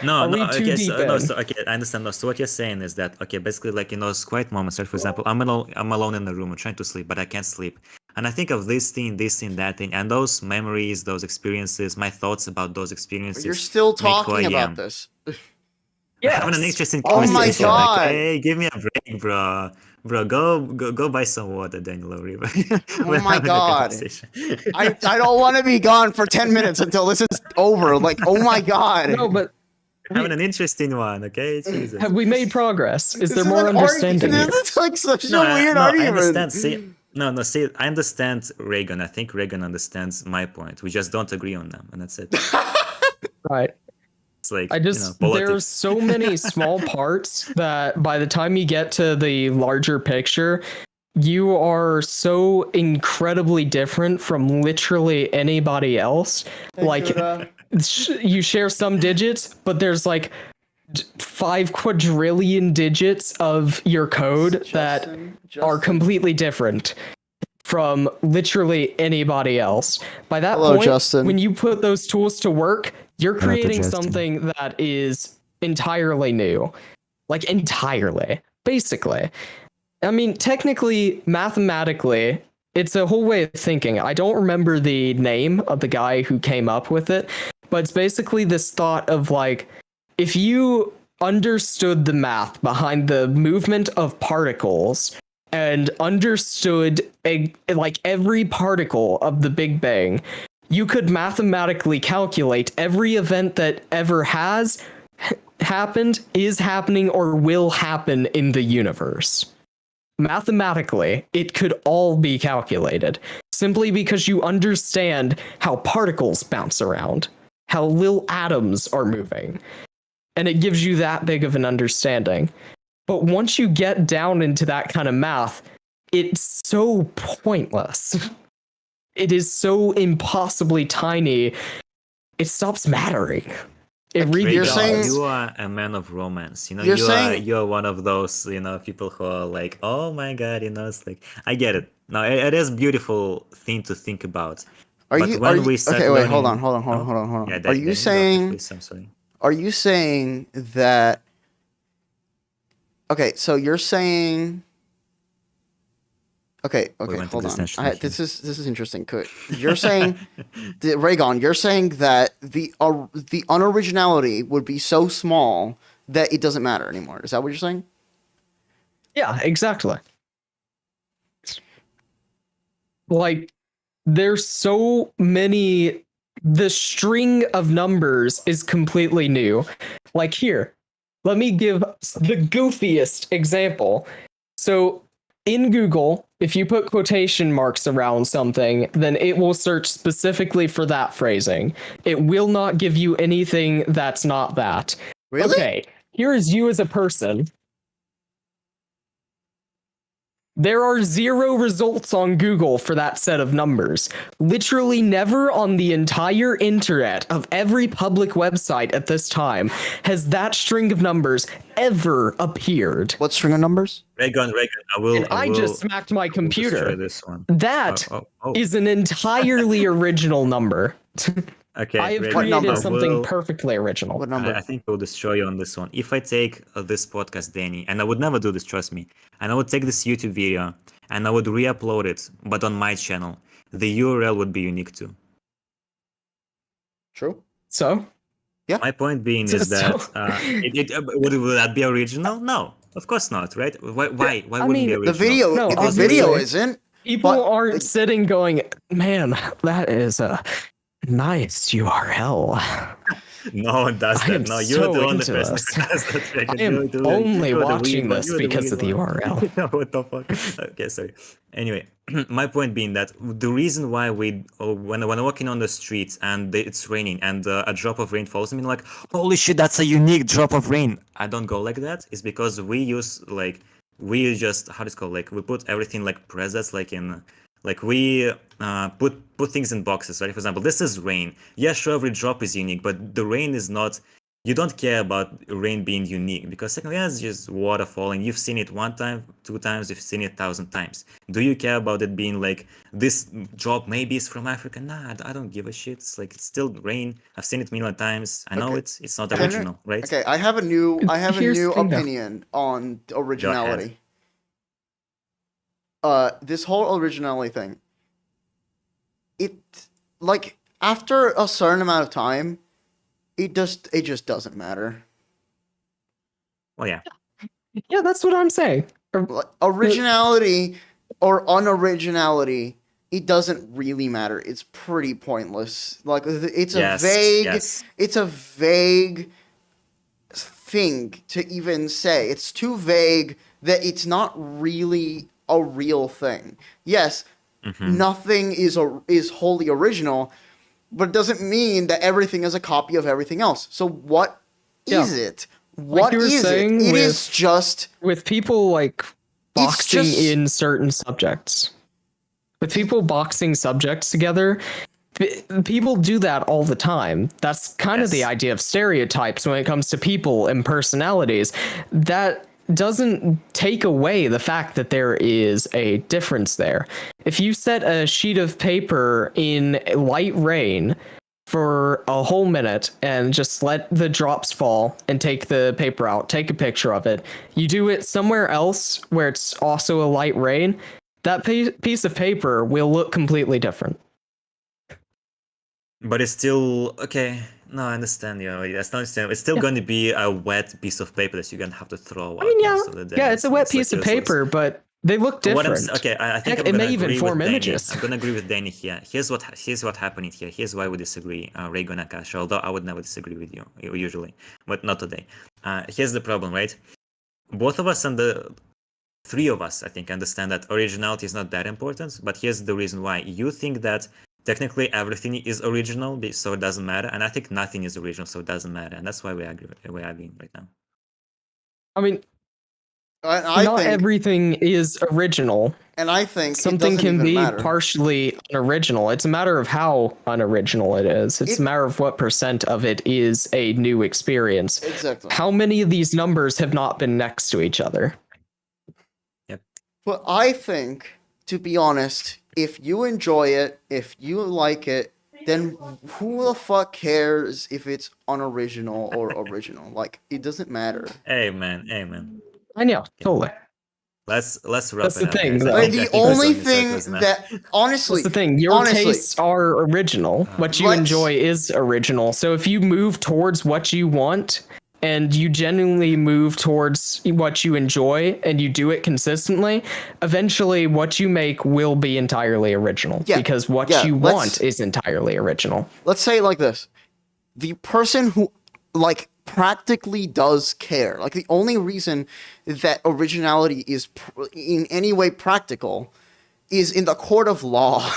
No, Are we too okay, deep no, in? so okay, I understand. So what you're saying is that okay, basically like in those quiet moments, right? For example, I'm alone in the room, I'm trying to sleep, but I can't sleep, and I think of this thing, that thing, and those memories, those experiences, my thoughts about those experiences. You're still make who I talking about am. this. Yeah. Having an interesting Oh my conversation. God. Okay, give me a break, bro. Bro, go buy some water, Daniel O'Reilly. Oh my God. I don't want to be gone for 10 minutes until this is over. Like, oh my God. No, but Having an interesting one, okay? Jesus. have we made progress? Is there This more an understanding here? argument. It's like such No, a weird I argument. understand. See, I understand Reagan. I think Reagan understands my point. We just don't agree on them, and that's it. Right. It's like I just politics. there's so many small parts that by the time you get to the larger picture, you are so incredibly different from literally anybody else. Like you share some digits, but there's like 5 quadrillion digits of your code that are completely different from literally anybody else. By that Hello, point, Justin. when you put those tools to work, you're Hello, creating Justin. something that is entirely new. Like entirely, basically. I mean, technically, mathematically, it's a whole way of thinking. I don't remember the name of the guy who came up with it, but it's basically this thought of like, if you understood the math behind the movement of particles and understood like every particle of the Big Bang, you could mathematically calculate every event that ever has happened, is happening, or will happen in the universe. Mathematically, it could all be calculated simply because you understand how particles bounce around, how little atoms are moving, and it gives you that big of an understanding. But once you get down into that kind of math, it's so pointless. It is so impossibly tiny. It stops mattering. It really You're does. saying- you are a man of romance. You know, You're saying- you are one of those, you know, people who are like, oh my god, you know, it's like I get it. No, it is a beautiful thing to think about. Are But you? when Are you? we start Okay, wait. Hold on. learning- Hold on. Hold on. No? Hold on. Hold on. Yeah, Are Danny, you go ahead, saying? please, I'm sorry. Are you saying that? Okay, so you're saying. Okay, okay, went to hold this on. national This is interesting. You're saying, Ragon, you're saying that the unoriginality would be so small that it doesn't matter anymore. Is that what you're saying? Yeah, exactly. Like, there's so many. The string of numbers is completely new. Like, here, let me give the goofiest example. So, in Google, if you put quotation marks around something, then it will search specifically for that phrasing. It will not give you anything that's not that. Really? Okay, here is you as a person. There are 0 results on Google for that set of numbers. Literally never on the entire internet of every public website at this time has that string of numbers ever appeared. What string of numbers? Ragon, I will. And I just smacked my I will destroy computer. this one. That is an entirely original number. Okay. I have Ragon, created I something will- perfectly original. What number? I think I will destroy you on this one. If I take this podcast, Danny, and I would never do this, trust me, and I would take this YouTube video and I would re-upload it, but on my channel, the URL would be unique too. True. So, My point being is that would that be original? No, of course not, right? Why wouldn't mean, be the original? The video, No, the video obviously. isn't. people But- aren't sitting going, man, that is a nice URL. No one does I that. am No, you're so the only into person this. who does that. Ragon. I am You're the- only you're the watching weird one. this You're the because of the weird one. URL. What the fuck? Okay, sorry. Anyway, my point being that the reason why when I'm walking on the streets and it's raining and a drop of rain falls, I mean, like, holy shit, that's a unique drop of rain. I don't go like that. It's because we just how it's called, like we put everything like presets, like in. Like we put things in boxes, right? For example, this is rain. Yeah, sure, every drop is unique, but the rain is not. You don't care about rain being unique because secondly, it's just water falling. You've seen it 1 time, 2 times. You've seen it 1,000 times. Do you care about it being like this drop? Maybe it's from Africa. Nah, I don't give a shit. It's like it's still rain. I've seen it a million times. I know Okay. it's not original, right? Okay, I have a new Here's the thing, though. opinion on originality. This whole originality thing. It like after a certain amount of time, it just doesn't matter. Well, yeah. Yeah, that's what I'm saying. Like, originality or unoriginality, it doesn't really matter. It's pretty pointless. Like it's a vague it's a vague thing to even say. It's too vague that it's not really a real thing. Yes, nothing is wholly original, but it doesn't mean that everything is a copy of everything else. So what is it? What you were is it? saying It with- is just With people like boxing just- in certain subjects. With people boxing subjects together, people do that all the time. That's kind of the Yes. idea of stereotypes when it comes to people and personalities. That doesn't take away the fact that there is a difference there. If you set a sheet of paper in light rain for a whole minute and just let the drops fall and take the paper out, take a picture of it, you do it somewhere else where it's also a light rain, that piece of paper will look completely different. But it's still okay. No, I understand. That's not understand. It's still going to be a wet piece of paper that you're gonna have to throw out. I mean, most of the day. yeah, it's a wet like piece of useless. paper, but they look What I'm different. okay, I think Heck, I'm it gonna may even agree form with Danny. images. I'm gonna agree with Danny here. Here's what happening here. Here's why we disagree, Ragon and Kasha. Although I would never disagree with you usually, but not today. Here's the problem, right? Both of us and the 3 of us, I think, understand that originality is not that important. But here's the reason why. You think that technically everything is original, so it doesn't matter, and I think nothing is original, so it doesn't matter, and that's why we're arguing right now. I mean, I not think everything is original. And I think something it doesn't can even be matter. partially unoriginal. It's a matter of how unoriginal it is. It's a It- matter of what percent of it is a new experience. Exactly. How many of these numbers have not been next to each other? But I think, to be honest, if you enjoy it, if you like it, then who the fuck cares if it's unoriginal or original? Like, it doesn't matter. Amen. I know, totally. Let's wrap That's it the up, thing, guys. though. I Like, think the we're only going in thing circles now. that, honestly, That's the thing. Your honestly, tastes are original. What you let's- enjoy is original. So if you move towards what you want and you genuinely move towards what you enjoy and you do it consistently, eventually what you make will be entirely original Yeah, because what yeah, you let's- want is entirely original. let's say it like this. The person who, like, practically does care, like, the only reason that originality is in any way practical is in the court of law.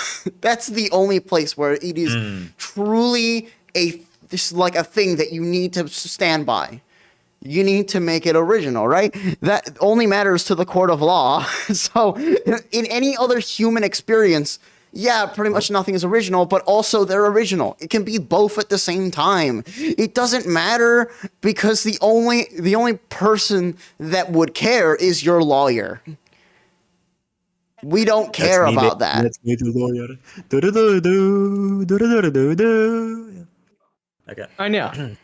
That's the only place where it is truly this like a thing that you need to stand by. You need to make it original, right? That only matters to the court of law. So in any other human experience, yeah, pretty much nothing is original, but also they're original. It can be both at the same time. It doesn't matter because the only person that would care is your lawyer. We don't care about that. That's me, the lawyer. Do-do-do-do. Okay. I know.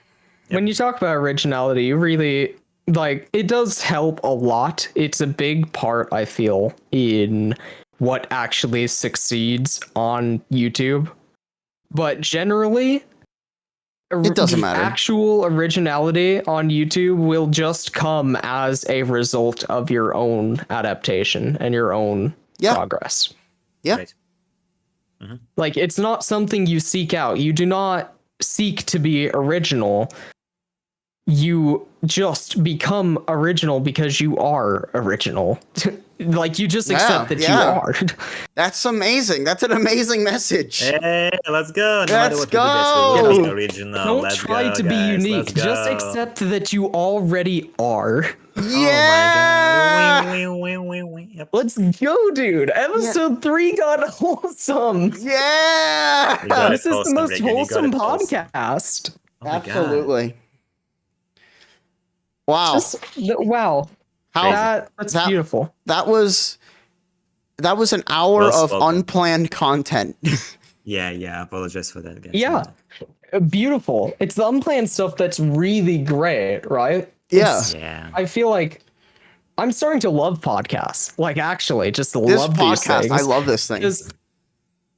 When you talk about originality, you really like it does help a lot. It's a big part, I feel, in what actually succeeds on YouTube. But generally, It doesn't the matter. actual originality on YouTube will just come as a result of your own adaptation and your own Yeah. progress. Yeah. Right. Like, it's not something you seek out. You do not seek to be original. You just become original because you are original. Like, you just accept that you are. That's amazing. That's an amazing message. Hey, let's go. No matter Let's what we do, guys, we will go. be original. Don't Let's try go, to be guys. unique. Let's Just go. accept that you already are. Yeah. Oh my god. Wing. Yep. Let's go, dude. Episode 3 got wholesome. Yeah. You got This is the wholesome, most Reagan. You got wholesome it wholesome. podcast. Oh my god. Absolutely. Wow. Wow. Crazy. That's That- beautiful. That was an hour Well of spoken. unplanned content. Yeah. I apologize for that, guys. Yeah. Beautiful. It's the unplanned stuff that's really great, right? Yeah. Yeah. I feel like I'm starting to love podcasts. Like, actually, just This love these podcast, things. I love this thing. Because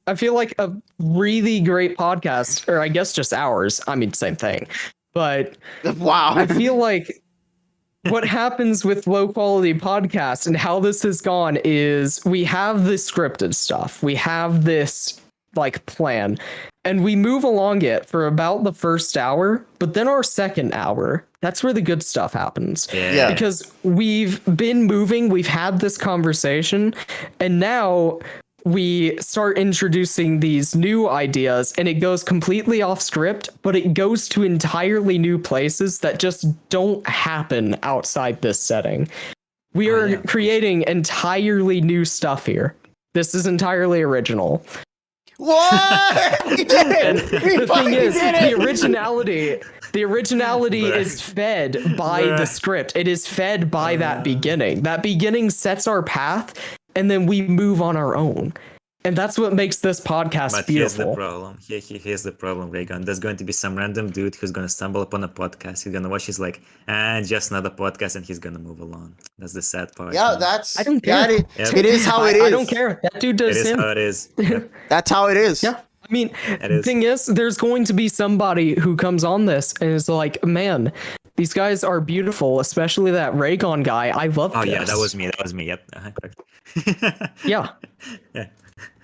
I feel like a really great podcast, or I guess just ours. I mean, same thing. But Wow. I feel like what happens with low quality podcasts and how this has gone is we have this scripted stuff. We have this like plan and we move along it for about the first hour, but then our second hour, that's where the good stuff happens. Yeah. Because we've been moving, we've had this conversation, and now we start introducing these new ideas and it goes completely off script, but it goes to entirely new places that just don't happen outside this setting. We are yeah. creating entirely new stuff here. This is entirely original. What? We did And it. We the fucking thing is, did the it. originality is fed by the script. It is fed by that beginning. That beginning sets our path, and then we move on our own. And that's what makes this podcast But here's the beautiful. problem. Here's the problem, Reagan. There's going to be some random dude who's going to stumble upon a podcast. He's going to watch. He's like, just another podcast, and he's going to move along. That's the sad part. Yeah, man. that's. I don't care. Yep. It is how it is. I don't care. That dude It does is him. how it is. Yep. That's how it is. Yeah. I mean, It the is. thing is, there's going to be somebody who comes on this and is like, man, these guys are beautiful, especially that Ragon guy. I love Oh this. yeah, that was me. Yep. Correct. Yeah. Yeah.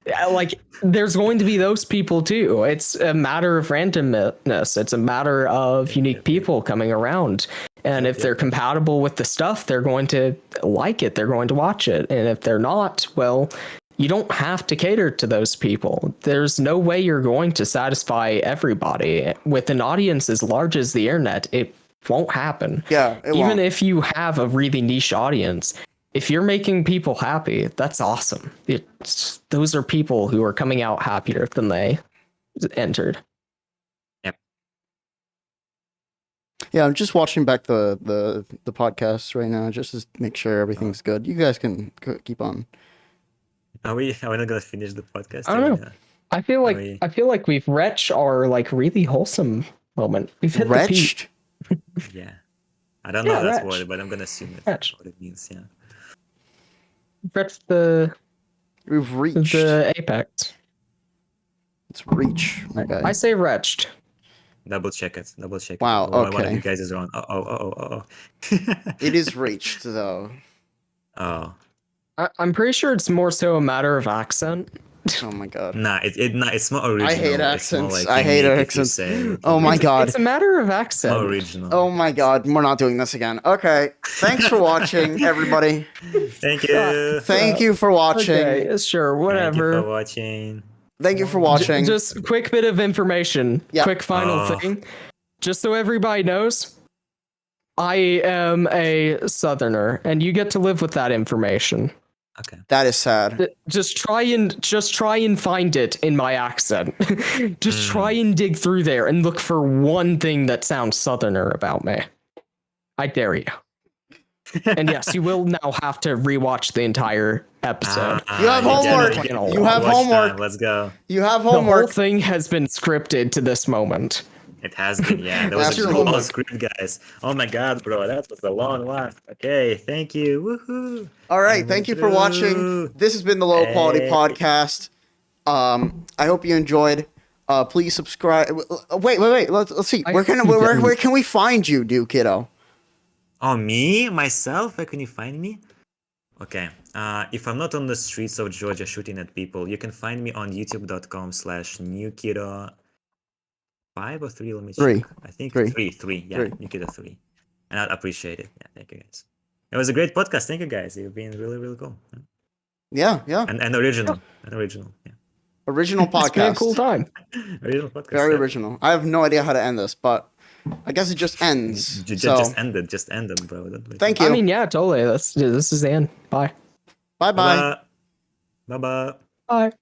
Yeah, like, there's going to be those people too. It's a matter of randomness. It's a matter of unique people coming around. And if they're compatible with the stuff, they're going to like it. They're going to watch it. And if they're not, well, you don't have to cater to those people. There's no way you're going to satisfy everybody. With an audience as large as the internet, it won't happen. Yeah. It Even won't. if you have a really niche audience, if you're making people happy, that's awesome. Those are people who are coming out happier than they entered. Yeah, I'm just watching back the podcast right now just to make sure everything's good. You guys can keep on. Are we not gonna finish the podcast? I don't know. Yeah. I feel like we've reached our like really wholesome moment. We've hit the peak. Wretched? Yeah. I don't know Yeah, that's retch. word, but I'm gonna assume Retch. what it means. Yeah. Reached the We've reached. apex. It's reach. Okay. I say wretched. Double check it. Double check Wow, it. One of okay. you guys is wrong. Oh. It is reached though. Oh. I'm pretty sure it's more so a matter of accent. Oh my god. Nah, it's more original. I hate It's more, accents. like, I hate unique if you accents. say it. Oh my god. It's a matter of More accent. original. Oh my god. We're not doing this again. Okay. Thanks for watching, everybody. Thank you. Thank you for watching. Okay, sure, Thank you whatever. for watching. Thank you for watching. Just a quick bit of information. Yeah. Quick final Oh. thing. Just so everybody knows, I am a southerner, and you get to live with that information. Okay. That is sad. Just try and find it in my accent. Just try and dig through there and look for one thing that sounds southerner about me. I dare you. And yes, you will now have to rewatch the entire episode. You have homework. get it. You have Watch homework. time. Let's go. You have The whole homework. thing has been scripted to this moment. It has been, yeah. That That's was a your long homework. script, guys. Oh my god, bro, that was a long one. Okay, thank you. Woohoo. All right. Thank you for watching. This has been the Low Quality Hey. Podcast. I hope you enjoyed. Please subscribe. Wait. Let's see. Where can we find you, NEWKIDDO? Oh, me? Myself? Where can you find me? Okay. If I'm not on the streets of Georgia shooting at people, you can find me on youtube.com/NEWKIDDO 5 or 3. Let me check. Three. I think Three. 3. Yeah, Three. NEWKIDDO 3. And I'd appreciate it. Yeah, thank you guys. It was a great podcast. Thank you guys. You've been really, really cool. Yeah. And original. And original. Yeah. Original It's been a podcast. cool time. Original podcast. Very yeah. original. I have no idea how to end this, but I guess it just ends. So, Just ended, bro. Don't wait. thank you. I mean, yeah, totally. This is the end. Bye. Bye bye. Bye bye. Bye.